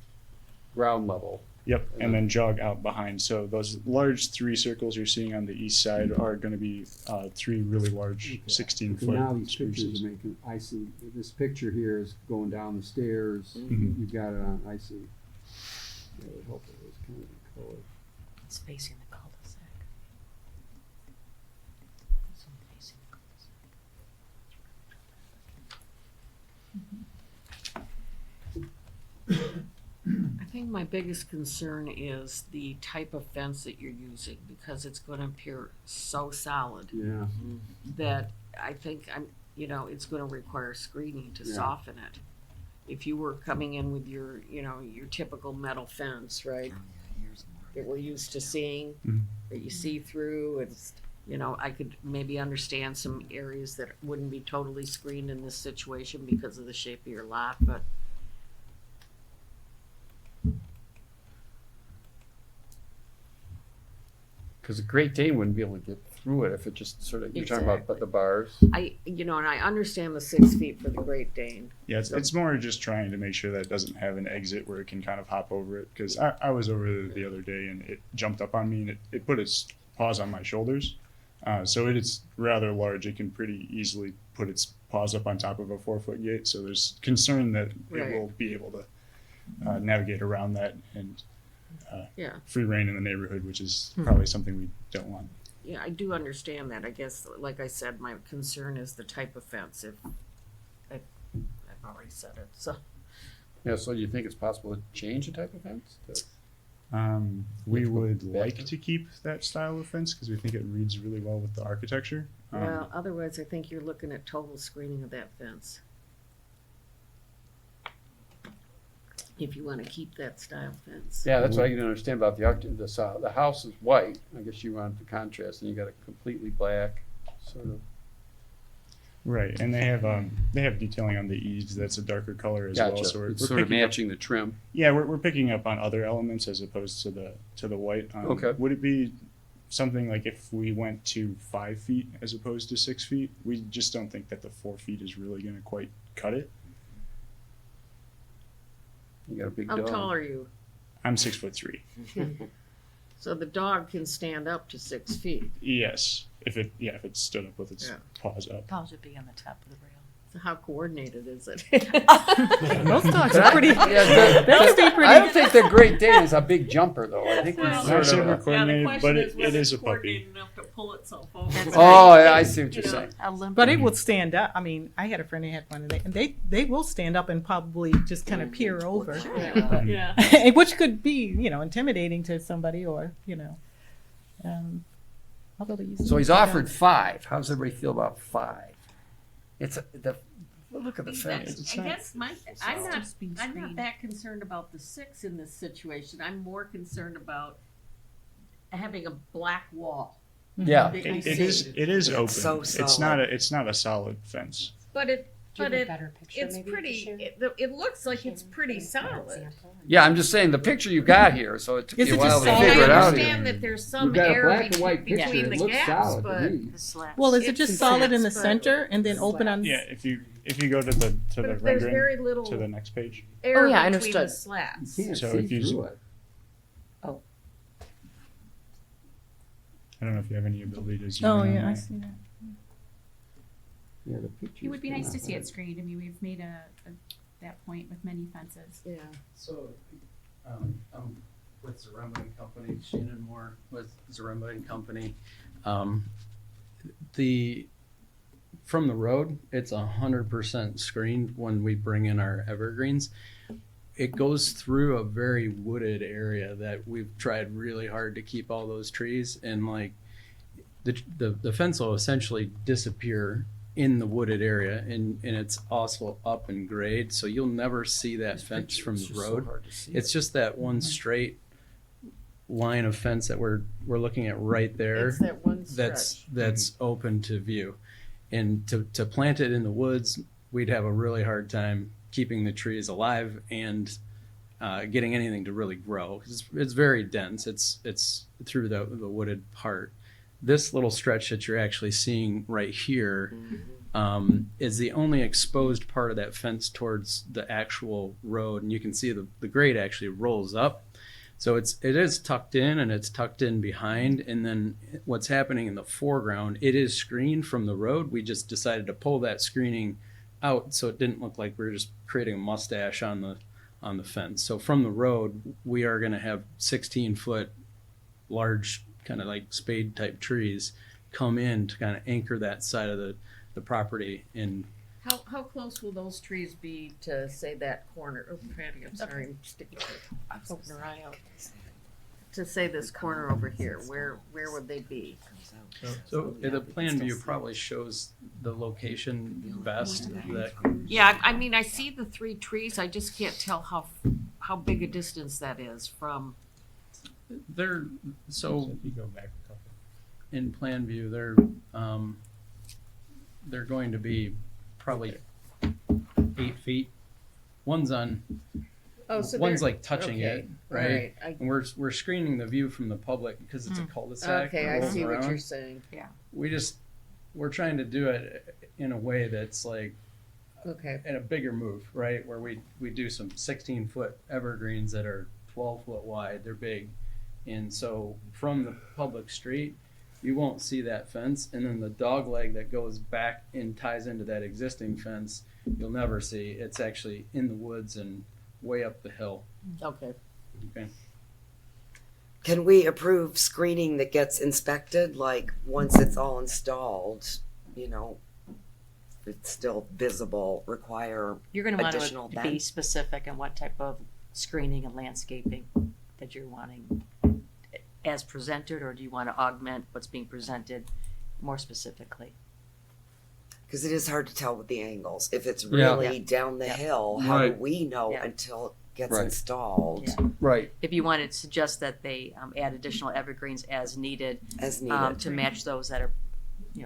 B: ground level.
H: Yep, and then jog out behind. So those large 3 circles you're seeing on the east side are going to be 3 really large 16-foot
B: Now these pictures
H: spruces.
B: are making, I see, this picture here is going down the stairs.
H: Mhm.
B: You've got it on, I see. I would hope it was kind of the color.
V: It's facing the cul-de-sac. This one facing the
C: I think my biggest concern is the type of fence that you're using, because it's gonna appear so solid
B: Yeah.
C: that I think it's gonna require screening to
B: Yeah.
C: soften it. If you were coming in with your typical metal fence, right? That we're used to seeing,
H: Mhm.
C: that you see through, and I could maybe understand some areas that wouldn't be totally screened in this situation because of the shape of your lot, but
B: Because a Great Dane wouldn't be able to get through it if it just sort of, you're talking about
C: Exactly.
B: the bars.
C: and I understand the 6 feet for the Great Dane.
H: Yeah, it's more just trying to make sure that it doesn't have an exit where it can kind of hop over it. Because I was over there the other day and it jumped up on me and it put its paws on my shoulders. So it is rather large. It can pretty easily put its paws up on top of a 4-foot gate. So there's concern that
C: Right.
H: it will be able to navigate around that and
C: Yeah.
H: free reign in the neighborhood, which is probably something we don't want.
C: Yeah, I do understand that. I guess, like I said, my concern is the type of fence. I've already said it, so.
B: Yeah, so you think it's possible to change the type of fence?
H: We
B: Let's go
H: would
B: back
H: like
B: to-
H: to keep that style of fence because we think it reads really well with the architecture.
C: Well, otherwise, I think you're looking at total screening of that fence. If you want to keep that style fence.
B: Yeah, that's what I can understand about the house is white. I guess you want the contrast, and you got a completely black sort of.
H: Right, and they have detailing on the eaves that's a darker color as well.
B: Gotcha.
H: So we're
B: It's sort of
H: picking up-
B: matching the trim.
H: Yeah, we're picking up on other elements as opposed to the white.
B: Okay.
H: Would it be something like if we went to 5 feet as opposed to 6 feet? We just don't think that the 4 feet is really going to quite cut it.
B: You got a big
C: How
B: dog.
C: tall are you?
H: I'm 6'3".
C: So the dog can stand up to 6 feet.
H: Yes, if it stood up with its
C: Yeah.
H: paws up.
V: Paws would be on the top of the rail.
C: So how coordinated is it?
F: Those dogs are pretty.
B: Yeah,
F: They'll stay pretty.
B: I don't think the Great Dane is a big jumper, though. I think
C: Well,
B: it's
H: I'd say
B: sort
H: we're
B: of.
H: coordinated, but it is a puppy.
C: enough to pull itself over.
B: Oh, yeah, I see what you're
C: You know,
B: saying.
V: A limp.
F: But it will stand up. I mean, I had a friend who had one, and they will stand up and probably just kind of peer over,
C: Yeah.
F: which could be intimidating to somebody, or although they use.
B: So he's offered 5. How does everybody feel about 5? It's the Look at the
C: I guess I'm not that concerned about the 6 in this situation. I'm more concerned about having a black wall.
B: Yeah.
C: that you
H: It is open.
I: so
H: It's not a solid fence.
C: But it's
A: maybe
C: pretty, it looks like it's pretty solid.
B: Yeah, I'm just saying the picture you got here, so it took
F: Is
B: you a
F: it
B: while
F: just
B: to
F: solid?
B: figure it
C: I
B: out
C: understand
B: here.
C: that there's
B: You've
C: some
B: got a
C: air
B: black and white picture.
C: between
B: It
C: the
B: looks
C: gaps,
B: solid
C: but
B: to me.
F: Well, is it
C: It's
F: just solid in the
C: slats, but-
F: center and then open on?
H: Yeah, if you go to the
C: but if there's
H: rendering
C: very little
H: to the next page.
C: air
A: Oh, yeah, I
C: between the
A: understood.
C: slats.
B: You can't
H: So
B: see
H: if you
B: through it.
H: I don't know if you have any ability to zoom
F: Oh,
H: in on
F: yeah, I
H: that.
F: see that.
B: Yeah, the picture.
G: It would be nice to see it screened. I mean, we've made that point with many fences.
C: Yeah.
B: So, I'm with Zaremba and Company, Shannon Moore with Zaremba and Company. From the road, it's 100% screened when we bring in our evergreens. It goes through a very wooded area that we've tried really hard to keep all those trees, and like the fence will essentially disappear in the wooded area, and it's also up in grade, so you'll never see that fence from the road. It's just that one straight line of fence that we're looking at right there.
C: It's that one
B: That's
C: stretch.
B: open to view, and to plant it in the woods, we'd have a really hard time keeping the trees alive and getting anything to really grow. It's very dense. It's through the wooded part. This little stretch that you're actually seeing right here is the only exposed part of that fence towards the actual road, and you can see the grade actually rolls up. So it is tucked in, and it's tucked in behind, and then what's happening in the foreground, it is screened from the road. We just decided to pull that screening out so it didn't look like we were just creating a mustache on the fence. So from the road, we are going to have 16-foot large kind of like spade type trees come in to kind of anchor that side of the property. And
C: How close will those trees be to, say, that corner? Oh, Patty, I'm sorry, I'm poking her eye out. To say this corner over here, where would they be?
B: so the plan view probably shows the location best. That
C: Yeah, I mean, I see the 3 trees, I just can't tell how big a distance that is from.
B: they're so
H: If you go back a couple.
B: in plan view, they're going to be probably 8 feet. One's on.
C: Oh, so
B: one's
C: they're-
B: like touching
C: okay,
B: it,
C: all
B: right?
C: right,
B: And we're screening the view from the public because it's a cul-de-sac.
C: Okay,
B: that
C: I
B: rolls
C: see what
B: around.
C: you're saying.
B: We're trying to do it in a way that's like
C: Okay.
B: in a bigger move, right? Where we do some 16-foot evergreens that are 12-foot wide. They're big, and so from the public street, you won't see that fence, and then the dog leg that goes back and ties into that existing fence, you'll never see. It's actually in the woods and way up the hill.
C: Okay.
B: Okay.
I: Can we approve screening that gets inspected, like once it's all installed, it's still visible, require
V: You're gonna want
I: additional
V: to be
I: bend?
V: specific on what type of screening and landscaping that you're wanting as presented, or do you want to augment what's being presented more specifically?
I: Because it is hard to tell with the angles. If it's
B: Yeah.
I: really down the
V: Yeah.
I: hill, how do
B: Right.
I: we know
V: Yeah.
I: until it gets
B: Right.
I: installed
V: Yeah.
B: Right.
V: If you wanted to suggest that they add additional evergreens as needed,
I: as needed
V: to match those that are,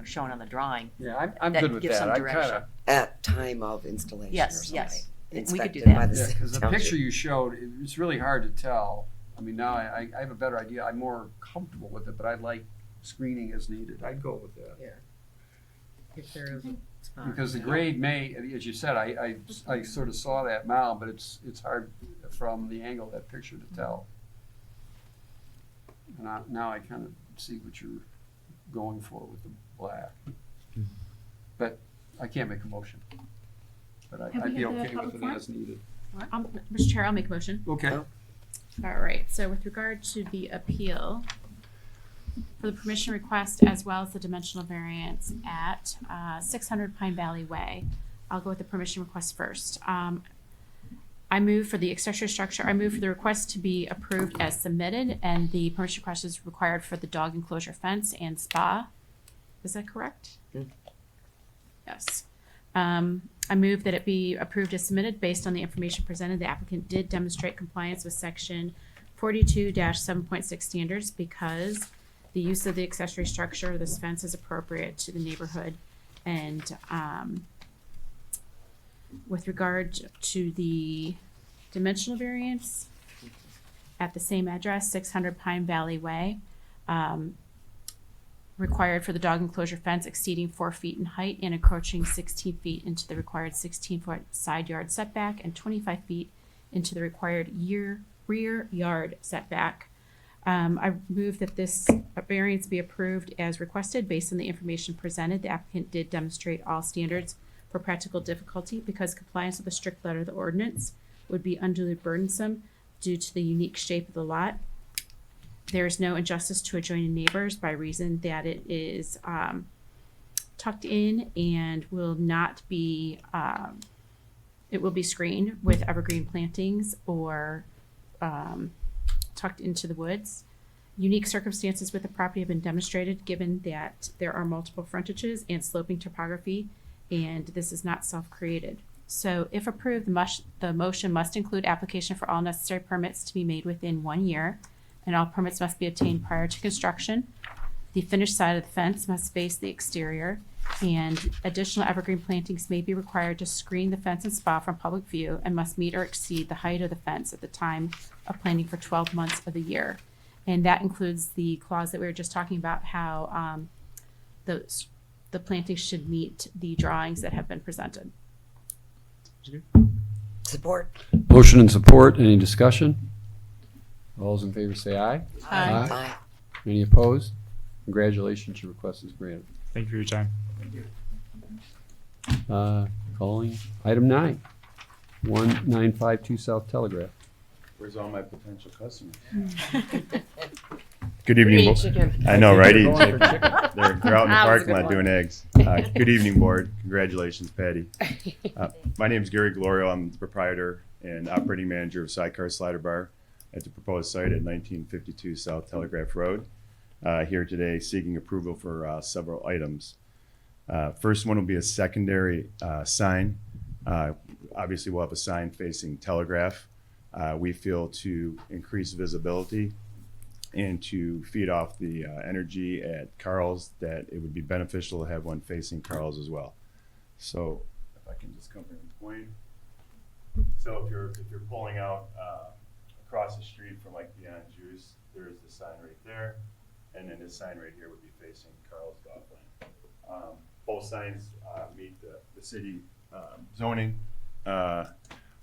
V: shown on the drawing.
B: Yeah, I'm
V: That
B: good with
V: gives
B: that.
V: some
B: I
V: direction.
B: kind of
I: at time of installation?
V: Yes,
I: or
V: yes.
I: something?
V: We could do
I: Inspected by
V: that.
I: the
B: because the
I: township.
B: picture you showed, it's really hard to tell. I mean, now I have a better idea. I'm more comfortable with it, but I'd like screening as needed. I'd go with that.
C: If there is a spot.
B: Because the grade may, as you said, I sort of saw that now, but it's hard from the angle of that picture to tell. And now I kind of see what you're going for with the black. But I can't make a motion. But
G: Have
B: I'd
G: we
B: be
G: had the
B: okay with
G: public
B: it
G: forum?
B: as needed.
G: Mr. Chair, I'll make a motion.
B: Okay.
I: Oh.
G: All right, so with regard to the appeal, for the permission request as well as the dimensional variance at 600 Pine Valley Way, I'll go with the permission request first. I move for the accessory structure, I move for the request to be approved as submitted, and the permission request is required for the dog enclosure fence and spa. Is that correct?
I: Mm.
G: Yes. I move that it be approved as submitted based on the information presented. The applicant did demonstrate compliance with section 42-7.6 standards because the use of the accessory structure, this fence, is appropriate to the neighborhood. And with regard to the dimensional variance, at the same address, 600 Pine Valley Way, required for the dog enclosure fence exceeding 4 feet in height and encroaching 16 feet into the required 16-foot side yard setback and 25 feet into the required rear yard setback. I move that this variance be approved as requested based on the information presented. The applicant did demonstrate all standards for practical difficulty because compliance with the strict letter of the ordinance would be unduly burdensome due to the unique shape of the lot. There is no injustice to adjoining neighbors by reason that it is tucked in and will not be, it will be screened with evergreen plantings or tucked into the woods. Unique circumstances with the property have been demonstrated given that there are multiple frontages and sloping topography, and this is not self-created. So if approved, the motion must include application for all necessary permits to be made within 1 year, and all permits must be obtained prior to construction. The finished side of the fence must face the exterior, and additional evergreen plantings may be required to screen the fence and spa from public view and must meet or exceed the height of the fence at the time of planting for 12 months of the year. And that includes the clause that we were just talking about, how the plantings should meet the drawings that have been presented.
I: Support.
B: Motion and support. Any discussion? All those in favor say aye.
I: Aye.
B: Any opposed? Congratulations, your request is granted.
H: Thank you for your time.
B: Calling item 9, 1952 South Telegraph.
M: Where's all my potential customers? Good evening. I know, right? They're out in the parking lot doing eggs. Good evening, board. Congratulations, Patty. My name is Gary Glorio. I'm the proprietor and operating manager of Sidecar Slider Bar at the proposed site at 1952 South Telegraph Road. Here today seeking approval for several items. First one will be a secondary sign. Obviously, we'll have a sign facing Telegraph. We feel to increase visibility and to feed off the energy at Carl's, that it would be beneficial to have one facing Carl's as well. So if I can just come here and point. So if you're pulling out across the street from like Beyond Juice, there is the sign right there, and then this sign right here would be facing Carl's Golf Land. Both signs meet the city zoning, or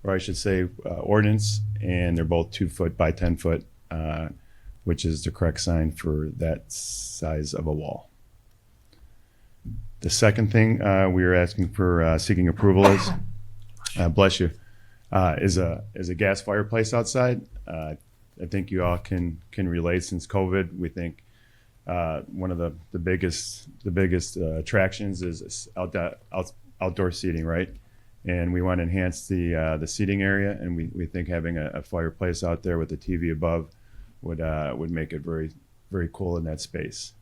M: I should say ordinance, and they're both 2 foot by 10 foot, which is the correct sign for that size of a wall. The second thing we are asking for seeking approval is, bless you, is a gas fireplace outside. I think you all can relate. Since COVID, we think one of the biggest attractions is outdoor seating, right? And we want to enhance the seating area, and we think having a fireplace out there with a TV above would make it very, very cool in that space.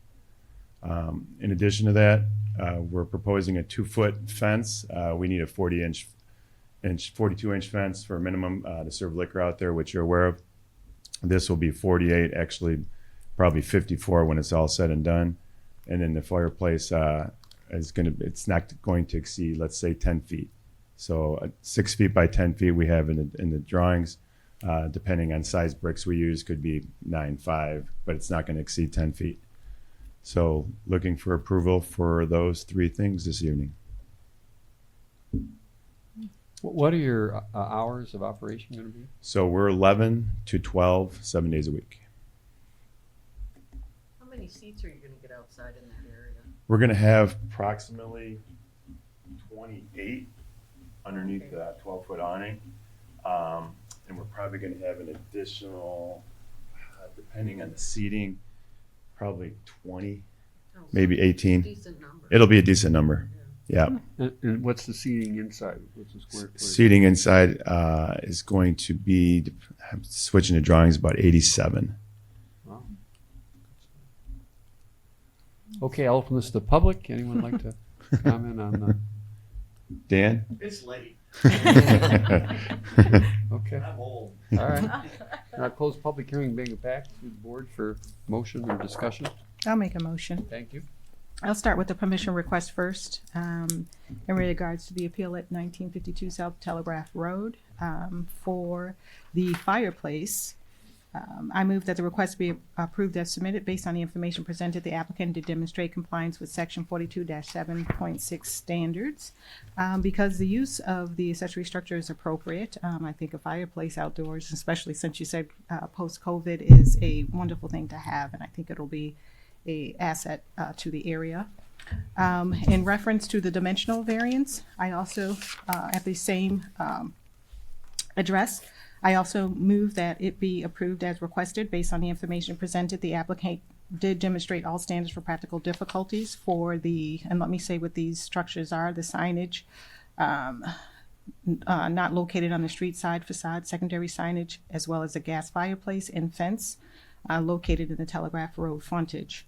M: In addition to that, we're proposing a 2-foot fence. We need a 42-inch fence for a minimum to serve liquor out there, which you're aware of. This will be 48, actually probably 54 when it's all said and done. And then the fireplace it's not going to exceed, let's say, 10 feet. So 6 feet by 10 feet we have in the drawings. Depending on size bricks we use, could be 9.5, but it's not going to exceed 10 feet. So looking for approval for those 3 things this evening.
B: What are your hours of operation going to be?
M: So we're 11 to 12, 7 days a week.
C: How many seats are you gonna get outside in that area?
M: We're going to have approximately 28 underneath the 12-foot awning. And we're probably going to have an additional, depending on the seating, probably 20, maybe 18.
C: Decent number.
M: It'll be a decent number. Yeah.
B: And what's the seating inside? What's the square footage?
M: Seating inside is going to be, I'm switching to drawings, about 87.
B: Wow. Okay, I'll open this to the public. Anyone like to comment on
M: Dan?
K: It's late.
B: Okay,
K: I'm old.
B: all right. Now close public hearing, bring it back to the board for motion or discussion.
F: I'll make a motion.
B: Thank you.
F: I'll start with the permission request first. In regards to the appeal at 1952 South Telegraph Road for the fireplace. I move that the request be approved as submitted based on the information presented. The applicant did demonstrate compliance with section 42-7.6 standards. Because the use of the accessory structure is appropriate, I think a fireplace outdoors, especially since you said post-COVID, is a wonderful thing to have, and I think it'll be a asset to the area. In reference to the dimensional variance, I also, at the same address, I also move that it be approved as requested based on the information presented. The applicant did demonstrate all standards for practical difficulties for the, and let me say what these structures are, the signage, not located on the street side facade, secondary signage, as well as a gas fireplace and fence located in the Telegraph Road frontage.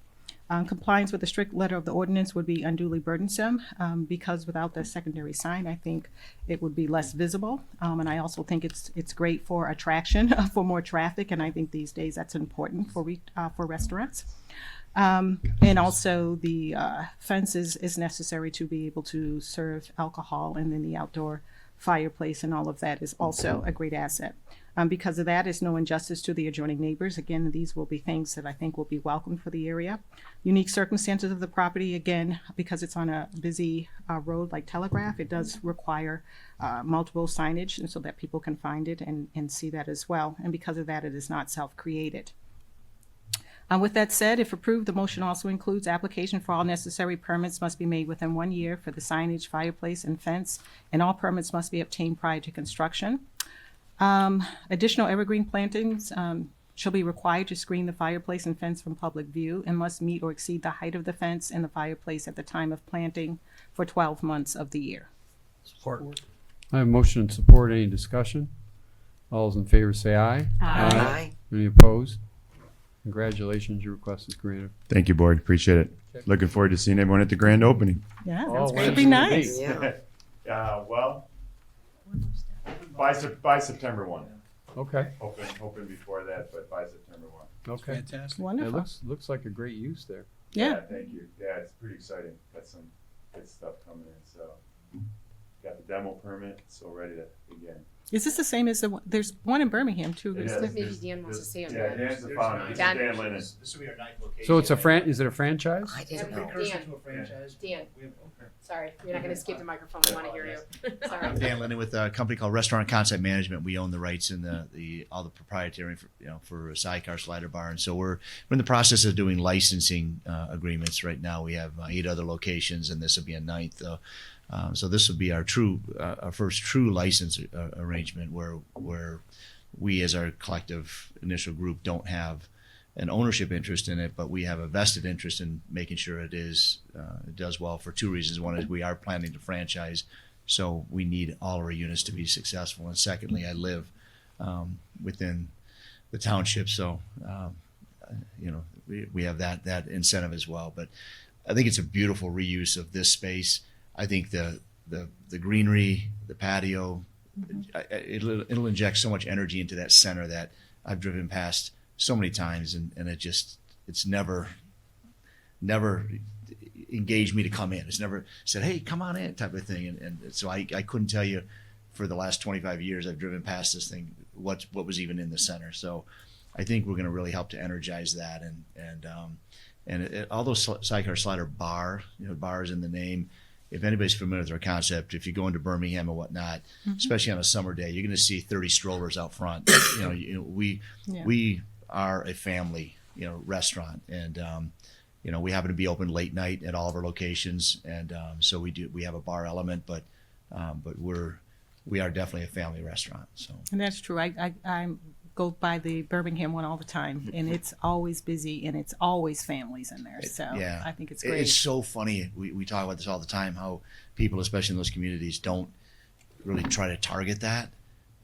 F: Compliance with the strict letter of the ordinance would be unduly burdensome because without the secondary sign, I think it would be less visible. And I also think it's great for attraction, for more traffic, and I think these days that's important for restaurants. And also the fence is necessary to be able to serve alcohol, and then the outdoor fireplace and all of that is also a great asset. Because of that, it's no injustice to the adjoining neighbors. Again, these will be things that I think will be welcomed for the area. Unique circumstances of the property, again, because it's on a busy road like Telegraph, it does require multiple signage, and so that people can find it and see that as well. And because of that, it is not self-created. With that said, if approved, the motion also includes application for all necessary permits must be made within 1 year for the signage, fireplace, and fence, and all permits must be obtained prior to construction. Additional evergreen plantings shall be required to screen the fireplace and fence from public view and must meet or exceed the height of the fence and the fireplace at the time of planting for 12 months of the year.
B: Support. I have motion and support. Any discussion? All those in favor say aye.
I: Aye.
B: Any opposed? Congratulations, your request is granted.
M: Thank you, board. Appreciate it. Looking forward to seeing everyone at the grand opening.
F: Yeah,
B: Oh,
F: that's
B: when
F: going to
B: is
F: be
B: it gonna
F: nice.
B: be?
I: Yeah.
M: Well, by September 1.
B: Okay,
M: Hoping before that, but by September 1.
B: okay.
W: Fantastic.
B: It
F: Wonderful.
B: looks like a great use there.
F: Yeah.
M: Thank you. Yeah, it's pretty exciting. Got some good stuff coming in, so got the demo permit, so ready to begin.
F: Is this the same as the one? There's one in Birmingham too.
M: It
F: isn't
M: is.
F: there?
A: Maybe Dan wants to say it.
M: Yeah, Dan's the founder. This is
A: Dan.
M: Dan Lennon.
K: This will be our ninth location.
B: So it's is it a franchise?
I: I didn't know.
K: Precursor to a franchise.
A: Dan, sorry, you're not gonna escape the microphone, we wanna hear you. Sorry.
D: I'm Dan Lennon with a company called Restaurant Concept Management. We own the rights and all the proprietary, for a sidecar slider bar, and so we're in the process of doing licensing agreements right now. We have 8 other locations, and this will be a 9th. So this will be our first true license arrangement where we as our collective initial group don't have an ownership interest in it, but we have a vested interest in making sure it does well for 2 reasons. One is we are planning to franchise, so we need all our units to be successful. And secondly, I live within the township, so we have that incentive as well. But I think it's a beautiful reuse of this space. I think the greenery, the patio, it'll inject so much energy into that center that I've driven past so many times, and it's never engaged me to come in. It's never said, "Hey, come on in," type of thing. And so I couldn't tell you for the last 25 years I've driven past this thing what was even in the center. So I think we're going to really help to energize that, and all those sidecar slider bar is in the name. If anybody's familiar with our concept, if you go into Birmingham and whatnot, especially on a summer day, you're going to see 30 strollers out front. We are a family, restaurant, and we happen to be open late night at all of our locations, and so we have a bar element, but we are definitely a family restaurant. So.
F: And that's true. I go by the Birmingham one all the time, and it's always busy, and it's always families in there. So
D: Yeah.
F: I think it's great.
D: It's so funny. We talk about this all the time, how people, especially in those communities, don't really try to target that.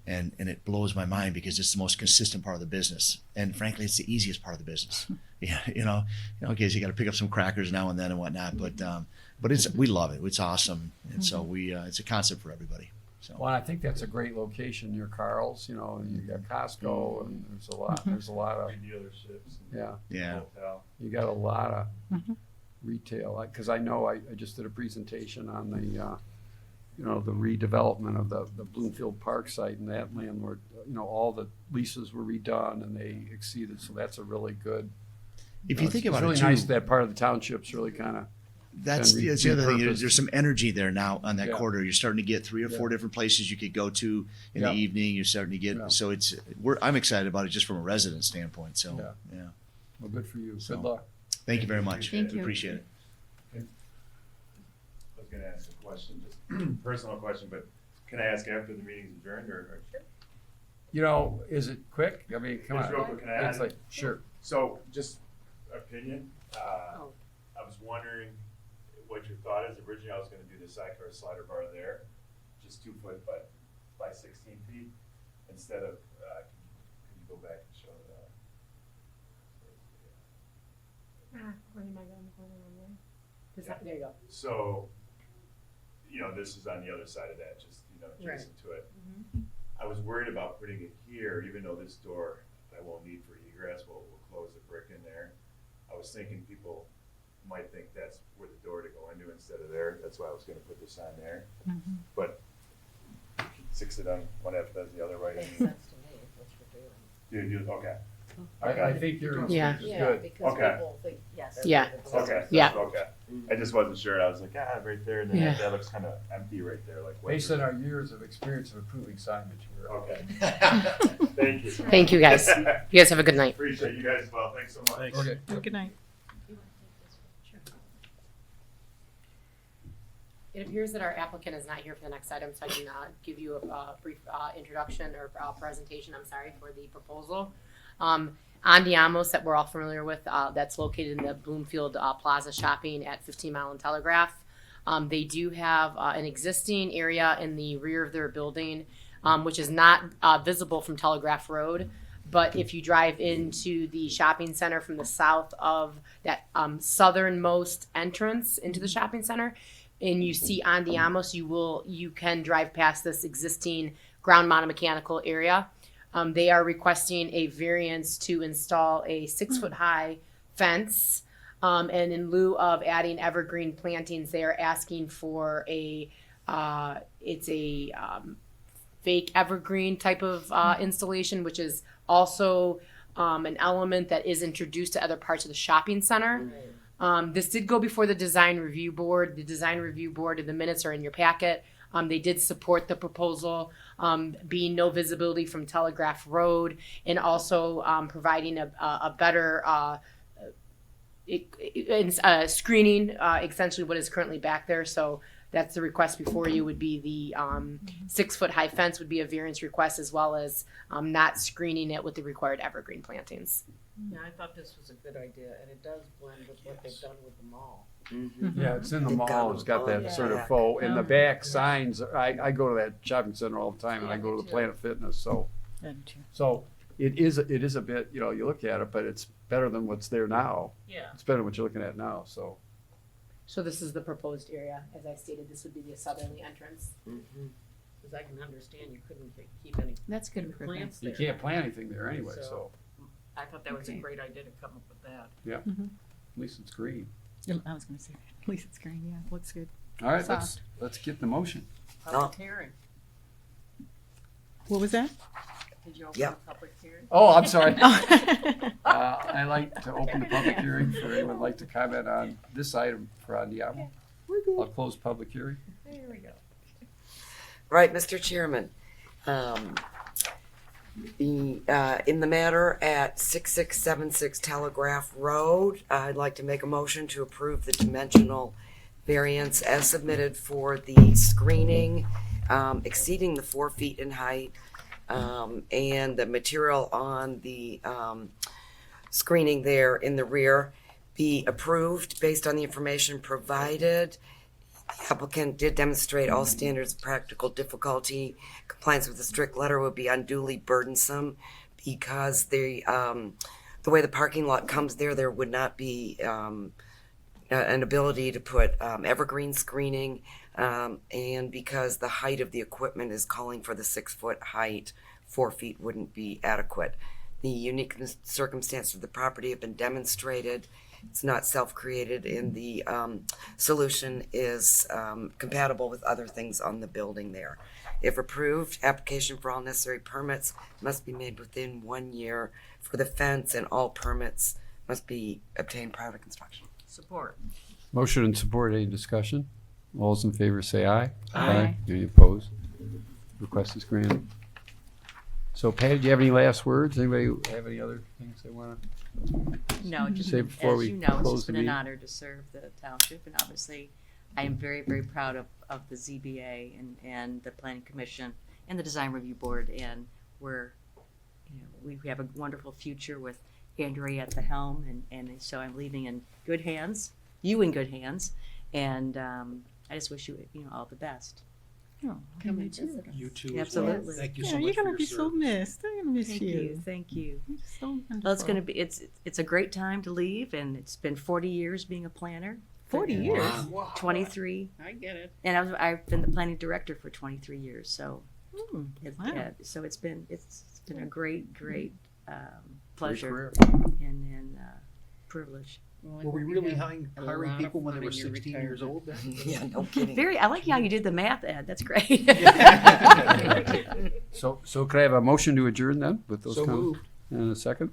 D: And it blows my mind because it's the most consistent part of the business. And frankly, it's the easiest part of the business. Okay, so you got to pick up some crackers now and then and whatnot. But but we love it. It's awesome. And so it's a concept for everybody. So.
B: Well, I think that's a great location near Carl's, you know, and you got Costco and there's a lot of,
M: Dealerships.
B: yeah,
M: Hotel.
B: you got a lot of retail. Cause I know I just did a presentation on the, you know, the redevelopment of the Bloomfield Park site, and that landlord, you know, all the leases were redone and they exceeded. So that's a really good.
D: If you think about
B: it's
D: it
B: really
D: too,
B: nice that part of the township's really kind of.
D: that's the other thing. There's some energy there now on that
B: Yeah.
D: corridor. You're starting to get 3 or 4 different places you could go to in the evening. You're starting to get, so I'm excited about it just from a resident standpoint. So, yeah.
B: Well, good for you.
D: So,
B: Good luck.
D: Thank you very much.
G: Thank you.
D: Appreciate it.
M: I was gonna ask a question, just personal question, but can I ask after the meeting's adjourned or?
B: You know, is it quick? I mean, come
M: Just
B: on.
M: real quick, can I
B: It's
M: ask?
B: like, sure.
M: So, just opinion, I was wondering what your thought is. Originally, I was gonna do the sidecar slider bar there, just 2 foot, but by 16 feet, instead of, can you go back and show
A: There you go.
M: So, you know, this is on the other side of that, just, you know, adjacent to it. I was worried about putting it here, even though this door I won't need for egress, we'll close the brick in there. I was thinking people might think that's where the door to go into instead of there. That's why I was gonna put this on there. But 6 it on one half, does the other right.
V: Makes sense to me, what you're doing.
M: You, okay.
B: I think your
A: Yeah.
B: instinct is
V: Yeah,
B: good.
V: because
M: Okay.
V: people think, yes.
A: Yeah.
M: Okay.
A: Yeah.
M: Okay. I just wasn't sure. I was like, right there, and then
A: Yeah.
M: that looks kind of empty right there, like.
B: Based on our years of experience of approving signage, we're
M: Okay. Thank you.
A: Thank you, guys. You guys have a good night.
M: Appreciate you guys as well. Thanks so much.
B: Okay.
F: Good night.
A: It appears that our applicant is not here for the next item, so I can give you a brief introduction or presentation, for the proposal. Andiamos, that we're all familiar with, that's located in the Bloomfield Plaza Shopping at 15 Mile and Telegraph. They do have an existing area in the rear of their building, which is not visible from Telegraph Road. But if you drive into the shopping center from the south of that southernmost entrance into the shopping center, and you see Andiamos, you can drive past this existing ground mounted mechanical area. They are requesting a variance to install a 6-foot-high fence, and in lieu of adding evergreen plantings, they are asking for it's a fake evergreen type of installation, which is also an element that is introduced to other parts of the shopping center. This did go before the design review board. The design review board, and the minutes are in your packet. They did support the proposal, being no visibility from Telegraph Road, and also providing a better screening, essentially what is currently back there. So that's the request before you. Would be the 6-foot-high fence would be a variance request, as well as not screening it with the required evergreen plantings.
C: Yeah, I thought this was a good idea, and it does blend with what they've done with the mall.
B: Yeah, it's in the mall. It's got that sort of
I: Yeah.
B: faux, and the back signs, I go to that shopping center all the time, and I go to the Planet Fitness, so it is a bit, you know, you look at it, but it's better than what's there now.
C: Yeah.
B: It's better than what you're looking at now, so.
A: So this is the proposed area. As I stated, this would be the southerly entrance.
C: Because I can understand you couldn't keep any
G: That's good improvement.
C: plants
B: You
C: there.
B: can't plant anything there anyway, so
C: I thought that was a
G: Okay.
C: great idea to come up with that.
B: at least it's green.
F: I was gonna say, at least it's green, yeah, looks good.
B: All right,
F: Soft.
B: let's get the motion.
C: Public hearing.
F: What was that?
C: Did you open
I: Yep.
C: a public hearing?
B: Oh, I'm sorry. I like to open the public hearing for anyone who'd like to comment on this item for Andiamo. I'll close public hearing.
C: There we go.
I: Right, Mr. Chairman. In the matter at 6676 Telegraph Road, I'd like to make a motion to approve the dimensional variance as submitted for the screening exceeding the 4 feet in height, and the material on the screening there in the rear be approved based on the information provided. The applicant did demonstrate all standards of practical difficulty. Compliance with the strict letter would be unduly burdensome because the way the parking lot comes there would not be an ability to put evergreen screening, and because the height of the equipment is calling for the 6-foot height, 4 feet wouldn't be adequate. The unique circumstances of the property have been demonstrated. It's not self-created, and the solution is compatible with other things on the building there. If approved, application for all necessary permits must be made within 1 year for the fence, and all permits must be obtained prior to construction.
C: Support.
B: Motion and support. Any discussion? All those in favor say aye.
G: Aye.
B: Any opposed? Request is granted. So Patty, do you have any last words? Anybody have any other things they want to?
V: No, just
B: Say before
V: as
B: we
V: you know, it's
B: close
V: just
B: the
V: been an
B: meeting.
V: honor to serve the township, and obviously, I am very, very proud of the ZBA and the Planning Commission and the Design Review Board, and we have a wonderful future with Andrea at the helm, and so I'm leaving in good hands, you in good hands, and I just wish you all the best.
F: Oh,
V: Come
F: you
V: and
F: too.
V: visit us.
W: You too.
V: Absolutely.
W: As well. Thank you
F: Yeah,
W: so much
F: you're
W: for
F: gonna
W: your
F: be so
W: service.
F: missed. They're gonna miss
V: Thank
F: you.
V: you, thank you.
F: You're so wonderful.
V: Well, it's gonna be it's a great time to leave, and it's been 40 years being a planner.
F: 40 years.
V: 23,
C: I get it.
V: and I've been the planning director for 23 years. So,
F: Hmm, wow.
V: so it's been a great pleasure and privilege.
W: Were we really hiring people when they were 16 years old then?
I: Yeah, no kidding.
V: I like how you did the math, Ed. That's great.
B: So could I have a motion to adjourn then with those
W: So
B: comments?
W: moved.
B: And a second?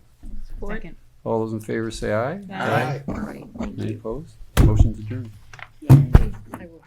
V: Second.
B: All those in favor say aye.
W: Aye.
V: All right. Thank
B: Any
V: you.
B: opposed? Motion's adjourned.
V: Yay. I will